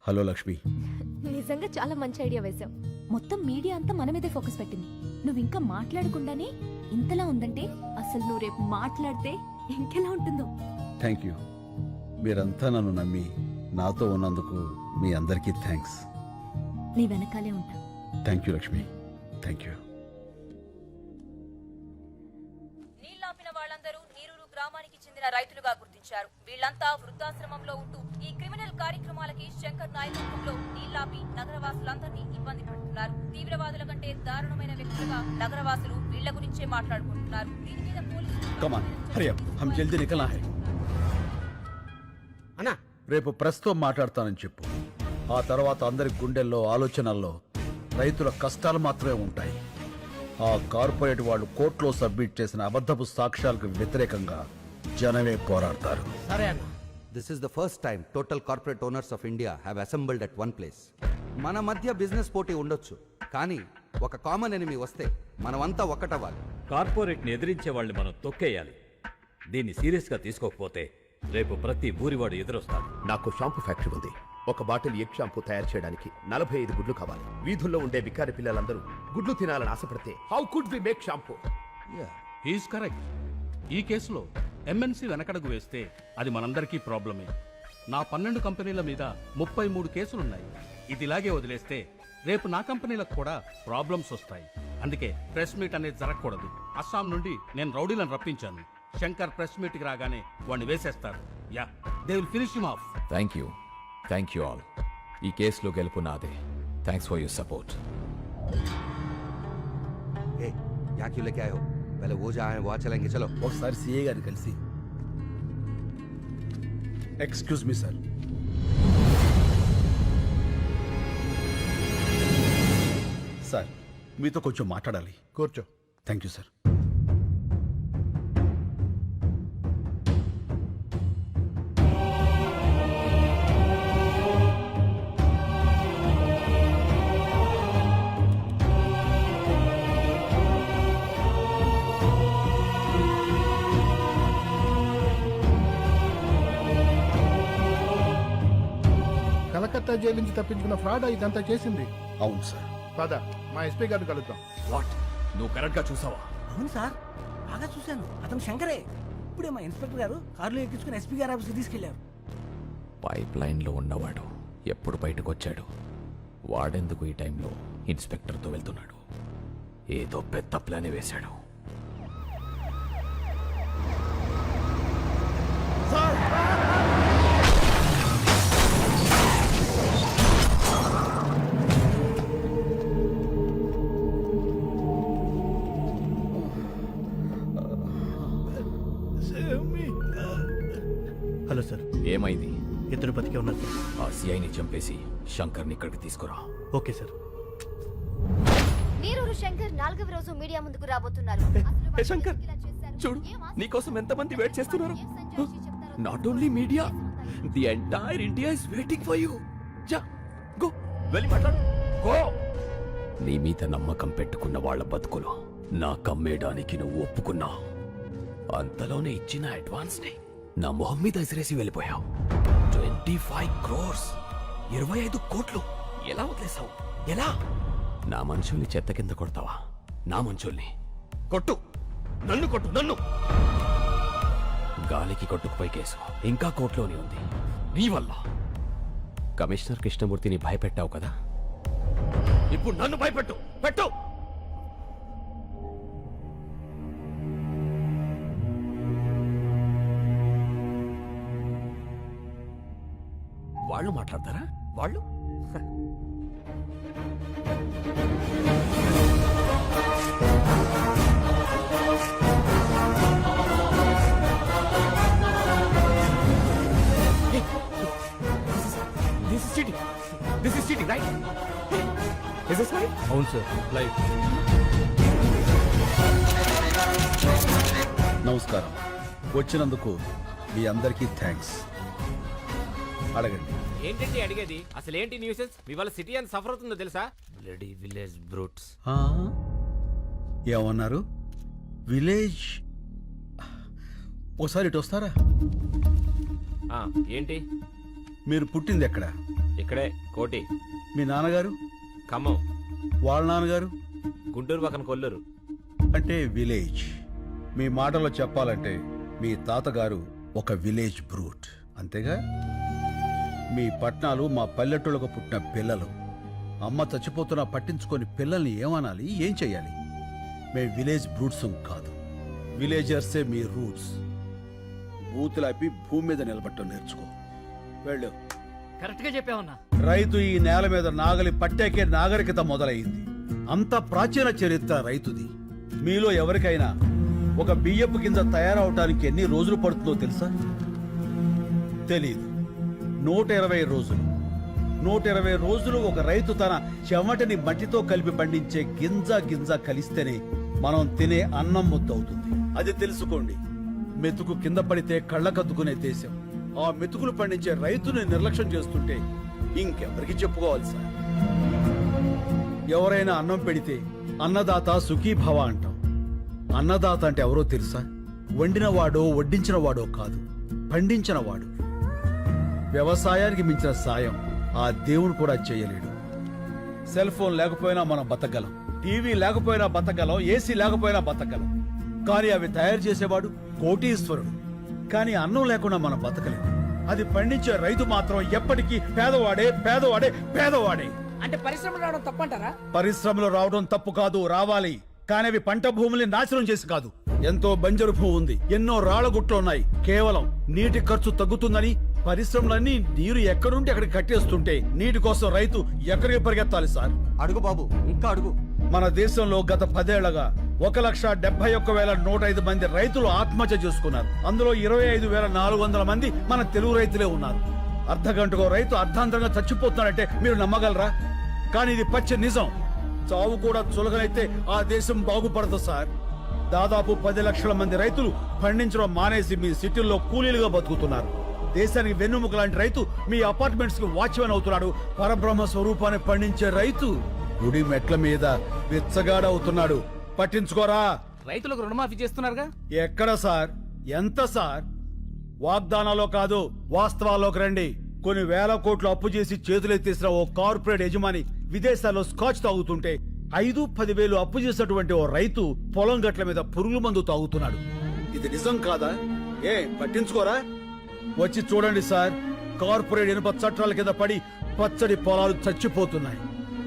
హలో లక్ష్మి. నిజంగా చాలా మంచి ఐడియా వేశావు. మొత్తం మీడియా అంతా మన మీదే ఫోకస్ పెట్టింది. నువ్వు ఇంకా మాట్లాడకుండానే ఇంతలా ఉందంటే అసలు నువ్వు రేపు మాట్లాడితే ఇంకెలా ఉంటుందో. Thank you. మీరంతా నన్ను నమ్మి నాతో ఉన్నందుకు మీ అందరికీ థ్యాంక్స్. నీ వెనకాలే ఉంటా. Thank you Lakshmi. Thank you. నీళ్లాపిన వాళ్ళందరూ నీరూరు గ్రామానికి చెందిన రైతులుగా గుర్తించారు. వీళ్ళంతా వృద్ధాశ్రమంలో ఉంటూ ఈ క్రిమినల్ కార్యక్రమాలకి శంకర్ నాయకత్వంలో నీళ్లాపి నగరవాసులందరినీ ఇబ్బంది పెడుతున్నారు. తీవ్రవాదుల కంటే దారుణమైన వ్యక్తులుగా నగరవాసులు వీళ్ల గురించే మాట్లాడుకుంటున్నారు. దీని మీద Come on, hurry up. हम जल्दी निकलना है. అన్నా రేపు ప్రెస్తో మాట్లాడతానని చెప్పు. ఆ తర్వాత అందరి గుండెల్లో, ఆలోచనల్లో రైతుల కష్టాలు మాత్రమే ఉంటాయి. ఆ కార్పొరేట్ వాళ్ళు కోర్టులో సబ్మిట్ చేసిన అబద్ధపు సాక్ష్యాలకు వ్యతిరేకంగా జనమే పోరాడతారు. సరే అన్న. This is the first time total corporate owners of India have assembled at one place. మన మధ్య బిజినెస్ పోటీ ఉండొచ్చు, కానీ ఒక కామన్ ఎనిమీ వస్తే మనమంతా ఒక్కటవ్వాలి. కార్పొరేట్ని ఎదిరించే వాళ్ళని మనం తొక్కేయాలి. దీన్ని సీరియస్గా తీసుకోకపోతే రేపు ప్రతి ఊరివాడు ఎదురొస్తాడు. నాకు షాంపూ ఫ్యాక్టరీ ఉంది. ఒక బాటిల్ ఎగ్ షాంపూ తయారు చేయడానికి 45 గుడ్లు కావాలి. వీధుల్లో ఉండే బికారి పిల్లలందరూ గుడ్లు తినాలని ఆశపడితే how could we make shampoo? Is correct. ఈ కేసులో ఎంఎన్సీ వెనకడుగు వేస్తే అది మనందరికీ ప్రాబ్లమే. నా 12 కంపెనీల మీద 33 కేసులున్నాయి. ఇది ఇలాగే వదిలేస్తే రేపు నా కంపెనీలకు కూడా ప్రాబ్లమ్స్ వస్తాయి. అందుకే ప్రెస్ మీట్ అనేది జరగకూడదు. అస్సాం నుండి నేను రౌడీలను రప్పించాను. శంకర్ ప్రెస్ మీట్కి రాగానే వాడిని వేసేస్తారు. Yeah, they will finish him of. Thank you all. ఈ కేసులో గెలుపు నాదే. Thanks for your support. Hey, यहाँ क्यों लेके आए हो? पहले वो जहाँ है वहाँ चलेंगे, चलो. ఒకసారి సిఏ గారిని కలిసి. Excuse me sir. సార్, మీతో కొంచెం మాట్లాడాలి. కూర్చో. Thank you sir. Calcutta jail నుంచి తప్పించుకున్న ఫ్రాడ్ ఇదంతా చేసింది. అవును సార్. పద మా ఎస్పీ గారిని కలుద్దాం. వాట్? నువ్వు కరెక్ట్గా చూసావా? అవును సార్, బాగా చూశాను. అతను శంకరే. ఇప్పుడే మా ఇన్స్పెక్టర్ గారు కారులో ఎక్కించుకుని ఎస్పీ గారి ఆఫీస్కి తీసుకెళ్లారు. పైప్ లైన్లో ఉన్నవాడు ఎప్పుడు బయటకు వచ్చాడు? వాడెందుకు ఈ టైంలో ఇన్స్పెక్టర్తో వెళ్తున్నాడు? ఏదో పెద్ద ప్లాన్ వేశాడు. Hello sir. ఏమైంది? ఇద్దరు బతికే ఉన్నారు సార్. ఆ సిఐని చంపేసి శంకర్ని ఇక్కడికి తీసుకురా. Okay sir. నీరూరు శంకర్ 4వ రోజు మీడియా ముందుకు రాబోతున్నారు. శంకర్, చూడు, నీకోసం ఎంతమంది వెయిట్ చేస్తున్నారు. Not only media, the entire India is waiting for you. జా, గో. వెళ్ళి మాట్లాడు. గో. నీ మీద నమ్మకం పెట్టుకున్న వాళ్ళ బతుకులు నాకు అమ్మేయడానికి నువ్వు ఒప్పుకున్నావు. అంతలోనే ఇచ్చిన అడ్వాన్స్ ని నా మొహం మీద విసిరేసి వెళ్ళిపోయావు. 25 crores, 25 కోట్లు ఎలా వదిలేసావు? ఎలా? నా మనుషుల్ని చెత్త కింద కొడతావా? నా మనుషుల్ని కొట్టు, నన్ను కొట్టు, నన్ను. గాలికి కొట్టుకుపోయి కేసు ఇంకా కోర్టులోనే ఉంది నీ వల్ల. కమిషనర్ కృష్ణమూర్తిని భయపెట్టావు కదా, ఇప్పుడు నన్ను భయపెట్టు. పెట్టు. వాళ్ళు మాట్లాడతారా? వాళ్ళు This is cheating, right? Is this right? అవును సార్, లైవ్. నమస్కారం. వచ్చినందుకు మీ అందరికీ థ్యాంక్స్. అడగండి. ఏంటండి అడిగేది? అసలు ఏంటి న్యూసెన్స్? మీ వాళ్ళ సిటీ అని సఫర్ అవుతుందో తెలుసా? Bloody village brutes. ఏమన్నారు? విలేజ్? ఓసారి ఇటు వస్తారా? ఏంటి? మీరు పుట్టింది ఎక్కడ? ఇక్కడే, కోటి. మీ నాన్నగారు? ఖమ్మం. వాళ్ళ నాన్నగారు? గుంటూరు పక్కన కొల్లూరు. అంటే విలేజ్. మీ మాటలో చెప్పాలంటే మీ తాతగారు ఒక విలేజ్ బ్రూట్, అంతేగా? మీ పట్నాలు మా పల్లెటూళ్ళకు పుట్టిన పిల్లలు. అమ్మ చచ్చిపోతున్నా పట్టించుకొని పిల్లల్ని ఏమనాలి, ఏం చెయ్యాలి? మేము విలేజ్ బ్రూట్స్ కాదు, విలేజర్సే మీ రూట్స్. బూతులాపి భూమి మీద నిలబట్టం నేర్చుకో. వెళ్ళు. కరెక్ట్ గా చెప్పావన్నా. రైతు ఈ నేల మీద నాగలి పట్టాకే నాగరికత మొదలైంది. అంత ప్రాచీన చరిత్ర రైతుది. మీలో ఎవరికైనా ఒక బియ్యపు కింద తయారవటానికి ఎన్ని రోజులు పడుతుందో తెలుసా? తెలీదు. 120 రోజులు. 120 రోజులు ఒక రైతు తన చెమటని మట్టితో కలిపి పండించే గింజ కలిస్తేనే మనం తినే అన్నం ముద్దవుతుంది. అది తెలుసుకోండి. మెతుకు కింద పడితే కళ్ళకద్దుకునే దేశం. ఆ మెతుకులు పండించే రైతుని నిర్లక్ష్యం చేస్తుంటే ఇంకెవరికి చెప్పుకోవాలి సార్? ఎవరైనా అన్నం పెడితే అన్నదాత సుఖీభవ అంటాం. అన్నదాత అంటే ఎవరో తెలుసా? వండినవాడో వడ్డించినవాడో కాదు, పండించినవాడు. వ్యవసాయానికి మించిన సాయం ఆ దేవుడు కూడా చేయలేడు. సెల్ ఫోన్ లేకపోయినా మనం బతకగలం, టీవీ లేకపోయినా బతకగలం, ఏసీ లేకపోయినా బతకగలం. కానీ అవి తయారు చేసేవాడు కోటీశ్వరుడు. కానీ అన్నం లేకుండా మనం బతకలేము. అది పండించే రైతు మాత్రం ఎప్పటికీ పేదవాడే పేదవాడే పేదవాడే. అంటే పరిశ్రమలు రావడం తప్పంటారా? పరిశ్రమలు రావడం తప్పు కాదు, రావాలి. కానీ అవి పంట భూముల్ని నాశనం చేసి కాదు. ఎంతో బంజరు భూమి ఉంది, ఎన్నో రాళ్లగుట్లు ఉన్నాయి. కేవలం నీటి ఖర్చు తగ్గుతుందని పరిశ్రమలన్నీ నీరు ఎక్కడుంటే అక్కడికి కట్టేస్తుంటే నీటి కోసం రైతు ఎక్కడికి పరిగెత్తాలి సార్? అడుగు బాబు, ఇంకా అడుగు. మన దేశంలో గత 10 ఏళ్లగా 1,71,105 మంది రైతులు ఆత్మహత్య చేసుకున్నారు. అందులో 25,400 మంది మన తెలుగు రైతులే ఉన్నారు. అర్ధగంటకో రైతు అర్ధాంతరంగా చచ్చిపోతున్నాడంటే మీరు నమ్మగలరా? కానీ ఇది పచ్చి నిజం. చావు కూడా చులకనైతే ఆ దేశం బాగుపడదు సార్. దాదాపు 10 లక్షల మంది రైతులు పండించడం మానేసి మీ సిటీల్లో కూలీలుగా బతుకుతున్నారు. దేశానికి వెన్నుముక లాంటి రైతు మీ అపార్ట్మెంట్స్ కి వాచ్మెన్ అవుతున్నాడు. పరబ్రహ్మ స్వరూపాన్ని పండించే రైతు గుడి మెట్ల మీద విచ్చగాడవుతున్నాడు. పట్టించుకోరా? రైతులకు రుణమాఫీ చేస్తున్నారుగా. ఎక్కడ సార్? ఎంత సార్? వాగ్దానాల్లో కాదు, వాస్తవాల్లోకి రండి. కొన్ని వేల కోట్లు అప్పు చేసి చేతులెత్తేసిన ఓ కార్పొరేట్ యజమాని విదేశాల్లో స్కాచ్ తాగుతుంటే 5-10 వేలు అప్పు చేసినటువంటి ఓ రైతు పొలం గట్ల మీద పురుగుల మందు తాగుతున్నాడు. ఇది నిజం కాదా? ఏ పట్టించుకోరా? వచ్చి చూడండి సార్. కార్పొరేట్ ఇనుప చట్టాల కింద పడి పచ్చడి పొలాలు చచ్చిపోతున్నాయి.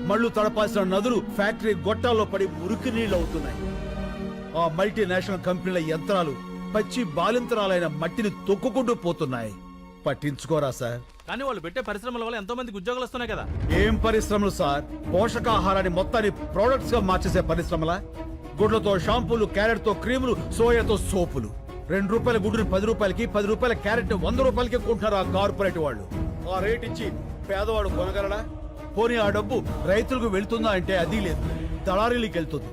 మళ్ళు తడపాల్సిన నదులు ఫ్యాక్టరీ గొట్టాల్లో పడి మురికి నీళ్లు అవుతున్నాయి. ఆ మల్టీనేషనల్ కంపెనీల యంత్రాలు పచ్చి బాలింతరాలైన మట్టిని తొక్కుకుంటూ పోతున్నాయి. పట్టించుకోరా సార్? కానీ వాళ్ళు పెట్టే పరిశ్రమల వల్ల ఎంతో మందికి ఉద్యోగాలు వస్తున్నాయి కదా. ఏం పరిశ్రమలు సార్? పోషకాహారాన్ని మొత్తాన్ని ప్రొడక్ట్స్ గా మార్చేసే పరిశ్రమలా? గుడ్లతో షాంపూలు, క్యారెట్ తో క్రీములు, సోయాతో సోపులు. 2 రూపాయల గుడ్డుని 10 రూపాయలకి, 10 రూపాయల క్యారెట్ 100 రూపాయలకి కొంటున్నారు ఆ కార్పొరేట్ వాళ్ళు. ఆ రేట్ ఇచ్చి పేదవాడు కొనగలడా? పోనీ ఆ డబ్బు రైతులకు వెళ్తుందా అంటే అది లేదు, దళారీలకు వెళ్తుంది.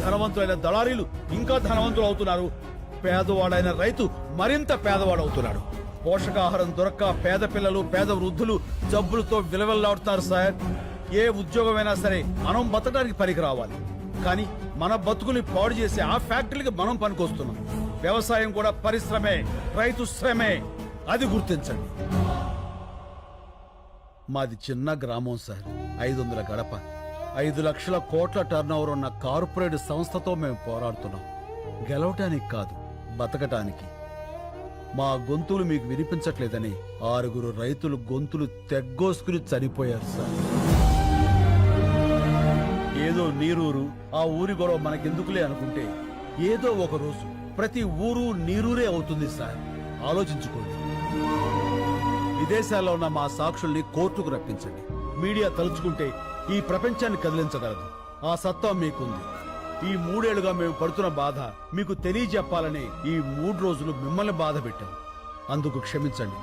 ధనవంతులైన దళారీలు ఇంకా ధనవంతులు అవుతున్నారు. పేదవాడైన రైతు మరింత పేదవాడు అవుతున్నాడు. పోషకాహారం దొరక్క పేద పిల్లలు, పేద వృద్ధులు జబ్బులతో విలవెల్లాడుతున్నారు సార్. ఏ ఉద్యోగమైనా సరే మనం బతకడానికి పనికి రావాలి. కానీ మన బతుకుని పాడు చేసే ఆ ఫ్యాక్టరీకి మనం పనికొస్తున్నాం. వ్యవసాయం కూడా పరిశ్రమే, రైతు శ్రమే, అది గుర్తించండి. మాది చిన్న గ్రామం సార్, 500 గడప, 5 లక్షల కోట్ల టర్నోవర్ ఉన్న కార్పొరేట్ సంస్థతో మేము పోరాడుతున్నాం. గెలవటానికి కాదు, బతకటానికి. మా గొంతులు మీకు వినిపించట్లేదని 6 రైతులు గొంతులు తెగ్గోసుకుని చనిపోయారు సార్. ఏదో నీరూరు, ఆ ఊరి గొడవ మనకెందుకులే అనుకుంటే ఏదో ఒక రోజు ప్రతి ఊరు నీరూరే అవుతుంది సార్. ఆలోచించుకోండి. విదేశాల్లో ఉన్న మా సాక్షుల్ని కోర్టుకు రప్పించండి. మీడియా తలుచుకుంటే ఈ ప్రపంచాన్ని కదిలించగలదు. ఆ సత్తా మీకుంది. ఈ 3 ఏళ్లుగా మేము పడుతున్న బాధ మీకు తెలియజెప్పాలని ఈ 3 రోజులు మిమ్మల్ని బాధ పెట్టాం. అందుకు క్షమించండి.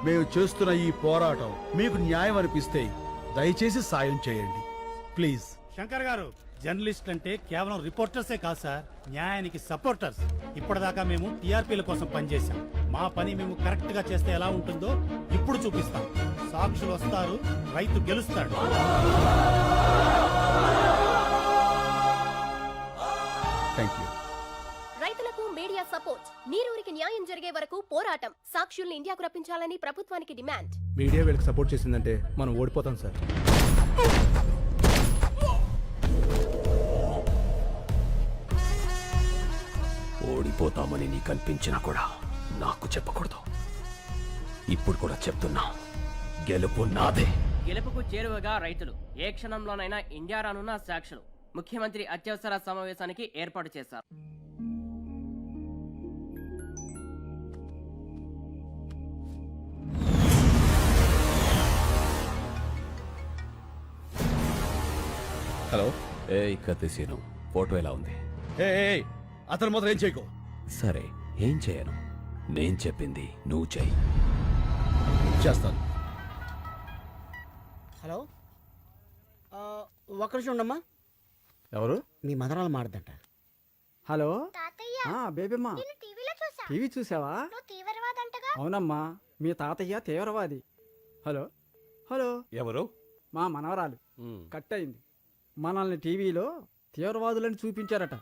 మేము చేస్తున్న ఈ పోరాటం మీకు న్యాయం అనిపిస్తే దయచేసి సాయం చేయండి ప్లీజ్. శంకర్ గారు, జర్నలిస్ట్ అంటే కేవలం రిపోర్టర్సే కాదు సార్, న్యాయానికి సపోర్టర్స్. ఇప్పటిదాకా మేము టీఆర్పీల కోసం పనిచేశాం. మా పని మేము కరెక్ట్ గా చేస్తే ఎలా ఉంటుందో ఇప్పుడు చూపిస్తాం. సాక్షులు వస్తారు, రైతు గెలుస్తాడు. Thank you. రైతులకు మీడియా సపోర్ట్. నీరూరికి న్యాయం జరిగే వరకు పోరాటం. సాక్షుల్ని ఇండియాకు రప్పించాలని ప్రభుత్వానికి డిమాండ్. మీడియా వీళ్ళకి సపోర్ట్ చేసిందంటే మనం ఓడిపోతాం సార్. ఓడిపోతామని నీకు అనిపించినా కూడా నాకు చెప్పకూడదు. ఇప్పుడు కూడా చెప్తున్నా, గెలుపు నాదే. గెలుపుకు చేరువగా రైతులు ఏ క్షణంలోనైనా ఇండియా రానున్న సాక్షులు ముఖ్యమంత్రి అత్యవసర సమావేశానికి ఏర్పాటు చేశారు. హలో. ఏ కత్తిసీను, ఫోటో ఎలా ఉంది? అతను మొదలు ఏం చేయకు. సరే, ఏం చేయను. నేను చెప్పింది నువ్వు చెయ్యి. చేస్తాను. హలో, ఒక్క నిమిషం ఉండమ్మా. ఎవరు? మీ మదరాలు మాడదంట. హలో బేబీమ్మా, టీవీ చూసావా? అవునమ్మా, మీ తాతయ్య తీవ్రవాది. హలో హలో, ఎవరు? మా మనవరాలు కట్ అయింది. మనల్ని టీవీలో తీవ్రవాదులని చూపించారట.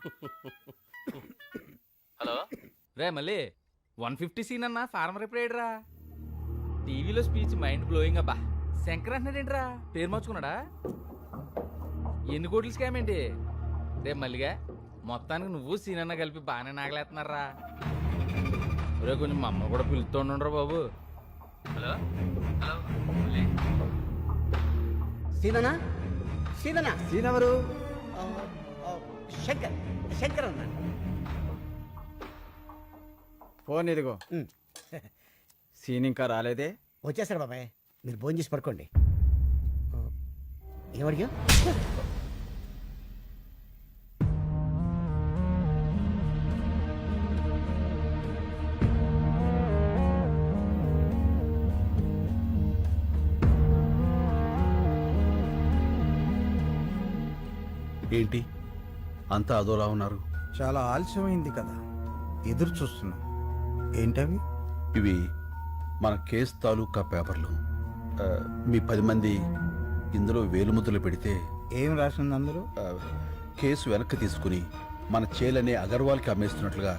హలో రే, మళ్ళీ 150 సీన్ అన్న ఫార్మర్ ఎప్పుడేడ్రా? టీవీలో స్పీచ్ మైండ్ బ్లోయింగ్ అబ్బా. శంకర్ అంటున్నాడేంట్రా? పేరు మార్చుకున్నాడా? ఎన్ని కోట్లు స్కామ్ ఏంటి రే మల్లిగా? మొత్తానికి నువ్వు సీన్ అన్న కలిపి బాగానే నాగలేస్తున్నారా? రే, కొంచెం మా అమ్మ కూడా పిలుస్తుండ్రా బాబు. హలో హలో, సీననా? సీననా? సీన్ ఎవరు? శంకర్. శంకర్ అన్నా. ఫోన్ ఇదిగో. సీన్ ఇంకా రాలేదే? వచ్చేసాడు బాబాయ్, మీరు భోజనం చేసి పడుకోండి. ఏమడిగా? ఏంటి అంతా అదోలా ఉన్నారు? చాలా ఆలస్యమైంది కదా, ఎదురు చూస్తున్నాం. ఏంటవి? ఇవి మన కేసు తాలూకా పేపర్లు. మీ 10 మంది ఇందులో వేలుముద్రలు పెడితే ఏం రాసింది అందులో? కేసు వెనక్కి తీసుకుని మన చేలనే అగర్వాల్కి అమ్మేస్తున్నట్లుగా.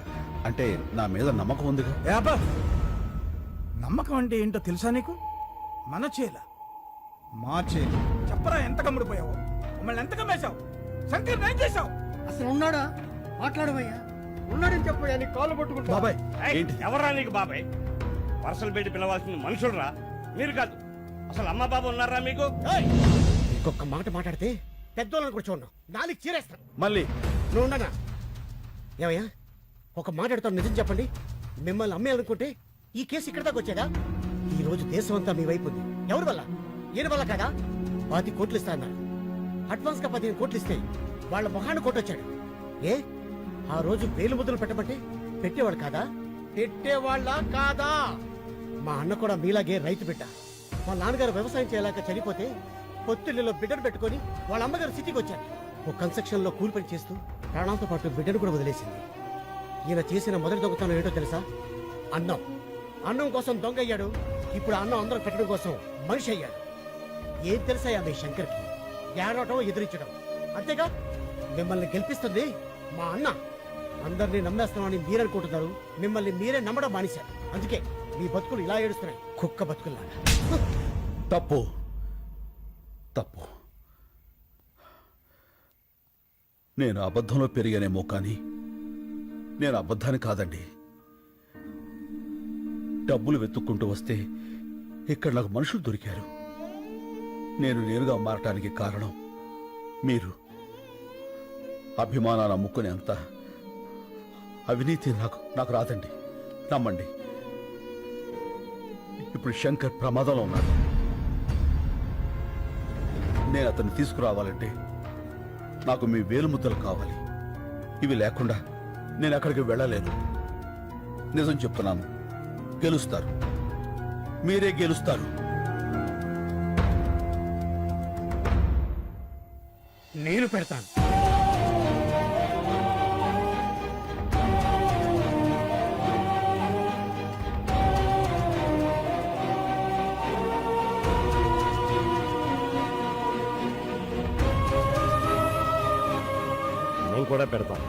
అంటే నా మీద నమ్మకం ఉందిగా. నమ్మకం అంటే ఏంటో తెలుసా నీకు? మన చేల, మా చేల. చెప్పరా, ఎంత కమ్ముడిపోయావు? మమ్మల్ని ఎంత కమ్మేశావు? శంకర్ ఏం చేశావు? అసలు ఉన్నాడా? మాట్లాడవయ్యా. ఉన్నాడని చెప్పయ్యా, నీ కాళ్ళు పట్టుకుంటా. బాబాయ్, ఏంటి? ఎవరా నీకు బాబాయ్? పర్సలు పెట్టి పిలవాల్సిన మనుషులరా మీరు కాదు. అసలు అమ్మ బాబు ఉన్నారా మీకు? ఇంకొక మాట మాట్లాడితే పెద్దోళ్ళని కూడా చూడను, నాలుగు చీరేస్తాను. మళ్ళీ నువ్వు ఉండనా? ఏమయ్యా, ఒక మాట్లాడుతాను, నిజం చెప్పండి. మిమ్మల్ని అమ్మేయాలనుకుంటే ఈ కేసు ఇక్కడ దాకా వచ్చేదా? ఈ రోజు దేశం అంతా మీ వైపు ఉంది. ఎవరి వల్ల? ఈయన వల్ల కదా. 10 కోట్లు ఇస్తా అన్నారు. అడ్వాన్స్ గా 15 కోట్లు ఇస్తే వాళ్ళ మొహాన్ని కొట్టొచ్చాడు. ఏ ఆ రోజు వేలు ముద్రలు పెట్టమంటే పెట్టేవాడు కాదా? పెట్టేవాళ్ళ కాదా? మా అన్న కూడా మీలాగే రైతు బిడ్డ. మా నాన్నగారు వ్యవసాయం చేయలేక చనిపోతే పొత్తిళ్లలో బిడ్డను పెట్టుకుని వాళ్ళ అమ్మగారు సిటీకి వచ్చారు. ఒక కన్స్ట్రక్షన్ లో కూలి పని చేస్తూ ప్రాణాలతో పాటు బిడ్డను కూడా వదిలేసింది. ఈయన చేసిన మొదటి దొంగతనం ఏంటో తెలుసా? అన్నం. అన్నం కోసం దొంగ అయ్యాడు. ఇప్పుడు అన్నం అందరూ పెట్టడం కోసం మనిషి అయ్యాడు. ఏం తెలుసాయా మీ శంకర్కి? ఏడవటం ఎదిరించడం అంతేగా మిమ్మల్ని గెలిపిస్తుంది మా అన్న. అందరినీ నమ్మేస్తున్నామని మీరనుకుంటున్నారు, మిమ్మల్ని మీరే నమ్మడం మానేశారు. అందుకే మీ బతుకులు ఇలా ఏడుస్తున్నాయి, కుక్క బతుకుల్లాగా. తప్పు తప్పు. నేను అబద్ధంలో పెరిగానేమో కానీ నేను అబద్ధాన్ని కాదండి. డబ్బులు వెతుక్కుంటూ వస్తే ఇక్కడ నాకు మనుషులు దొరికారు. నేను నేరుగా మారటానికి కారణం మీరు. అభిమానాన్ని అమ్ముకునే అంత అవినీతి నాకు రాదండి, నమ్మండి. ఇప్పుడు శంకర్ ప్రమాదంలో ఉన్నాడు. నేను అతన్ని తీసుకురావాలంటే నాకు మీ వేలుముద్దలు కావాలి. ఇవి లేకుండా నేను అక్కడికి వెళ్ళలేను. నిజం చెప్తున్నాను, గెలుస్తారు, మీరే గెలుస్తారు. నేను పెడతాను. నేను కూడా పెడతాను.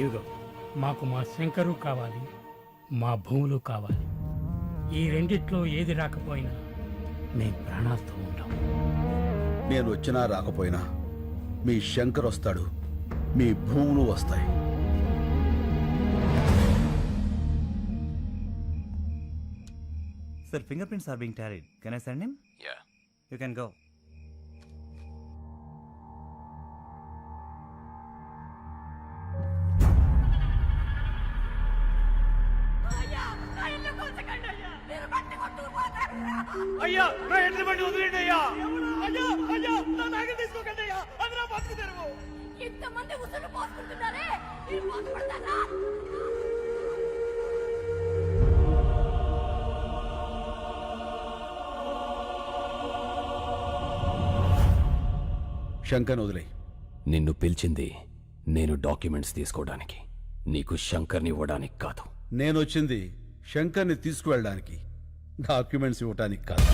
ఇదిగో, మాకు మా శంకరు కావాలి, మా భూములు కావాలి. ఈ రెండిట్లో ఏది రాకపోయినా మేము ప్రాణాలతో ఉంటాం. నేను వచ్చినా రాకపోయినా మీ శంకర్ వస్తాడు, మీ భూములు వస్తాయి. Sir, fingerprints are being tallied. Can I send him? Yeah. You can go. అయ్యా నా ఎట్ల బండి వదిలేండి అయ్యా. అయ్యా అయ్యా నా బ్యాగ్ తీసుకోకండి అయ్యా, అది నా బతుకు తెరువు. ఇంతమంది ఉసులు పోసుకుంటున్నారే, మీరు బాధపడతారా? శంకర్ వదిలే. నిన్ను పిలిచింది నేను డాక్యుమెంట్స్ తీసుకోవడానికి, నీకు శంకర్ని ఇవ్వడానికి కాదు. నేను వచ్చింది శంకర్ని తీసుకువెళ్ళడానికి, డాక్యుమెంట్స్ ఇవ్వటానికి కాదు.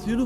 సీను,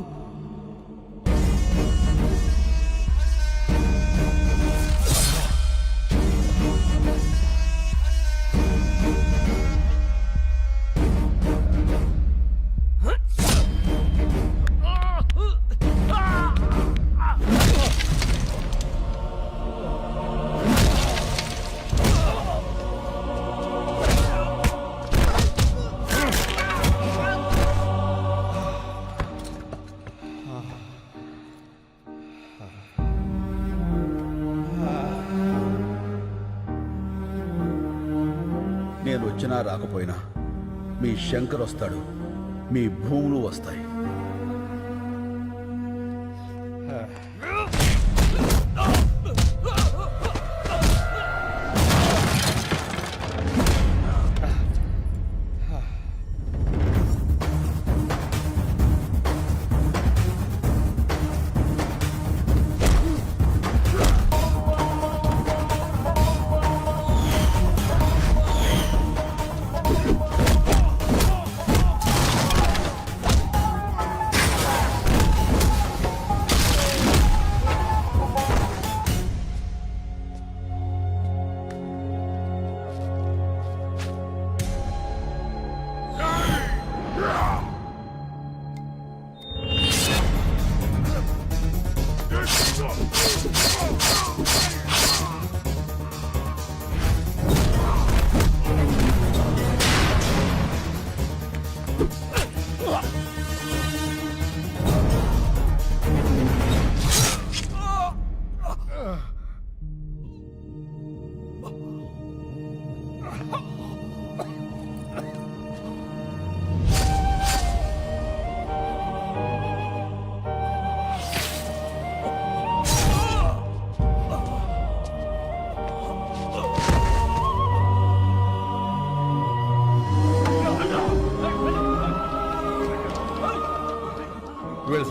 నేను వచ్చినా రాకపోయినా మీ శంకర్ వస్తాడు, మీ భూములు వస్తాయి.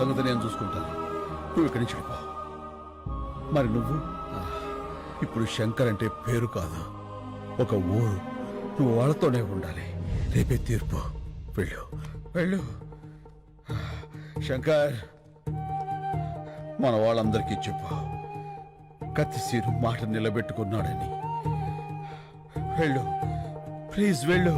సంగతి నేను చూసుకుంటాను. నువ్వు ఇక్కడి నుంచి వెళ్ళిపో. మరి నువ్వు ఇప్పుడు శంకర్ అంటే పేరు కాదు, ఒక ఊరు. నువ్వు వాళ్ళతోనే ఉండాలి. రేపే తీర్పు. వెళ్ళు వెళ్ళు. శంకర్, మన వాళ్ళందరికీ చెప్పు, కత్తిసీరు మాట నిలబెట్టుకున్నాడని. వెళ్ళు ప్లీజ్, వెళ్ళు.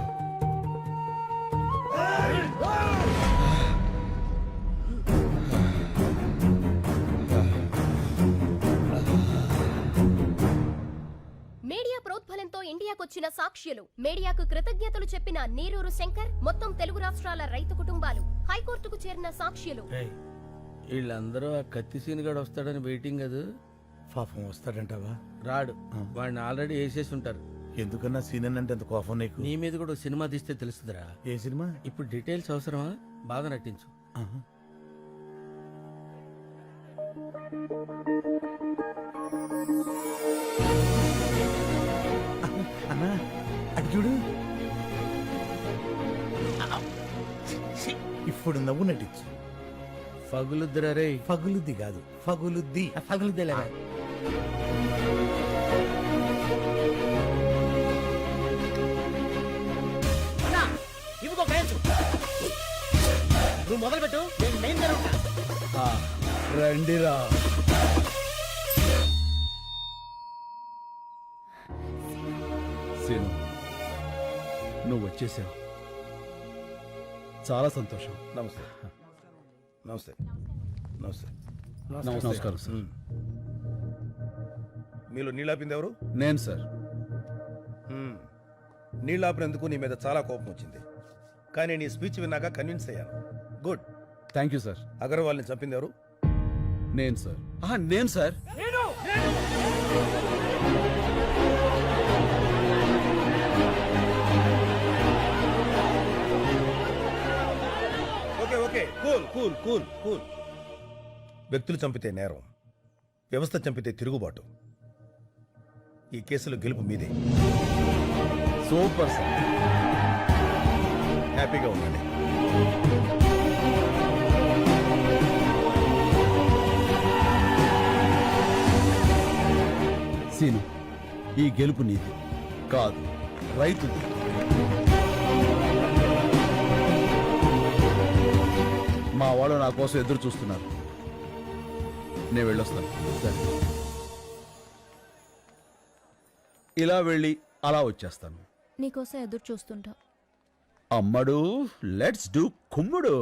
మీడియా ప్రోద్బలంతో ఇండియాకొచ్చిన సాక్ష్యాలు, మీడియాకు కృతజ్ఞతలు చెప్పిన నీరూరు శంకర్, మొత్తం తెలుగు రాష్ట్రాల రైతు కుటుంబాలు, హైకోర్టుకు చేరిన సాక్ష్యాలు. వీళ్ళందరూ ఆ కత్తిసీనుగాడు వస్తాడని వెయిటింగ్ కదా. పాపం వస్తాడంటావా? రాడు, వాడిని ఆల్రెడీ వేసేసి ఉంటారు. ఎందుకన్నా సీనియర్ అంటే అంత కోపం నీకు? నీ మీద కూడా ఓ సినిమా తీస్తే తెలుస్తుందిరా. ఏ సినిమా? ఇప్పుడు డీటెయిల్స్ అవసరమా? బాగా నటించు. అన్నా అటు చూడు. ఇప్పుడు నవ్వు నటించు. పగులుద్దిరా రే. పగులుద్ది కాదు, పగులుద్ది. పగులుద్దేలేరా. నువ్వు మొదలు పెట్టు, నేను మెయిన్ జరుగుతా. రండిరా. సీను, నువ్వు వచ్చేసావు. చాలా సంతోషం. నమస్తే నమస్తే నమస్తే. నమస్కారం సార్. మీలో నీళ్ళాపింది ఎవరు? నేను సార్. నీళ్ళాపినందుకు నీ మీద చాలా కోపం వచ్చింది, కానీ నీ స్పీచ్ విన్నాక కన్విన్స్ అయ్యాను. గుడ్. Thank you sir. అగర్వాల్ని చంపింది ఎవరు? నేను సార్. నేను sir. Okay okay, cool cool cool cool. వ్యక్తులు చంపితే నేరం, వ్యవస్థ చంపితే తిరుగుబాటు. ఈ కేసులో గెలుపు మీదే. Super sir. హ్యాపీగా ఉండండి. సీను, ఈ గెలుపు నీది కాదు, రైతుది. మా వాళ్ళు నా కోసం ఎదురు చూస్తున్నారు. నేను వెళ్ళొస్తాను. సరే, ఇలా వెళ్ళి అలా వచ్చేస్తాను. నీకోసం ఎదురు చూస్తుంటా. అమ్మడు, లెట్స్ డూ కుమ్ముడు.